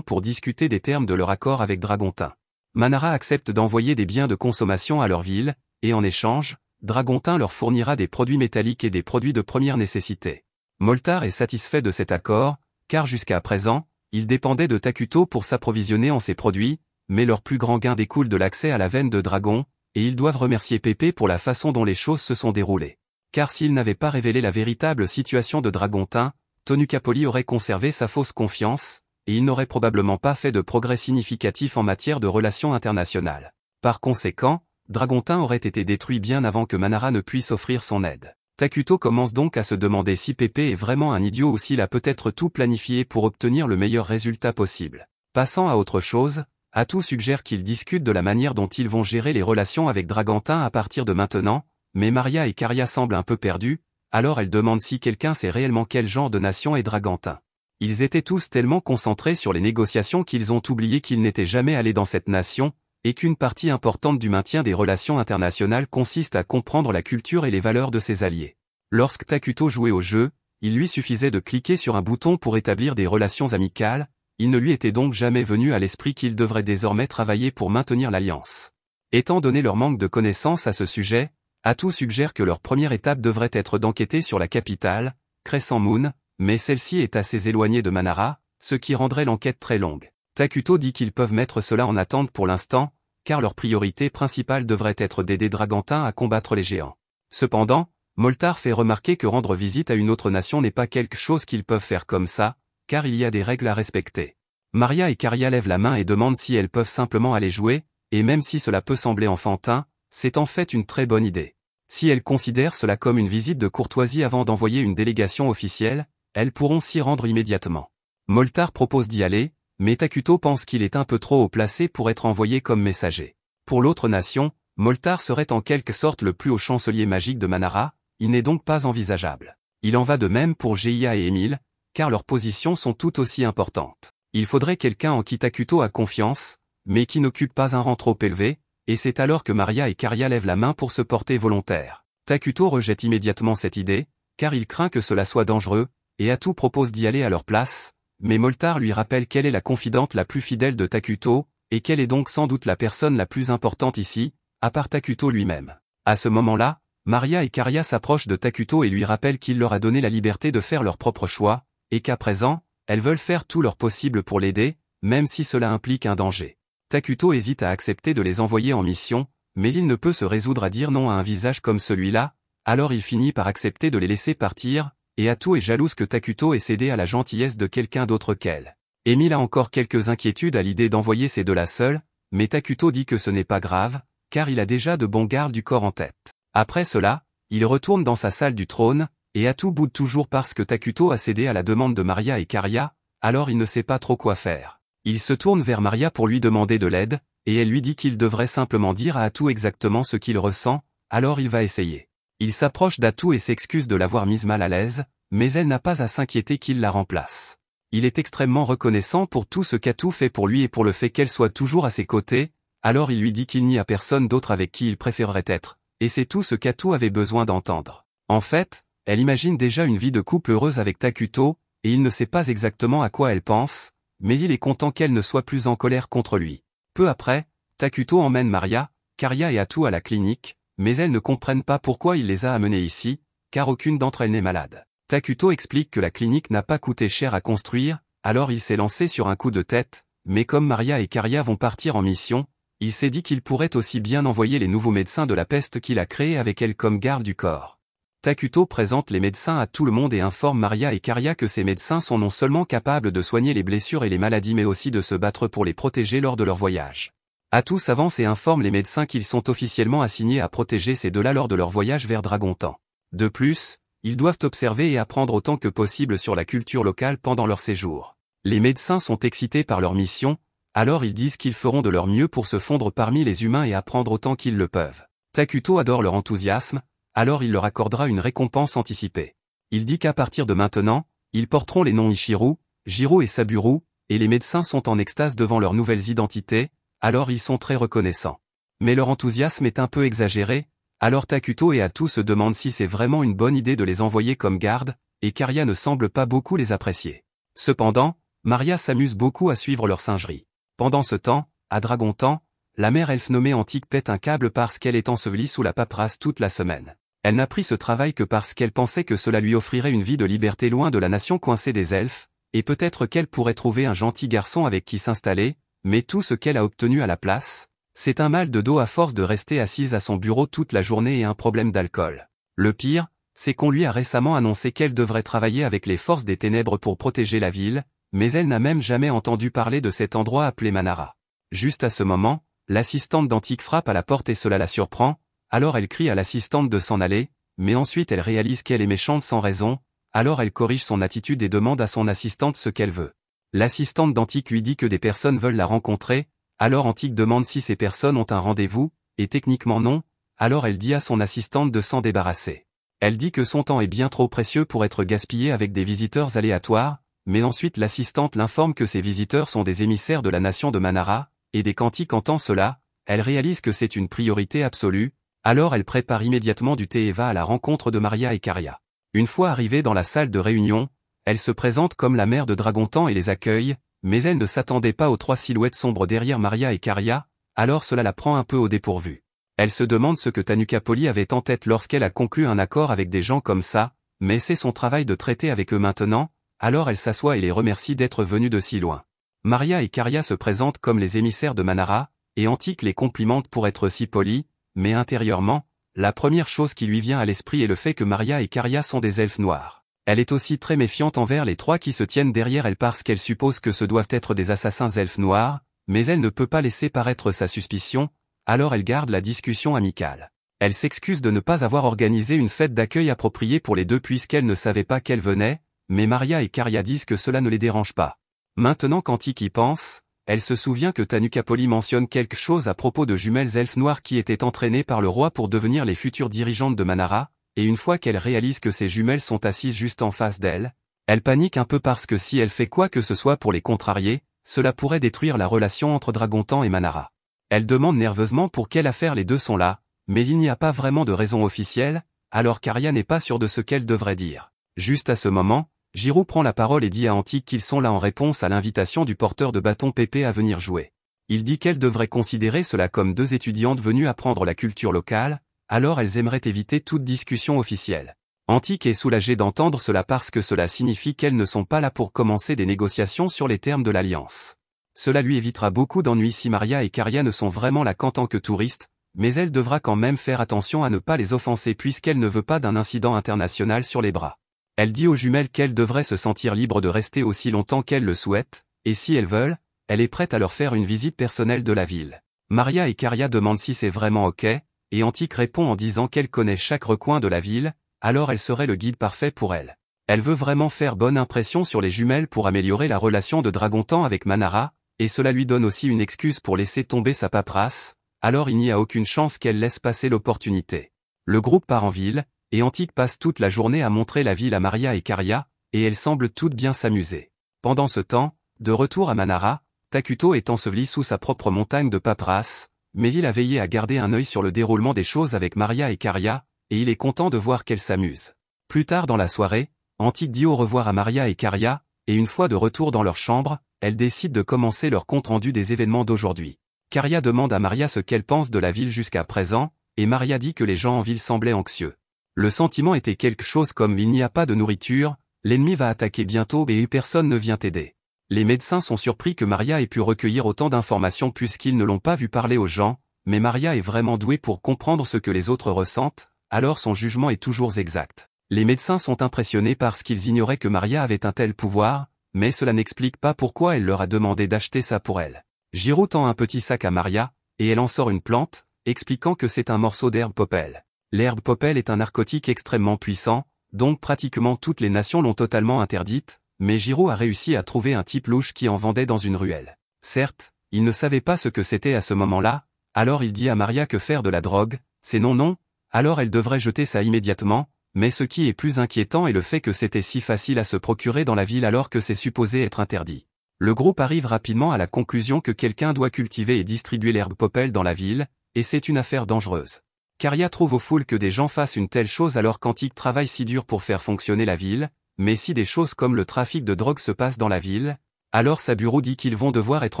pour discuter des termes de leur accord avec Dragontin. Manara accepte d'envoyer des biens de consommation à leur ville, et en échange, Dragontin leur fournira des produits métalliques et des produits de première nécessité. Moltar est satisfait de cet accord, car jusqu'à présent, il dépendait de Takuto pour s'approvisionner en ces produits, mais leur plus grand gain découle de l'accès à la veine de dragon, et ils doivent remercier Pépé pour la façon dont les choses se sont déroulées. Car s'il n'avait pas révélé la véritable situation de Dragontin, Tonukapoli aurait conservé sa fausse confiance, et il n'aurait probablement pas fait de progrès significatifs en matière de relations internationales. Par conséquent, Dragontin aurait été détruit bien avant que Manara ne puisse offrir son aide. Takuto commence donc à se demander si Pépé est vraiment un idiot ou s'il a peut-être tout planifié pour obtenir le meilleur résultat possible. Passant à autre chose, Atou suggère qu'ils discutent de la manière dont ils vont gérer les relations avec Dragontin à partir de maintenant, mais Maria et Karia semblent un peu perdus, alors elle demande si quelqu'un sait réellement quel genre de nation est Dragontin. Ils étaient tous tellement concentrés sur les négociations qu'ils ont oublié qu'ils n'étaient jamais allés dans cette nation, et qu'une partie importante du maintien des relations internationales consiste à comprendre la culture et les valeurs de ses alliés. Lorsque Takuto jouait au jeu, il lui suffisait de cliquer sur un bouton pour établir des relations amicales, il ne lui était donc jamais venu à l'esprit qu'il devrait désormais travailler pour maintenir l'alliance. Étant donné leur manque de connaissances à ce sujet, Atou suggère que leur première étape devrait être d'enquêter sur la capitale, Crescent Moon, mais celle-ci est assez éloignée de Manara, ce qui rendrait l'enquête très longue. Takuto dit qu'ils peuvent mettre cela en attente pour l'instant, car leur priorité principale devrait être d'aider Dragontin à combattre les géants. Cependant, Moltar fait remarquer que rendre visite à une autre nation n'est pas quelque chose qu'ils peuvent faire comme ça, car il y a des règles à respecter. Maria et Karia lèvent la main et demandent si elles peuvent simplement aller jouer, et même si cela peut sembler enfantin, c'est en fait une très bonne idée. Si elles considèrent cela comme une visite de courtoisie avant d'envoyer une délégation officielle, elles pourront s'y rendre immédiatement. Moltar propose d'y aller, mais Takuto pense qu'il est un peu trop haut placé pour être envoyé comme messager. Pour l'autre nation, Moltar serait en quelque sorte le plus haut chancelier magique de Manara, il n'est donc pas envisageable. Il en va de même pour Geia et Emile, car leurs positions sont tout aussi importantes. Il faudrait quelqu'un en qui Takuto a confiance, mais qui n'occupe pas un rang trop élevé, et c'est alors que Maria et Karia lèvent la main pour se porter volontaires. Takuto rejette immédiatement cette idée, car il craint que cela soit dangereux, et Atou propose d'y aller à leur place, mais Moltar lui rappelle qu'elle est la confidente la plus fidèle de Takuto, et qu'elle est donc sans doute la personne la plus importante ici, à part Takuto lui-même. À ce moment-là, Maria et Karia s'approchent de Takuto et lui rappellent qu'il leur a donné la liberté de faire leur propre choix, et qu'à présent, elles veulent faire tout leur possible pour l'aider, même si cela implique un danger. Takuto hésite à accepter de les envoyer en mission, mais il ne peut se résoudre à dire non à un visage comme celui-là, alors il finit par accepter de les laisser partir, et Atou est jalouse que Takuto ait cédé à la gentillesse de quelqu'un d'autre qu'elle. Emile a encore quelques inquiétudes à l'idée d'envoyer ces deux-là seuls, mais Takuto dit que ce n'est pas grave, car il a déjà de bons gardes du corps en tête. Après cela, il retourne dans sa salle du trône, et Atou boude toujours parce que Takuto a cédé à la demande de Maria et Karia, alors il ne sait pas trop quoi faire. Il se tourne vers Maria pour lui demander de l'aide, et elle lui dit qu'il devrait simplement dire à Atou exactement ce qu'il ressent, alors il va essayer. Il s'approche d'Atou et s'excuse de l'avoir mise mal à l'aise, mais elle n'a pas à s'inquiéter qu'il la remplace. Il est extrêmement reconnaissant pour tout ce qu'Atou fait pour lui et pour le fait qu'elle soit toujours à ses côtés, alors il lui dit qu'il n'y a personne d'autre avec qui il préférerait être, et c'est tout ce qu'Atou avait besoin d'entendre. En fait, elle imagine déjà une vie de couple heureuse avec Takuto, et il ne sait pas exactement à quoi elle pense, mais il est content qu'elle ne soit plus en colère contre lui. Peu après, Takuto emmène Maria, Karia et Atou à la clinique, mais elles ne comprennent pas pourquoi il les a amenées ici, car aucune d'entre elles n'est malade. Takuto explique que la clinique n'a pas coûté cher à construire, alors il s'est lancé sur un coup de tête, mais comme Maria et Karia vont partir en mission, il s'est dit qu'il pourrait aussi bien envoyer les nouveaux médecins de la peste qu'il a créés avec elle comme garde du corps. Takuto présente les médecins à tout le monde et informe Maria et Karia que ces médecins sont non seulement capables de soigner les blessures et les maladies mais aussi de se battre pour les protéger lors de leur voyage. Atus avance et informe les médecins qu'ils sont officiellement assignés à protéger ces deux-là lors de leur voyage vers Dragontan. De plus, ils doivent observer et apprendre autant que possible sur la culture locale pendant leur séjour. Les médecins sont excités par leur mission, alors ils disent qu'ils feront de leur mieux pour se fondre parmi les humains et apprendre autant qu'ils le peuvent. Takuto adore leur enthousiasme, alors il leur accordera une récompense anticipée. Il dit qu'à partir de maintenant, ils porteront les noms Ichiru, Jiro et Saburo, et les médecins sont en extase devant leurs nouvelles identités, alors ils sont très reconnaissants. Mais leur enthousiasme est un peu exagéré, alors Takuto et Atus se demandent si c'est vraiment une bonne idée de les envoyer comme garde, et Karia ne semble pas beaucoup les apprécier. Cependant, Maria s'amuse beaucoup à suivre leur singerie. Pendant ce temps, à Dragontan, la mère elfe nommée Antique pète un câble parce qu'elle est ensevelie sous la paperasse toute la semaine. Elle n'a pris ce travail que parce qu'elle pensait que cela lui offrirait une vie de liberté loin de la nation coincée des elfes, et peut-être qu'elle pourrait trouver un gentil garçon avec qui s'installer, mais tout ce qu'elle a obtenu à la place, c'est un mal de dos à force de rester assise à son bureau toute la journée et un problème d'alcool. Le pire, c'est qu'on lui a récemment annoncé qu'elle devrait travailler avec les forces des ténèbres pour protéger la ville, mais elle n'a même jamais entendu parler de cet endroit appelé Manara. Juste à ce moment, l'assistante d'Antique frappe à la porte et cela la surprend, alors elle crie à l'assistante de s'en aller, mais ensuite elle réalise qu'elle est méchante sans raison, alors elle corrige son attitude et demande à son assistante ce qu'elle veut. L'assistante d'Antique lui dit que des personnes veulent la rencontrer, alors Antique demande si ces personnes ont un rendez-vous, et techniquement non, alors elle dit à son assistante de s'en débarrasser. Elle dit que son temps est bien trop précieux pour être gaspillé avec des visiteurs aléatoires, mais ensuite l'assistante l'informe que ces visiteurs sont des émissaires de la nation de Manara, et dès qu'Antique entend cela, elle réalise que c'est une priorité absolue, alors elle prépare immédiatement du thé et va à la rencontre de Maria et Karia. Une fois arrivée dans la salle de réunion, elle se présente comme la mère de Dragontan et les accueille, mais elle ne s'attendait pas aux trois silhouettes sombres derrière Maria et Karia, alors cela la prend un peu au dépourvu. Elle se demande ce que Tanukapoli avait en tête lorsqu'elle a conclu un accord avec des gens comme ça, mais c'est son travail de traiter avec eux maintenant, alors elle s'assoit et les remercie d'être venus de si loin. Maria et Karia se présentent comme les émissaires de Manara, et Antique les complimente pour être si polie, mais intérieurement, la première chose qui lui vient à l'esprit est le fait que Maria et Karia sont des elfes noirs. Elle est aussi très méfiante envers les trois qui se tiennent derrière elle parce qu'elle suppose que ce doivent être des assassins elfes noirs, mais elle ne peut pas laisser paraître sa suspicion, alors elle garde la discussion amicale. Elle s'excuse de ne pas avoir organisé une fête d'accueil appropriée pour les deux puisqu'elle ne savait pas qu'elle venait, mais Maria et Karia disent que cela ne les dérange pas. Maintenant qu'Antique y pense, elle se souvient que Tanukapoli mentionne quelque chose à propos de jumelles elfes noires qui étaient entraînées par le roi pour devenir les futures dirigeantes de Manara, et une fois qu'elle réalise que ces jumelles sont assises juste en face d'elle, elle panique un peu parce que si elle fait quoi que ce soit pour les contrarier, cela pourrait détruire la relation entre Dragontan et Manara. Elle demande nerveusement pour quelle affaire les deux sont là, mais il n'y a pas vraiment de raison officielle, alors Karia n'est pas sûre de ce qu'elle devrait dire. Juste à ce moment, Jiro prend la parole et dit à Antique qu'ils sont là en réponse à l'invitation du porteur de bâton Pépé à venir jouer. Il dit qu'elle devrait considérer cela comme deux étudiantes venues apprendre la culture locale, alors elles aimeraient éviter toute discussion officielle. Antique est soulagée d'entendre cela parce que cela signifie qu'elles ne sont pas là pour commencer des négociations sur les termes de l'alliance. Cela lui évitera beaucoup d'ennuis si Maria et Karia ne sont vraiment là qu'en tant que touristes, mais elle devra quand même faire attention à ne pas les offenser puisqu'elle ne veut pas d'un incident international sur les bras. Elle dit aux jumelles qu'elles devraient se sentir libres de rester aussi longtemps qu'elles le souhaitent, et si elles veulent, elle est prête à leur faire une visite personnelle de la ville. Maria et Karia demandent si c'est vraiment ok, et Antique répond en disant qu'elle connaît chaque recoin de la ville, alors elle serait le guide parfait pour elle. Elle veut vraiment faire bonne impression sur les jumelles pour améliorer la relation de Dragontan avec Manara, et cela lui donne aussi une excuse pour laisser tomber sa paperasse, alors il n'y a aucune chance qu'elle laisse passer l'opportunité. Le groupe part en ville, et Antique passe toute la journée à montrer la ville à Maria et Karia, et elles semblent toutes bien s'amuser. Pendant ce temps, de retour à Manara, Takuto est enseveli sous sa propre montagne de paperasse, mais il a veillé à garder un œil sur le déroulement des choses avec Maria et Karia, et il est content de voir qu'elles s'amusent. Plus tard dans la soirée, Antique dit au revoir à Maria et Karia, et une fois de retour dans leur chambre, elles décident de commencer leur compte-rendu des événements d'aujourd'hui. Karia demande à Maria ce qu'elle pense de la ville jusqu'à présent, et Maria dit que les gens en ville semblaient anxieux. Le sentiment était quelque chose comme il n'y a pas de nourriture, l'ennemi va attaquer bientôt et personne ne vient aider. Les médecins sont surpris que Maria ait pu recueillir autant d'informations puisqu'ils ne l'ont pas vu parler aux gens, mais Maria est vraiment douée pour comprendre ce que les autres ressentent, alors son jugement est toujours exact. Les médecins sont impressionnés parce qu'ils ignoraient que Maria avait un tel pouvoir, mais cela n'explique pas pourquoi elle leur a demandé d'acheter ça pour elle. Jiro tend un petit sac à Maria, et elle en sort une plante, expliquant que c'est un morceau d'herbe popel. L'herbe popel est un narcotique extrêmement puissant, donc pratiquement toutes les nations l'ont totalement interdite, mais Jiro a réussi à trouver un type louche qui en vendait dans une ruelle. Certes, il ne savait pas ce que c'était à ce moment-là, alors il dit à Maria que faire de la drogue, c'est non, alors elle devrait jeter ça immédiatement, mais ce qui est plus inquiétant est le fait que c'était si facile à se procurer dans la ville alors que c'est supposé être interdit. Le groupe arrive rapidement à la conclusion que quelqu'un doit cultiver et distribuer l'herbe popel dans la ville, et c'est une affaire dangereuse. Karya trouve au foule que des gens fassent une telle chose alors qu'Antique travaille si dur pour faire fonctionner la ville, mais si des choses comme le trafic de drogue se passent dans la ville, alors Saburo dit qu'ils vont devoir être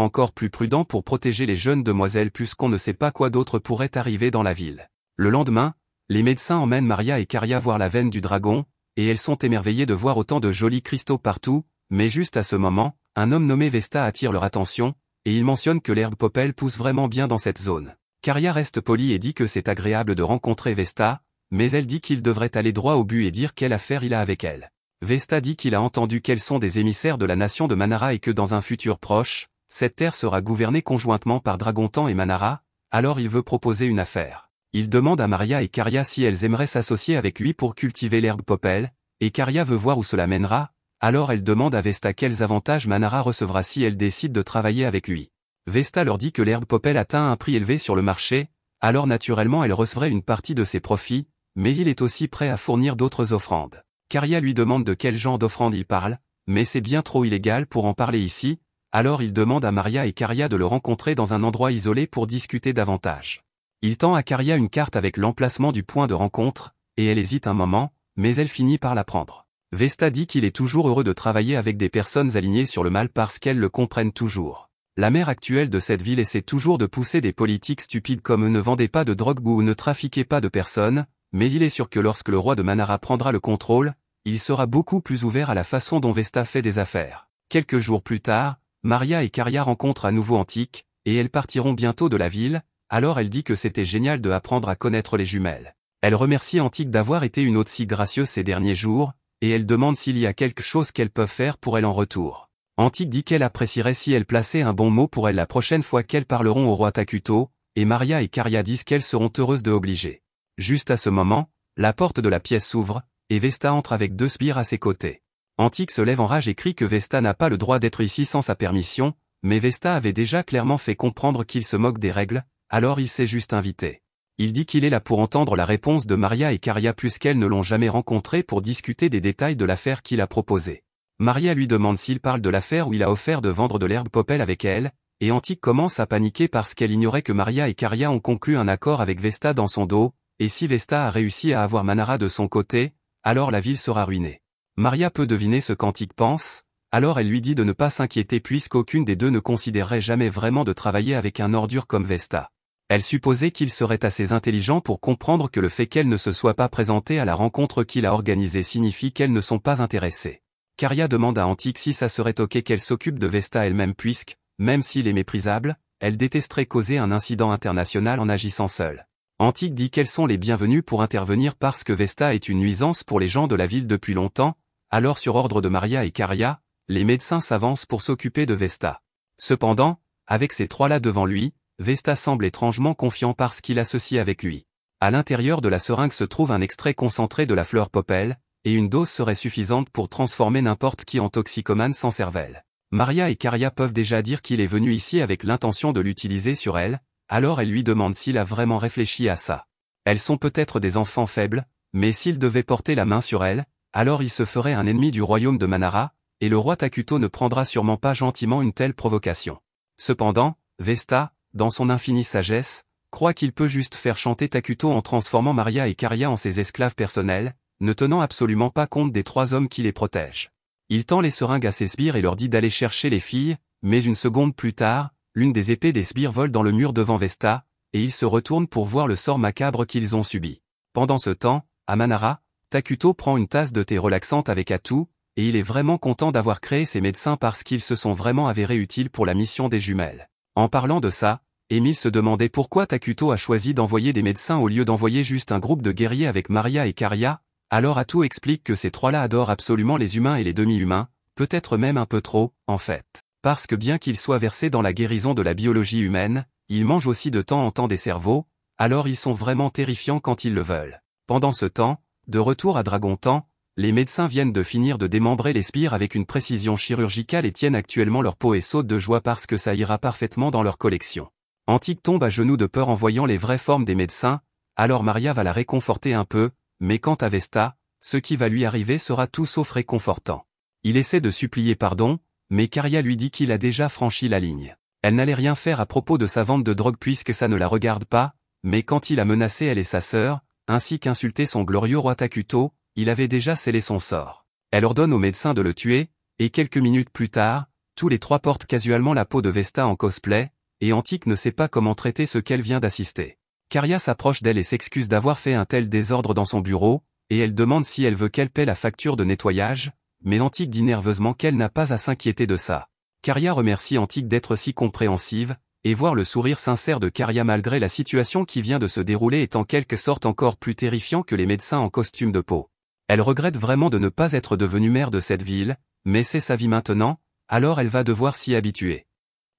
encore plus prudents pour protéger les jeunes demoiselles puisqu'on ne sait pas quoi d'autre pourrait arriver dans la ville. Le lendemain, les médecins emmènent Maria et Karya voir la veine du dragon, et elles sont émerveillées de voir autant de jolis cristaux partout, mais juste à ce moment, un homme nommé Vesta attire leur attention, et il mentionne que l'herbe popel pousse vraiment bien dans cette zone. Karya reste polie et dit que c'est agréable de rencontrer Vesta, mais elle dit qu'il devrait aller droit au but et dire quelle affaire il a avec elle. Vesta dit qu'il a entendu qu'elles sont des émissaires de la nation de Manara et que dans un futur proche, cette terre sera gouvernée conjointement par Dragontan et Manara, alors il veut proposer une affaire. Il demande à Maria et Karya si elles aimeraient s'associer avec lui pour cultiver l'herbe popel, et Karya veut voir où cela mènera, alors elle demande à Vesta quels avantages Manara recevra si elle décide de travailler avec lui. Vesta leur dit que l'herbe popel atteint un prix élevé sur le marché, alors naturellement elle recevrait une partie de ses profits, mais il est aussi prêt à fournir d'autres offrandes. Karya lui demande de quel genre d'offrande il parle, mais c'est bien trop illégal pour en parler ici, alors il demande à Maria et Karya de le rencontrer dans un endroit isolé pour discuter davantage. Il tend à Karya une carte avec l'emplacement du point de rencontre, et elle hésite un moment, mais elle finit par la prendre. Vesta dit qu'il est toujours heureux de travailler avec des personnes alignées sur le mal parce qu'elles le comprennent toujours. La maire actuelle de cette ville essaie toujours de pousser des politiques stupides comme ne vendez pas de drogue ou ne trafiquez pas de personnes, mais il est sûr que lorsque le roi de Manara prendra le contrôle, il sera beaucoup plus ouvert à la façon dont Vesta fait des affaires. Quelques jours plus tard, Maria et Karya rencontrent à nouveau Antique, et elles partiront bientôt de la ville, alors elle dit que c'était génial de apprendre à connaître les jumelles. Elle remercie Antique d'avoir été une hôte si gracieuse ces derniers jours, et elle demande s'il y a quelque chose qu'elles peuvent faire pour elle en retour. Antique dit qu'elle apprécierait si elle plaçait un bon mot pour elle la prochaine fois qu'elles parleront au roi Takuto, et Maria et Karya disent qu'elles seront heureuses de obliger. Juste à ce moment, la porte de la pièce s'ouvre, et Vesta entre avec 2 sbires à ses côtés. Antique se lève en rage et crie que Vesta n'a pas le droit d'être ici sans sa permission, mais Vesta avait déjà clairement fait comprendre qu'il se moque des règles, alors il s'est juste invité. Il dit qu'il est là pour entendre la réponse de Maria et Karya puisqu'elles ne l'ont jamais rencontré pour discuter des détails de l'affaire qu'il a proposée. Maria lui demande s'il parle de l'affaire où il a offert de vendre de l'herbe popel avec elle, et Antique commence à paniquer parce qu'elle ignorait que Maria et Karya ont conclu un accord avec Vesta dans son dos, et si Vesta a réussi à avoir Manara de son côté, alors la ville sera ruinée. Maria peut deviner ce qu'Antique pense, alors elle lui dit de ne pas s'inquiéter puisqu'aucune des deux ne considérerait jamais vraiment de travailler avec un ordure comme Vesta. Elle supposait qu'il serait assez intelligent pour comprendre que le fait qu'elle ne se soit pas présentée à la rencontre qu'il a organisée signifie qu'elles ne sont pas intéressées. Karya demande à Antique si ça serait ok qu'elle s'occupe de Vesta elle-même puisque, même s'il est méprisable, elle détesterait causer un incident international en agissant seule. Antique dit qu'elles sont les bienvenues pour intervenir parce que Vesta est une nuisance pour les gens de la ville depuis longtemps, alors sur ordre de Maria et Karya, les médecins s'avancent pour s'occuper de Vesta. Cependant, avec ces trois-là devant lui, Vesta semble étrangement confiant parce qu'il associe avec lui. À l'intérieur de la seringue se trouve un extrait concentré de la fleur popel, et une dose serait suffisante pour transformer n'importe qui en toxicomane sans cervelle. Maria et Karya peuvent déjà dire qu'il est venu ici avec l'intention de l'utiliser sur elle, alors elle lui demande s'il a vraiment réfléchi à ça. Elles sont peut-être des enfants faibles, mais s'il devait porter la main sur elle, alors il se ferait un ennemi du royaume de Manara, et le roi Takuto ne prendra sûrement pas gentiment une telle provocation. Cependant, Vesta, dans son infinie sagesse, croit qu'il peut juste faire chanter Takuto en transformant Maria et Karya en ses esclaves personnels, ne tenant absolument pas compte des 3 hommes qui les protègent. Il tend les seringues à ses sbires et leur dit d'aller chercher les filles, mais une seconde plus tard, l'une des épées des sbires vole dans le mur devant Vesta, et ils se retournent pour voir le sort macabre qu'ils ont subi. Pendant ce temps, à Manara, Takuto prend une tasse de thé relaxante avec Atu, et il est vraiment content d'avoir créé ces médecins parce qu'ils se sont vraiment avérés utiles pour la mission des jumelles. En parlant de ça, Émile se demandait pourquoi Takuto a choisi d'envoyer des médecins au lieu d'envoyer juste un groupe de guerriers avec Maria et Karia. Alors Attou explique que ces trois-là adorent absolument les humains et les demi-humains, peut-être même un peu trop, en fait. Parce que bien qu'ils soient versés dans la guérison de la biologie humaine, ils mangent aussi de temps en temps des cerveaux, alors ils sont vraiment terrifiants quand ils le veulent. Pendant ce temps, de retour à Dragontan, les médecins viennent de finir de démembrer les spires avec une précision chirurgicale et tiennent actuellement leur peau et sautent de joie parce que ça ira parfaitement dans leur collection. Antique tombe à genoux de peur en voyant les vraies formes des médecins, alors Maria va la réconforter un peu, mais quant à Vesta, ce qui va lui arriver sera tout sauf réconfortant. Il essaie de supplier pardon, mais Karia lui dit qu'il a déjà franchi la ligne. Elle n'allait rien faire à propos de sa vente de drogue puisque ça ne la regarde pas, mais quand il a menacé elle et sa sœur, ainsi qu'insulté son glorieux roi Takuto, il avait déjà scellé son sort. Elle ordonne au médecin de le tuer, et quelques minutes plus tard, tous les trois portent casualement la peau de Vesta en cosplay, et Antique ne sait pas comment traiter ce qu'elle vient d'assister. Karia s'approche d'elle et s'excuse d'avoir fait un tel désordre dans son bureau, et elle demande si elle veut qu'elle paie la facture de nettoyage, mais Antique dit nerveusement qu'elle n'a pas à s'inquiéter de ça. Karia remercie Antique d'être si compréhensive, et voir le sourire sincère de Karia malgré la situation qui vient de se dérouler est en quelque sorte encore plus terrifiant que les médecins en costume de peau. Elle regrette vraiment de ne pas être devenue maire de cette ville, mais c'est sa vie maintenant, alors elle va devoir s'y habituer.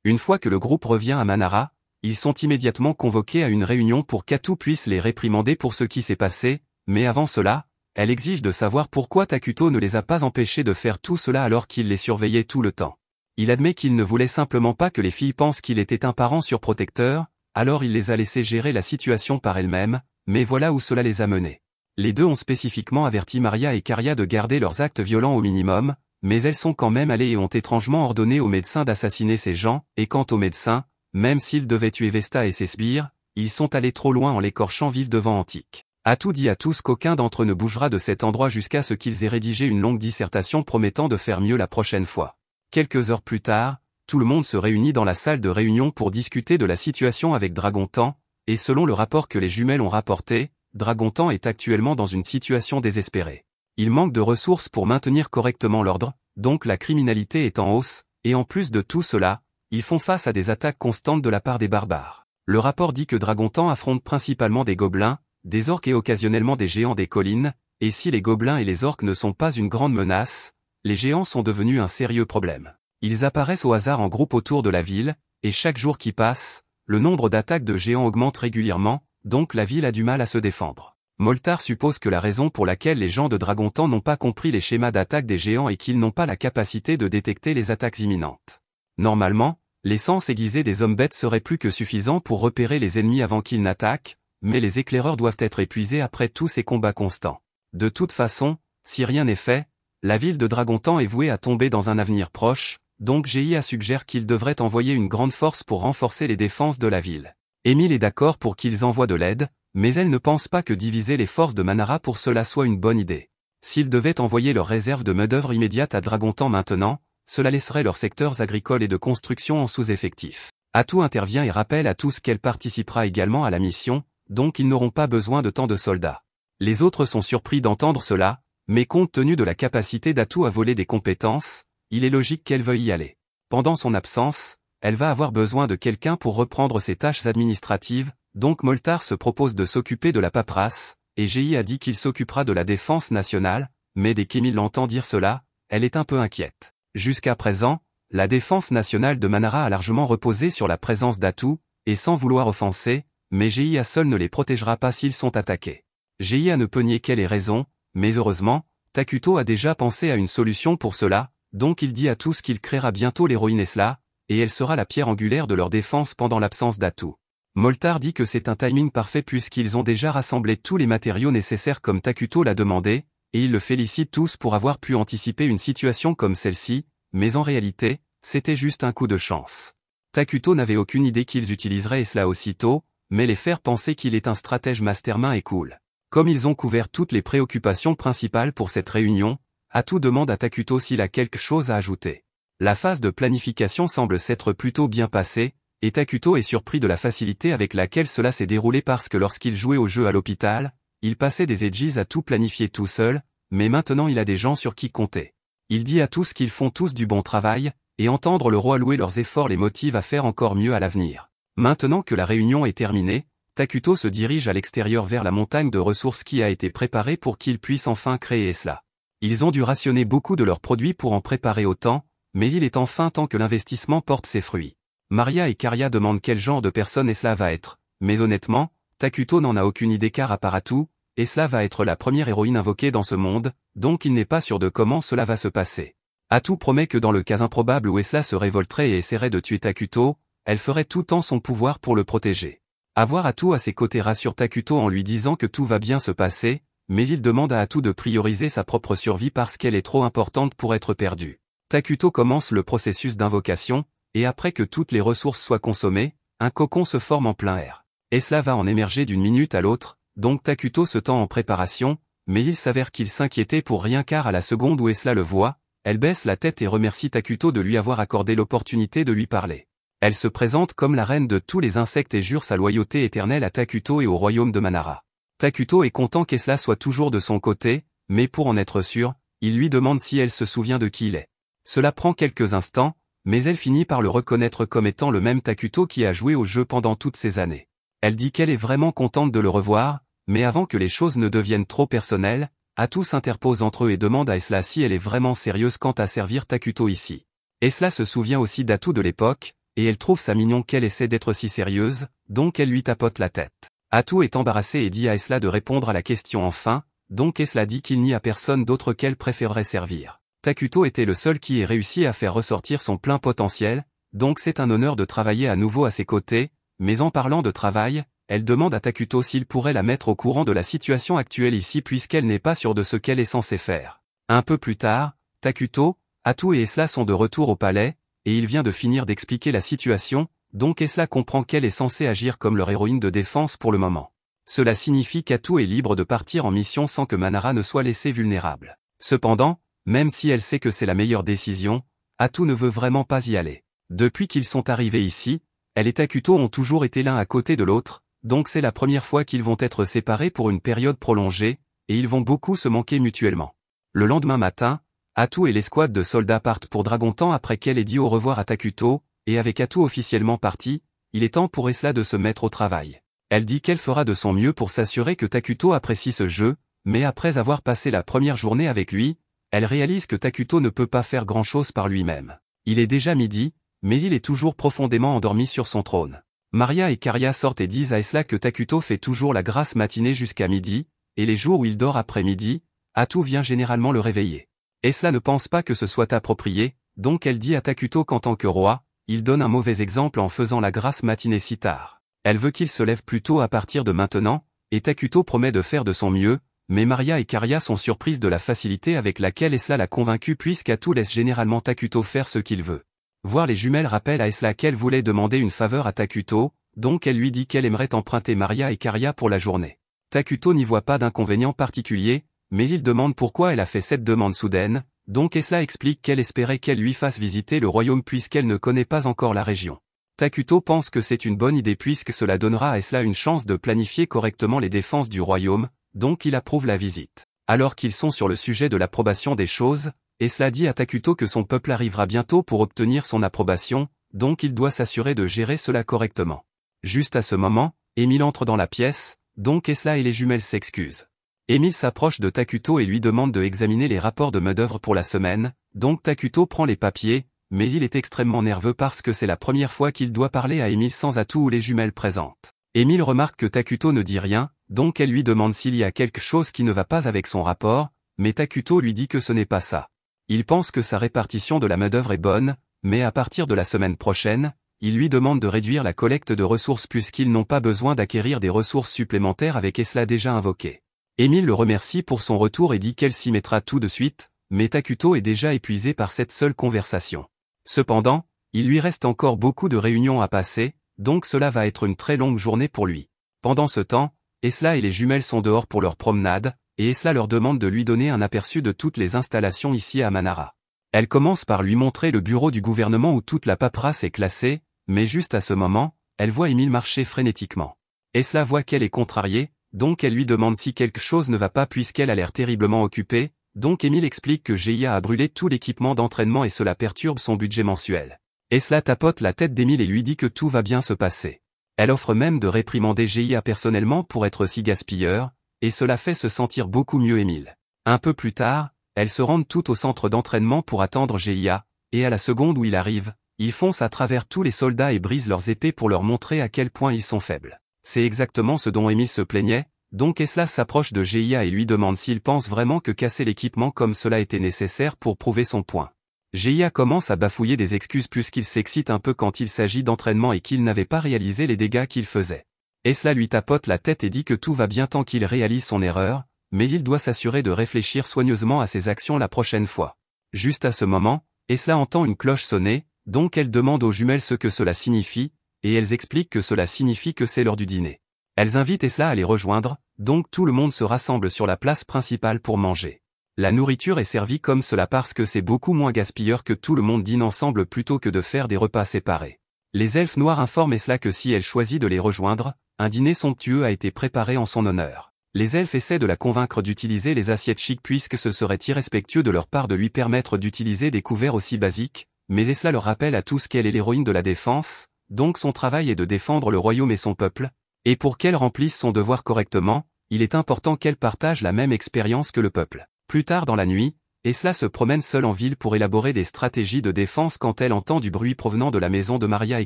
Une fois que le groupe revient à Manara, ils sont immédiatement convoqués à une réunion pour qu'Attou puisse les réprimander pour ce qui s'est passé, mais avant cela, elle exige de savoir pourquoi Takuto ne les a pas empêchés de faire tout cela alors qu'il les surveillait tout le temps. Il admet qu'il ne voulait simplement pas que les filles pensent qu'il était un parent surprotecteur, alors il les a laissés gérer la situation par elles-mêmes, mais voilà où cela les a menés. Les deux ont spécifiquement averti Maria et Karia de garder leurs actes violents au minimum, mais elles sont quand même allées et ont étrangement ordonné aux médecins d'assassiner ces gens, et quant aux médecins, même s'ils devaient tuer Vesta et ses sbires, ils sont allés trop loin en l'écorchant vif devant Antique. Attou dit à tous qu'aucun d'entre eux ne bougera de cet endroit jusqu'à ce qu'ils aient rédigé une longue dissertation promettant de faire mieux la prochaine fois. Quelques heures plus tard, tout le monde se réunit dans la salle de réunion pour discuter de la situation avec Dragontan, et selon le rapport que les jumelles ont rapporté, Dragontan est actuellement dans une situation désespérée. Il manque de ressources pour maintenir correctement l'ordre, donc la criminalité est en hausse, et en plus de tout cela, ils font face à des attaques constantes de la part des barbares. Le rapport dit que Dragontan affronte principalement des gobelins, des orques et occasionnellement des géants des collines, et si les gobelins et les orques ne sont pas une grande menace, les géants sont devenus un sérieux problème. Ils apparaissent au hasard en groupe autour de la ville, et chaque jour qui passe, le nombre d'attaques de géants augmente régulièrement, donc la ville a du mal à se défendre. Moltar suppose que la raison pour laquelle les gens de Dragontan n'ont pas compris les schémas d'attaque des géants est qu'ils n'ont pas la capacité de détecter les attaques imminentes. Normalement, les sens aiguisés des hommes bêtes seraient plus que suffisants pour repérer les ennemis avant qu'ils n'attaquent, mais les éclaireurs doivent être épuisés après tous ces combats constants. De toute façon, si rien n'est fait, la ville de Dragontan est vouée à tomber dans un avenir proche, donc GIA suggère qu'ils devraient envoyer une grande force pour renforcer les défenses de la ville. Émile est d'accord pour qu'ils envoient de l'aide, mais elle ne pense pas que diviser les forces de Manara pour cela soit une bonne idée. S'ils devaient envoyer leurs réserves de main-d'œuvre immédiate à Dragontan maintenant, cela laisserait leurs secteurs agricoles et de construction en sous-effectif. Attou intervient et rappelle à tous qu'elle participera également à la mission, donc ils n'auront pas besoin de tant de soldats. Les autres sont surpris d'entendre cela, mais compte tenu de la capacité d'Attou à voler des compétences, il est logique qu'elle veuille y aller. Pendant son absence, elle va avoir besoin de quelqu'un pour reprendre ses tâches administratives, donc Moltar se propose de s'occuper de la paperasse, et GI a dit qu'il s'occupera de la défense nationale, mais dès qu'Émile l'entend dire cela, elle est un peu inquiète. Jusqu'à présent, la défense nationale de Manara a largement reposé sur la présence d'Attou, et sans vouloir offenser, mais GIA seul ne les protégera pas s'ils sont attaqués. GIA ne peut nier qu'elle ait raison, mais heureusement, Takuto a déjà pensé à une solution pour cela, donc il dit à tous qu'il créera bientôt l'héroïne Esla, et elle sera la pierre angulaire de leur défense pendant l'absence d'Attou. Moltar dit que c'est un timing parfait puisqu'ils ont déjà rassemblé tous les matériaux nécessaires comme Takuto l'a demandé, et ils le félicitent tous pour avoir pu anticiper une situation comme celle-ci, mais en réalité, c'était juste un coup de chance. Takuto n'avait aucune idée qu'ils utiliseraient Esla aussitôt, mais les faire penser qu'il est un stratège mastermind est cool. Comme ils ont couvert toutes les préoccupations principales pour cette réunion, Attou demande à Takuto s'il a quelque chose à ajouter. La phase de planification semble s'être plutôt bien passée, et Takuto est surpris de la facilité avec laquelle cela s'est déroulé parce que lorsqu'il jouait au jeu à l'hôpital, il passait des edges à tout planifier tout seul, mais maintenant il a des gens sur qui compter. Il dit à tous qu'ils font tous du bon travail, et entendre le roi louer leurs efforts les motive à faire encore mieux à l'avenir. Maintenant que la réunion est terminée, Takuto se dirige à l'extérieur vers la montagne de ressources qui a été préparée pour qu'ils puissent enfin créer Esla. Ils ont dû rationner beaucoup de leurs produits pour en préparer autant, mais il est enfin temps que l'investissement porte ses fruits. Maria et Karia demandent quel genre de personne Esla va être, mais honnêtement, Takuto n'en a aucune idée car à part Atu, Esla va être la première héroïne invoquée dans ce monde, donc il n'est pas sûr de comment cela va se passer. Atu promet que dans le cas improbable où Esla se révolterait et essaierait de tuer Takuto, elle ferait tout en son pouvoir pour le protéger. Avoir Atu à ses côtés rassure Takuto en lui disant que tout va bien se passer, mais il demande à Atu de prioriser sa propre survie parce qu'elle est trop importante pour être perdue. Takuto commence le processus d'invocation, et après que toutes les ressources soient consommées, un cocon se forme en plein air. Esla va en émerger d'une minute à l'autre, donc Takuto se tend en préparation, mais il s'avère qu'il s'inquiétait pour rien car à la seconde où Esla le voit, elle baisse la tête et remercie Takuto de lui avoir accordé l'opportunité de lui parler. Elle se présente comme la reine de tous les insectes et jure sa loyauté éternelle à Takuto et au royaume de Manara. Takuto est content qu'Esla soit toujours de son côté, mais pour en être sûr, il lui demande si elle se souvient de qui il est. Cela prend quelques instants, mais elle finit par le reconnaître comme étant le même Takuto qui a joué au jeu pendant toutes ces années. Elle dit qu'elle est vraiment contente de le revoir, mais avant que les choses ne deviennent trop personnelles, Atu s'interpose entre eux et demande à Esla si elle est vraiment sérieuse quant à servir Takuto ici. Esla se souvient aussi d'Atu de l'époque, et elle trouve ça mignon qu'elle essaie d'être si sérieuse, donc elle lui tapote la tête. Atu est embarrassée et dit à Esla de répondre à la question enfin, donc Esla dit qu'il n'y a personne d'autre qu'elle préférerait servir. Takuto était le seul qui ait réussi à faire ressortir son plein potentiel, donc c'est un honneur de travailler à nouveau à ses côtés, mais en parlant de travail, elle demande à Takuto s'il pourrait la mettre au courant de la situation actuelle ici puisqu'elle n'est pas sûre de ce qu'elle est censée faire. Un peu plus tard, Takuto, Atu et Esla sont de retour au palais, et il vient de finir d'expliquer la situation, donc Esla comprend qu'elle est censée agir comme leur héroïne de défense pour le moment. Cela signifie qu'Atu est libre de partir en mission sans que Manara ne soit laissée vulnérable. Cependant, même si elle sait que c'est la meilleure décision, Atu ne veut vraiment pas y aller. Depuis qu'ils sont arrivés ici, elle et Takuto ont toujours été l'un à côté de l'autre, donc c'est la première fois qu'ils vont être séparés pour une période prolongée, et ils vont beaucoup se manquer mutuellement. Le lendemain matin, Atu et l'escouade de soldats partent pour Dragontan après qu'elle ait dit au revoir à Takuto, et avec Atu officiellement parti, il est temps pour Esla de se mettre au travail. Elle dit qu'elle fera de son mieux pour s'assurer que Takuto apprécie ce jeu, mais après avoir passé la première journée avec lui, elle réalise que Takuto ne peut pas faire grand-chose par lui-même. Il est déjà midi, mais il est toujours profondément endormi sur son trône. Maria et Karia sortent et disent à Esla que Takuto fait toujours la grasse matinée jusqu'à midi, et les jours où il dort après midi, Atu vient généralement le réveiller. Esla ne pense pas que ce soit approprié, donc elle dit à Takuto qu'en tant que roi, il donne un mauvais exemple en faisant la grasse matinée si tard. Elle veut qu'il se lève plus tôt à partir de maintenant, et Takuto promet de faire de son mieux, mais Maria et Karia sont surprises de la facilité avec laquelle Esla l'a convaincue puisqu'Atu laisse généralement Takuto faire ce qu'il veut. Voir les jumelles rappelle à Esla qu'elle voulait demander une faveur à Takuto, donc elle lui dit qu'elle aimerait emprunter Maria et Karia pour la journée. Takuto n'y voit pas d'inconvénient particulier, mais il demande pourquoi elle a fait cette demande soudaine, donc Esla explique qu'elle espérait qu'elle lui fasse visiter le royaume puisqu'elle ne connaît pas encore la région. Takuto pense que c'est une bonne idée puisque cela donnera à Esla une chance de planifier correctement les défenses du royaume, donc il approuve la visite. Alors qu'ils sont sur le sujet de l'approbation des choses, Esla dit à Takuto que son peuple arrivera bientôt pour obtenir son approbation, donc il doit s'assurer de gérer cela correctement. Juste à ce moment, Emile entre dans la pièce, donc Esla et les jumelles s'excusent. Emile s'approche de Takuto et lui demande de examiner les rapports de main-d'œuvre pour la semaine, donc Takuto prend les papiers, mais il est extrêmement nerveux parce que c'est la première fois qu'il doit parler à Emile sans Atu ou les jumelles présentes. Emile remarque que Takuto ne dit rien, donc elle lui demande s'il y a quelque chose qui ne va pas avec son rapport, mais Takuto lui dit que ce n'est pas ça. Il pense que sa répartition de la main-d'œuvre est bonne, mais à partir de la semaine prochaine, il lui demande de réduire la collecte de ressources puisqu'ils n'ont pas besoin d'acquérir des ressources supplémentaires avec Esla déjà invoquée. Emile le remercie pour son retour et dit qu'elle s'y mettra tout de suite, mais Takuto est déjà épuisé par cette seule conversation. Cependant, il lui reste encore beaucoup de réunions à passer, donc cela va être une très longue journée pour lui. Pendant ce temps, Esla et les jumelles sont dehors pour leur promenade, et Esla leur demande de lui donner un aperçu de toutes les installations ici à Manara. Elle commence par lui montrer le bureau du gouvernement où toute la paperasse est classée, mais juste à ce moment, elle voit Emile marcher frénétiquement. Esla voit qu'elle est contrariée, donc elle lui demande si quelque chose ne va pas puisqu'elle a l'air terriblement occupée, donc Emile explique que GIA a brûlé tout l'équipement d'entraînement et cela perturbe son budget mensuel. Esla tapote la tête d'Emile et lui dit que tout va bien se passer. Elle offre même de réprimander Gia personnellement pour être si gaspilleur, et cela fait se sentir beaucoup mieux Émile. Un peu plus tard, elles se rendent toutes au centre d'entraînement pour attendre Gia, et à la seconde où il arrive, ils foncent à travers tous les soldats et brisent leurs épées pour leur montrer à quel point ils sont faibles. C'est exactement ce dont Émile se plaignait, donc Esla s'approche de Gia et lui demande s'il pense vraiment que casser l'équipement comme cela était nécessaire pour prouver son point. Gia commence à bafouiller des excuses puisqu'il s'excite un peu quand il s'agit d'entraînement et qu'il n'avait pas réalisé les dégâts qu'il faisait. Esla lui tapote la tête et dit que tout va bien tant qu'il réalise son erreur, mais il doit s'assurer de réfléchir soigneusement à ses actions la prochaine fois. Juste à ce moment, Esla entend une cloche sonner, donc elle demande aux jumelles ce que cela signifie, et elles expliquent que cela signifie que c'est l'heure du dîner. Elles invitent Esla à les rejoindre, donc tout le monde se rassemble sur la place principale pour manger. La nourriture est servie comme cela parce que c'est beaucoup moins gaspilleur que tout le monde dîne ensemble plutôt que de faire des repas séparés. Les elfes noirs informent Esla que si elle choisit de les rejoindre, un dîner somptueux a été préparé en son honneur. Les elfes essaient de la convaincre d'utiliser les assiettes chics puisque ce serait irrespectueux de leur part de lui permettre d'utiliser des couverts aussi basiques, mais Esla leur rappelle à tous qu'elle est l'héroïne de la défense, donc son travail est de défendre le royaume et son peuple, et pour qu'elle remplisse son devoir correctement, il est important qu'elle partage la même expérience que le peuple. Plus tard dans la nuit, Esla se promène seule en ville pour élaborer des stratégies de défense quand elle entend du bruit provenant de la maison de Maria et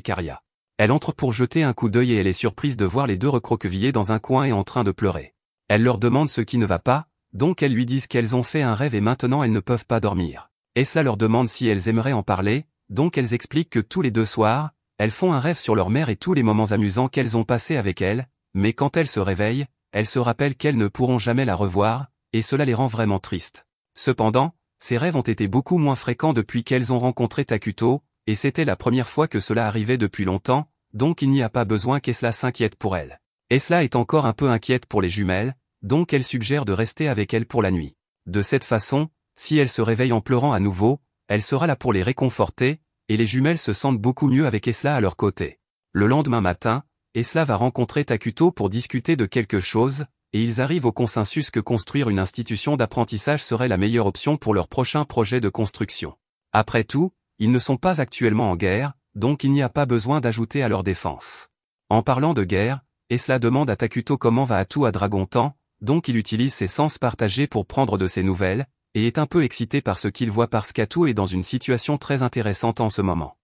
Caria. Elle entre pour jeter un coup d'œil et elle est surprise de voir les deux recroquevillés dans un coin et en train de pleurer. Elle leur demande ce qui ne va pas, donc elles lui disent qu'elles ont fait un rêve et maintenant elles ne peuvent pas dormir. Esla leur demande si elles aimeraient en parler, donc elles expliquent que tous les 2 soirs, elles font un rêve sur leur mère et tous les moments amusants qu'elles ont passés avec elle, mais quand elles se réveillent, elles se rappellent qu'elles ne pourront jamais la revoir, et cela les rend vraiment tristes. Cependant, ces rêves ont été beaucoup moins fréquents depuis qu'elles ont rencontré Takuto, et c'était la première fois que cela arrivait depuis longtemps, donc il n'y a pas besoin qu'Esla s'inquiète pour elle. Esla est encore un peu inquiète pour les jumelles, donc elle suggère de rester avec elles pour la nuit. De cette façon, si elle se réveille en pleurant à nouveau, elle sera là pour les réconforter, et les jumelles se sentent beaucoup mieux avec Esla à leur côté. Le lendemain matin, Esla va rencontrer Takuto pour discuter de quelque chose, et ils arrivent au consensus que construire une institution d'apprentissage serait la meilleure option pour leur prochain projet de construction. Après tout, ils ne sont pas actuellement en guerre, donc il n'y a pas besoin d'ajouter à leur défense. En parlant de guerre, Esla demande à Takuto comment va Atou à Dragontan, donc il utilise ses sens partagés pour prendre de ses nouvelles, et est un peu excité par ce qu'il voit parce qu'Atou est dans une situation très intéressante en ce moment.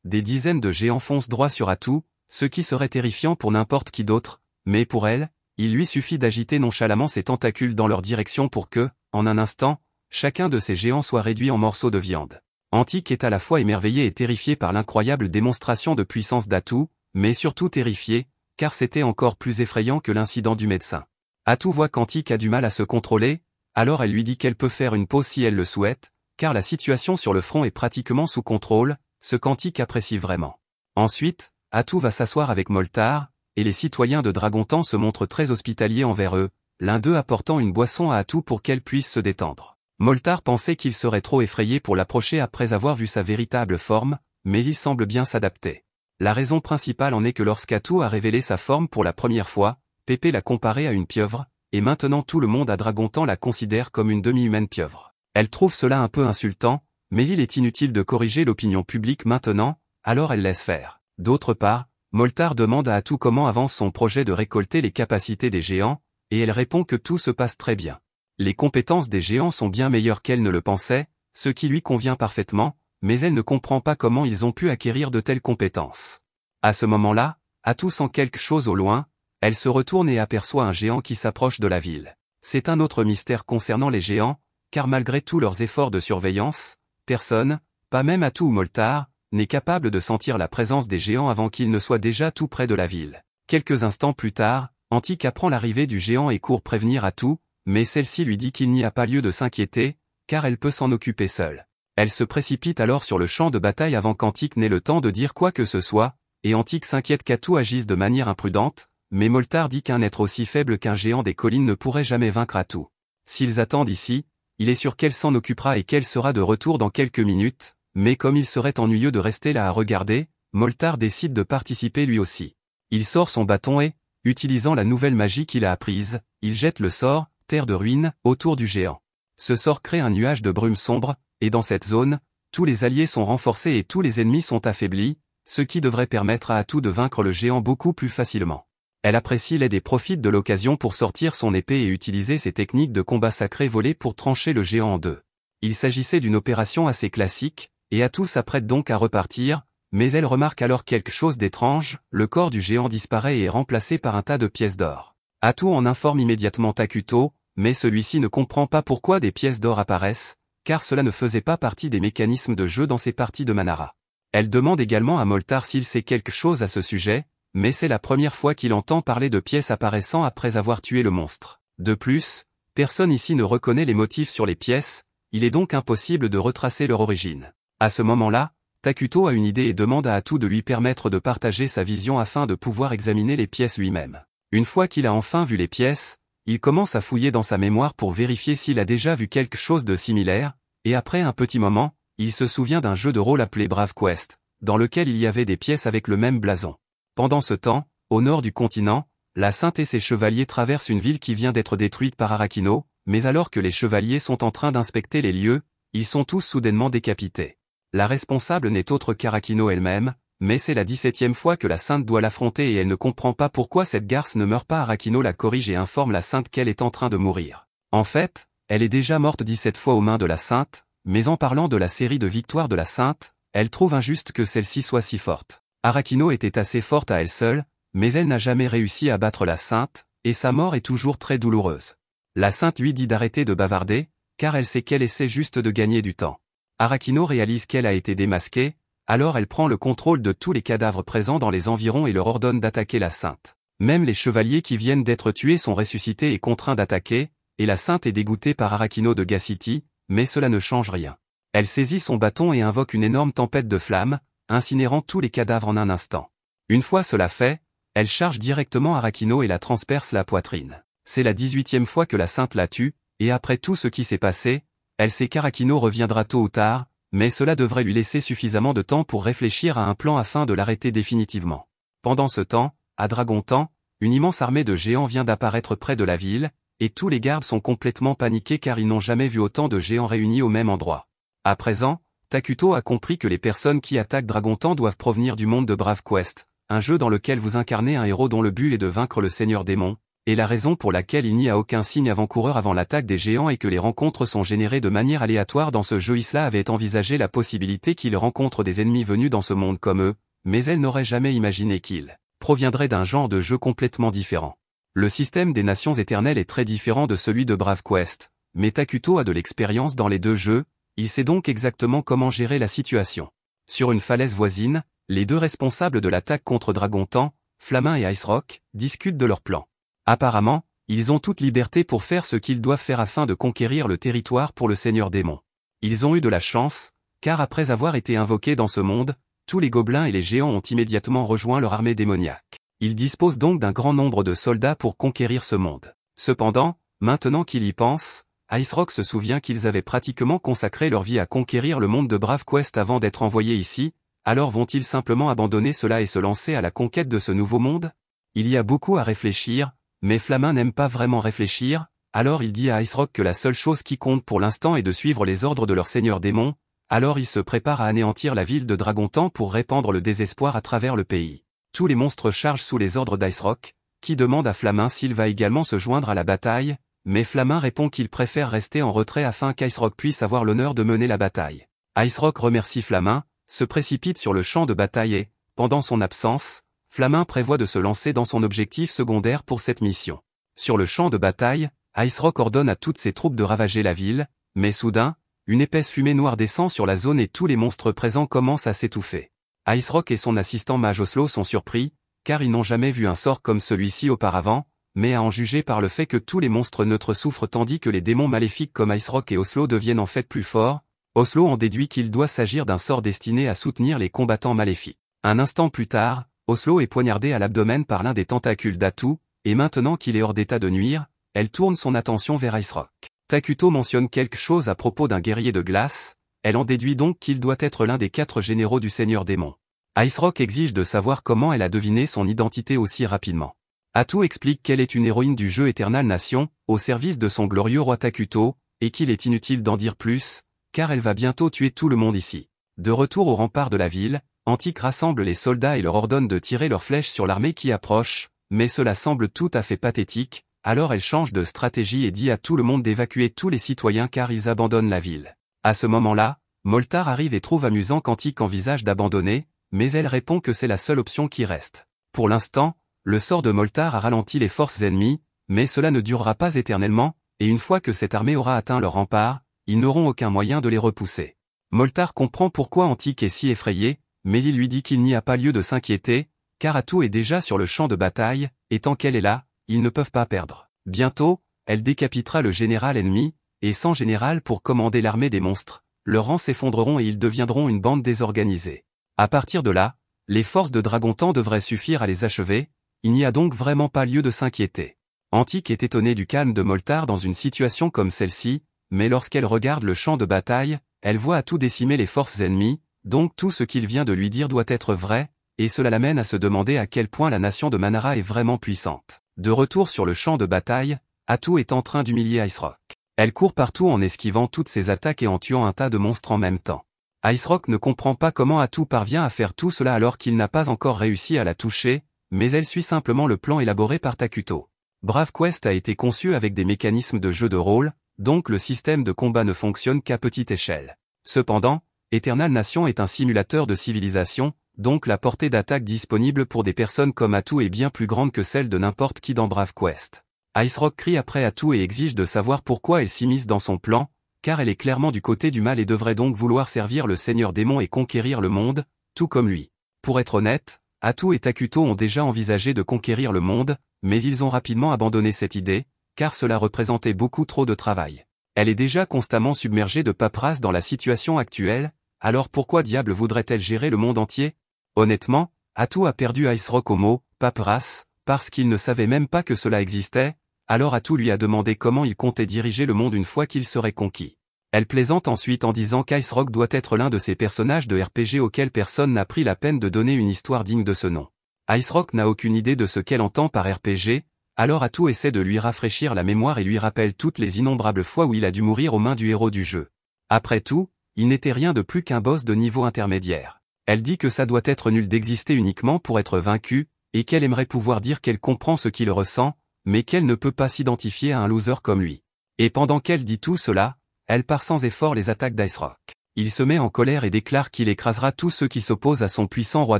Des dizaines de géants foncent droit sur Atou, ce qui serait terrifiant pour n'importe qui d'autre, mais pour elle, il lui suffit d'agiter nonchalamment ses tentacules dans leur direction pour que, en un instant, chacun de ces géants soit réduit en morceaux de viande. Antique est à la fois émerveillé et terrifié par l'incroyable démonstration de puissance d'Atou, mais surtout terrifié, car c'était encore plus effrayant que l'incident du médecin. Atou voit qu'Antique a du mal à se contrôler, alors elle lui dit qu'elle peut faire une pause si elle le souhaite, car la situation sur le front est pratiquement sous contrôle, ce qu'Antique apprécie vraiment. Ensuite, Atou va s'asseoir avec Moltar, et les citoyens de Dragontan se montrent très hospitaliers envers eux, l'un d'eux apportant une boisson à Atou pour qu'elle puisse se détendre. Moltar pensait qu'il serait trop effrayé pour l'approcher après avoir vu sa véritable forme, mais il semble bien s'adapter. La raison principale en est que lorsqu'Atou a révélé sa forme pour la première fois, Pépé l'a comparée à une pieuvre, et maintenant tout le monde à Dragontan la considère comme une demi-humaine pieuvre. Elle trouve cela un peu insultant, mais il est inutile de corriger l'opinion publique maintenant, alors elle laisse faire. D'autre part, Moltar demande à Atou comment avance son projet de récolter les capacités des géants, et elle répond que tout se passe très bien. Les compétences des géants sont bien meilleures qu'elle ne le pensait, ce qui lui convient parfaitement, mais elle ne comprend pas comment ils ont pu acquérir de telles compétences. À ce moment-là, Atou sent quelque chose au loin, elle se retourne et aperçoit un géant qui s'approche de la ville. C'est un autre mystère concernant les géants, car malgré tous leurs efforts de surveillance, personne, pas même Atou ou Moltar, n'est capable de sentir la présence des géants avant qu'ils ne soient déjà tout près de la ville. Quelques instants plus tard, Antique apprend l'arrivée du géant et court prévenir Atou, mais celle-ci lui dit qu'il n'y a pas lieu de s'inquiéter, car elle peut s'en occuper seule. Elle se précipite alors sur le champ de bataille avant qu'Antique n'ait le temps de dire quoi que ce soit, et Antique s'inquiète qu'Atou agisse de manière imprudente, mais Moltar dit qu'un être aussi faible qu'un géant des collines ne pourrait jamais vaincre Atou. S'ils attendent ici, il est sûr qu'elle s'en occupera et qu'elle sera de retour dans quelques minutes, mais comme il serait ennuyeux de rester là à regarder, Moltar décide de participer lui aussi. Il sort son bâton et, utilisant la nouvelle magie qu'il a apprise, il jette le sort, terre de ruine, autour du géant. Ce sort crée un nuage de brume sombre, et dans cette zone, tous les alliés sont renforcés et tous les ennemis sont affaiblis, ce qui devrait permettre à Atu de vaincre le géant beaucoup plus facilement. Elle apprécie l'aide et profite de l'occasion pour sortir son épée et utiliser ses techniques de combat sacré volé pour trancher le géant en deux. Il s'agissait d'une opération assez classique, et Atu s'apprête donc à repartir, mais elle remarque alors quelque chose d'étrange, le corps du géant disparaît et est remplacé par un tas de pièces d'or. Atu en informe immédiatement Takuto, mais celui-ci ne comprend pas pourquoi des pièces d'or apparaissent, car cela ne faisait pas partie des mécanismes de jeu dans ses parties de Manara. Elle demande également à Moltar s'il sait quelque chose à ce sujet, mais c'est la première fois qu'il entend parler de pièces apparaissant après avoir tué le monstre. De plus, personne ici ne reconnaît les motifs sur les pièces, il est donc impossible de retracer leur origine. À ce moment-là, Takuto a une idée et demande à Atu de lui permettre de partager sa vision afin de pouvoir examiner les pièces lui-même. Une fois qu'il a enfin vu les pièces, il commence à fouiller dans sa mémoire pour vérifier s'il a déjà vu quelque chose de similaire, et après un petit moment, il se souvient d'un jeu de rôle appelé Brave Quest, dans lequel il y avait des pièces avec le même blason. Pendant ce temps, au nord du continent, la Sainte et ses chevaliers traversent une ville qui vient d'être détruite par Arakino, mais alors que les chevaliers sont en train d'inspecter les lieux, ils sont tous soudainement décapités. La responsable n'est autre qu'Arakino elle-même, mais c'est la 17e fois que la Sainte doit l'affronter et elle ne comprend pas pourquoi cette garce ne meurt pas. Arakino la corrige et informe la Sainte qu'elle est en train de mourir. En fait, elle est déjà morte 17 fois aux mains de la Sainte, mais en parlant de la série de victoires de la Sainte, elle trouve injuste que celle-ci soit si forte. Arakino était assez forte à elle seule, mais elle n'a jamais réussi à battre la Sainte, et sa mort est toujours très douloureuse. La Sainte lui dit d'arrêter de bavarder, car elle sait qu'elle essaie juste de gagner du temps. Arakino réalise qu'elle a été démasquée, alors elle prend le contrôle de tous les cadavres présents dans les environs et leur ordonne d'attaquer la Sainte. Même les chevaliers qui viennent d'être tués sont ressuscités et contraints d'attaquer, et la Sainte est dégoûtée par Arakino de Gacity, mais cela ne change rien. Elle saisit son bâton et invoque une énorme tempête de flammes, incinérant tous les cadavres en un instant. Une fois cela fait, elle charge directement Arakino et la transperce la poitrine. C'est la 18e fois que la Sainte la tue, et après tout ce qui s'est passé, elle sait qu'Arakino reviendra tôt ou tard, mais cela devrait lui laisser suffisamment de temps pour réfléchir à un plan afin de l'arrêter définitivement. Pendant ce temps, à Dragontan, une immense armée de géants vient d'apparaître près de la ville, et tous les gardes sont complètement paniqués car ils n'ont jamais vu autant de géants réunis au même endroit. À présent, Takuto a compris que les personnes qui attaquent Dragontan doivent provenir du monde de Brave Quest, un jeu dans lequel vous incarnez un héros dont le but est de vaincre le Seigneur Démon, et la raison pour laquelle il n'y a aucun signe avant-coureur avant l'attaque des géants et que les rencontres sont générées de manière aléatoire dans ce jeu. Isla avait envisagé la possibilité qu'ils rencontrent des ennemis venus dans ce monde comme eux, mais elle n'aurait jamais imaginé qu'ils proviendraient d'un genre de jeu complètement différent. Le système des nations éternelles est très différent de celui de Brave Quest, mais Takuto a de l'expérience dans les deux jeux, il sait donc exactement comment gérer la situation. Sur une falaise voisine, les deux responsables de l'attaque contre Dragontan, Flamin et Ice Rock, discutent de leur plan. Apparemment, ils ont toute liberté pour faire ce qu'ils doivent faire afin de conquérir le territoire pour le Seigneur Démon. Ils ont eu de la chance, car après avoir été invoqués dans ce monde, tous les gobelins et les géants ont immédiatement rejoint leur armée démoniaque. Ils disposent donc d'un grand nombre de soldats pour conquérir ce monde. Cependant, maintenant qu'il y pense, Ice Rock se souvient qu'ils avaient pratiquement consacré leur vie à conquérir le monde de Brave Quest avant d'être envoyés ici, alors vont-ils simplement abandonner cela et se lancer à la conquête de ce nouveau monde? Il y a beaucoup à réfléchir, mais Flamin n'aime pas vraiment réfléchir, alors il dit à Ice Rock que la seule chose qui compte pour l'instant est de suivre les ordres de leur Seigneur Démon, alors il se prépare à anéantir la ville de Dragontan pour répandre le désespoir à travers le pays. Tous les monstres chargent sous les ordres d'Ice Rock, qui demande à Flamin s'il va également se joindre à la bataille, mais Flamin répond qu'il préfère rester en retrait afin qu'Ice Rock puisse avoir l'honneur de mener la bataille. Ice Rock remercie Flamin, se précipite sur le champ de bataille et, pendant son absence, Flamin prévoit de se lancer dans son objectif secondaire pour cette mission. Sur le champ de bataille, Ice Rock ordonne à toutes ses troupes de ravager la ville, mais soudain, une épaisse fumée noire descend sur la zone et tous les monstres présents commencent à s'étouffer. Ice Rock et son assistant mage Oslo sont surpris, car ils n'ont jamais vu un sort comme celui-ci auparavant, mais à en juger par le fait que tous les monstres neutres souffrent tandis que les démons maléfiques comme Ice Rock et Oslo deviennent en fait plus forts, Oslo en déduit qu'il doit s'agir d'un sort destiné à soutenir les combattants maléfiques. Un instant plus tard, Oslo est poignardé à l'abdomen par l'un des tentacules d'Atu, et maintenant qu'il est hors d'état de nuire, elle tourne son attention vers Ice Rock. Takuto mentionne quelque chose à propos d'un guerrier de glace, elle en déduit donc qu'il doit être l'un des 4 généraux du Seigneur Démon. Ice Rock exige de savoir comment elle a deviné son identité aussi rapidement. Atu explique qu'elle est une héroïne du jeu Eternal Nation, au service de son glorieux roi Takuto, et qu'il est inutile d'en dire plus, car elle va bientôt tuer tout le monde ici. De retour au rempart de la ville, Antique rassemble les soldats et leur ordonne de tirer leurs flèches sur l'armée qui approche, mais cela semble tout à fait pathétique, alors elle change de stratégie et dit à tout le monde d'évacuer tous les citoyens car ils abandonnent la ville. À ce moment-là, Moltar arrive et trouve amusant qu'Antique envisage d'abandonner, mais elle répond que c'est la seule option qui reste. Pour l'instant, le sort de Moltar a ralenti les forces ennemies, mais cela ne durera pas éternellement, et une fois que cette armée aura atteint leur rempart, ils n'auront aucun moyen de les repousser. Moltar comprend pourquoi Antique est si effrayé, mais il lui dit qu'il n'y a pas lieu de s'inquiéter, car Atou est déjà sur le champ de bataille, et tant qu'elle est là, ils ne peuvent pas perdre. Bientôt, elle décapitera le général ennemi, et sans général pour commander l'armée des monstres, leurs rangs s'effondreront et ils deviendront une bande désorganisée. À partir de là, les forces de Dragontan devraient suffire à les achever, il n'y a donc vraiment pas lieu de s'inquiéter. Antique est étonnée du calme de Moltar dans une situation comme celle-ci, mais lorsqu'elle regarde le champ de bataille, elle voit Atou décimer les forces ennemies, donc tout ce qu'il vient de lui dire doit être vrai, et cela l'amène à se demander à quel point la nation de Manara est vraiment puissante. De retour sur le champ de bataille, Atou est en train d'humilier Ice Rock. Elle court partout en esquivant toutes ses attaques et en tuant un tas de monstres en même temps. Ice Rock ne comprend pas comment Atou parvient à faire tout cela alors qu'il n'a pas encore réussi à la toucher, mais elle suit simplement le plan élaboré par Takuto. Brave Quest a été conçu avec des mécanismes de jeu de rôle, donc le système de combat ne fonctionne qu'à petite échelle. Cependant, Eternal Nation est un simulateur de civilisation, donc la portée d'attaque disponible pour des personnes comme Atou est bien plus grande que celle de n'importe qui dans Brave Quest. Ice Rock crie après Atou et exige de savoir pourquoi elle s'immisce dans son plan, car elle est clairement du côté du mal et devrait donc vouloir servir le Seigneur Démon et conquérir le monde, tout comme lui. Pour être honnête, Atou et Takuto ont déjà envisagé de conquérir le monde, mais ils ont rapidement abandonné cette idée, car cela représentait beaucoup trop de travail. Elle est déjà constamment submergée de paperasse dans la situation actuelle, alors pourquoi diable voudrait-elle gérer le monde entier? Honnêtement, Atou a perdu Ice Rock au mot « paperasse » parce qu'il ne savait même pas que cela existait, alors Atou lui a demandé comment il comptait diriger le monde une fois qu'il serait conquis. Elle plaisante ensuite en disant qu'Ice Rock doit être l'un de ces personnages de RPG auxquels personne n'a pris la peine de donner une histoire digne de ce nom. Ice Rock n'a aucune idée de ce qu'elle entend par RPG, alors Atou essaie de lui rafraîchir la mémoire et lui rappelle toutes les innombrables fois où il a dû mourir aux mains du héros du jeu. Après tout, il n'était rien de plus qu'un boss de niveau intermédiaire. Elle dit que ça doit être nul d'exister uniquement pour être vaincu, et qu'elle aimerait pouvoir dire qu'elle comprend ce qu'il ressent, mais qu'elle ne peut pas s'identifier à un loser comme lui. Et pendant qu'elle dit tout cela, elle part sans effort les attaques d'Ice Rock. Il se met en colère et déclare qu'il écrasera tous ceux qui s'opposent à son puissant roi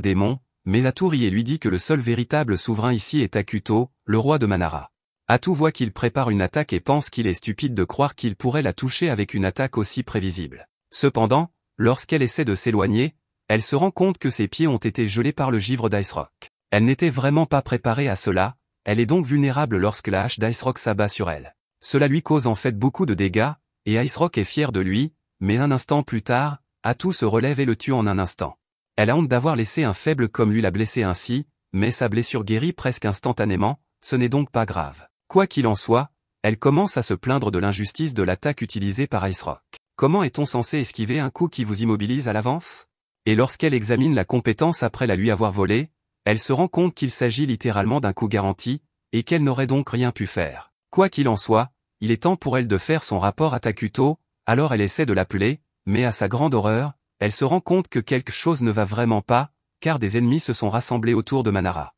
démon, mais Atou rit et lui dit que le seul véritable souverain ici est Takuto, le roi de Manara. Atou voit qu'il prépare une attaque et pense qu'il est stupide de croire qu'il pourrait la toucher avec une attaque aussi prévisible. Cependant, lorsqu'elle essaie de s'éloigner, elle se rend compte que ses pieds ont été gelés par le givre d'Ice Rock. Elle n'était vraiment pas préparée à cela, elle est donc vulnérable lorsque la hache d'Ice Rock s'abat sur elle. Cela lui cause en fait beaucoup de dégâts, et Ice Rock est fier de lui, mais un instant plus tard, Atou se relève et le tue en un instant. Elle a honte d'avoir laissé un faible comme lui la blesser ainsi, mais sa blessure guérit presque instantanément, ce n'est donc pas grave. Quoi qu'il en soit, elle commence à se plaindre de l'injustice de l'attaque utilisée par Ice Rock. Comment est-on censé esquiver un coup qui vous immobilise à l'avance? Et lorsqu'elle examine la compétence après la lui avoir volée, elle se rend compte qu'il s'agit littéralement d'un coup garanti, et qu'elle n'aurait donc rien pu faire. Quoi qu'il en soit, il est temps pour elle de faire son rapport à Takuto, alors elle essaie de l'appeler, mais à sa grande horreur, elle se rend compte que quelque chose ne va vraiment pas, car des ennemis se sont rassemblés autour de Manara.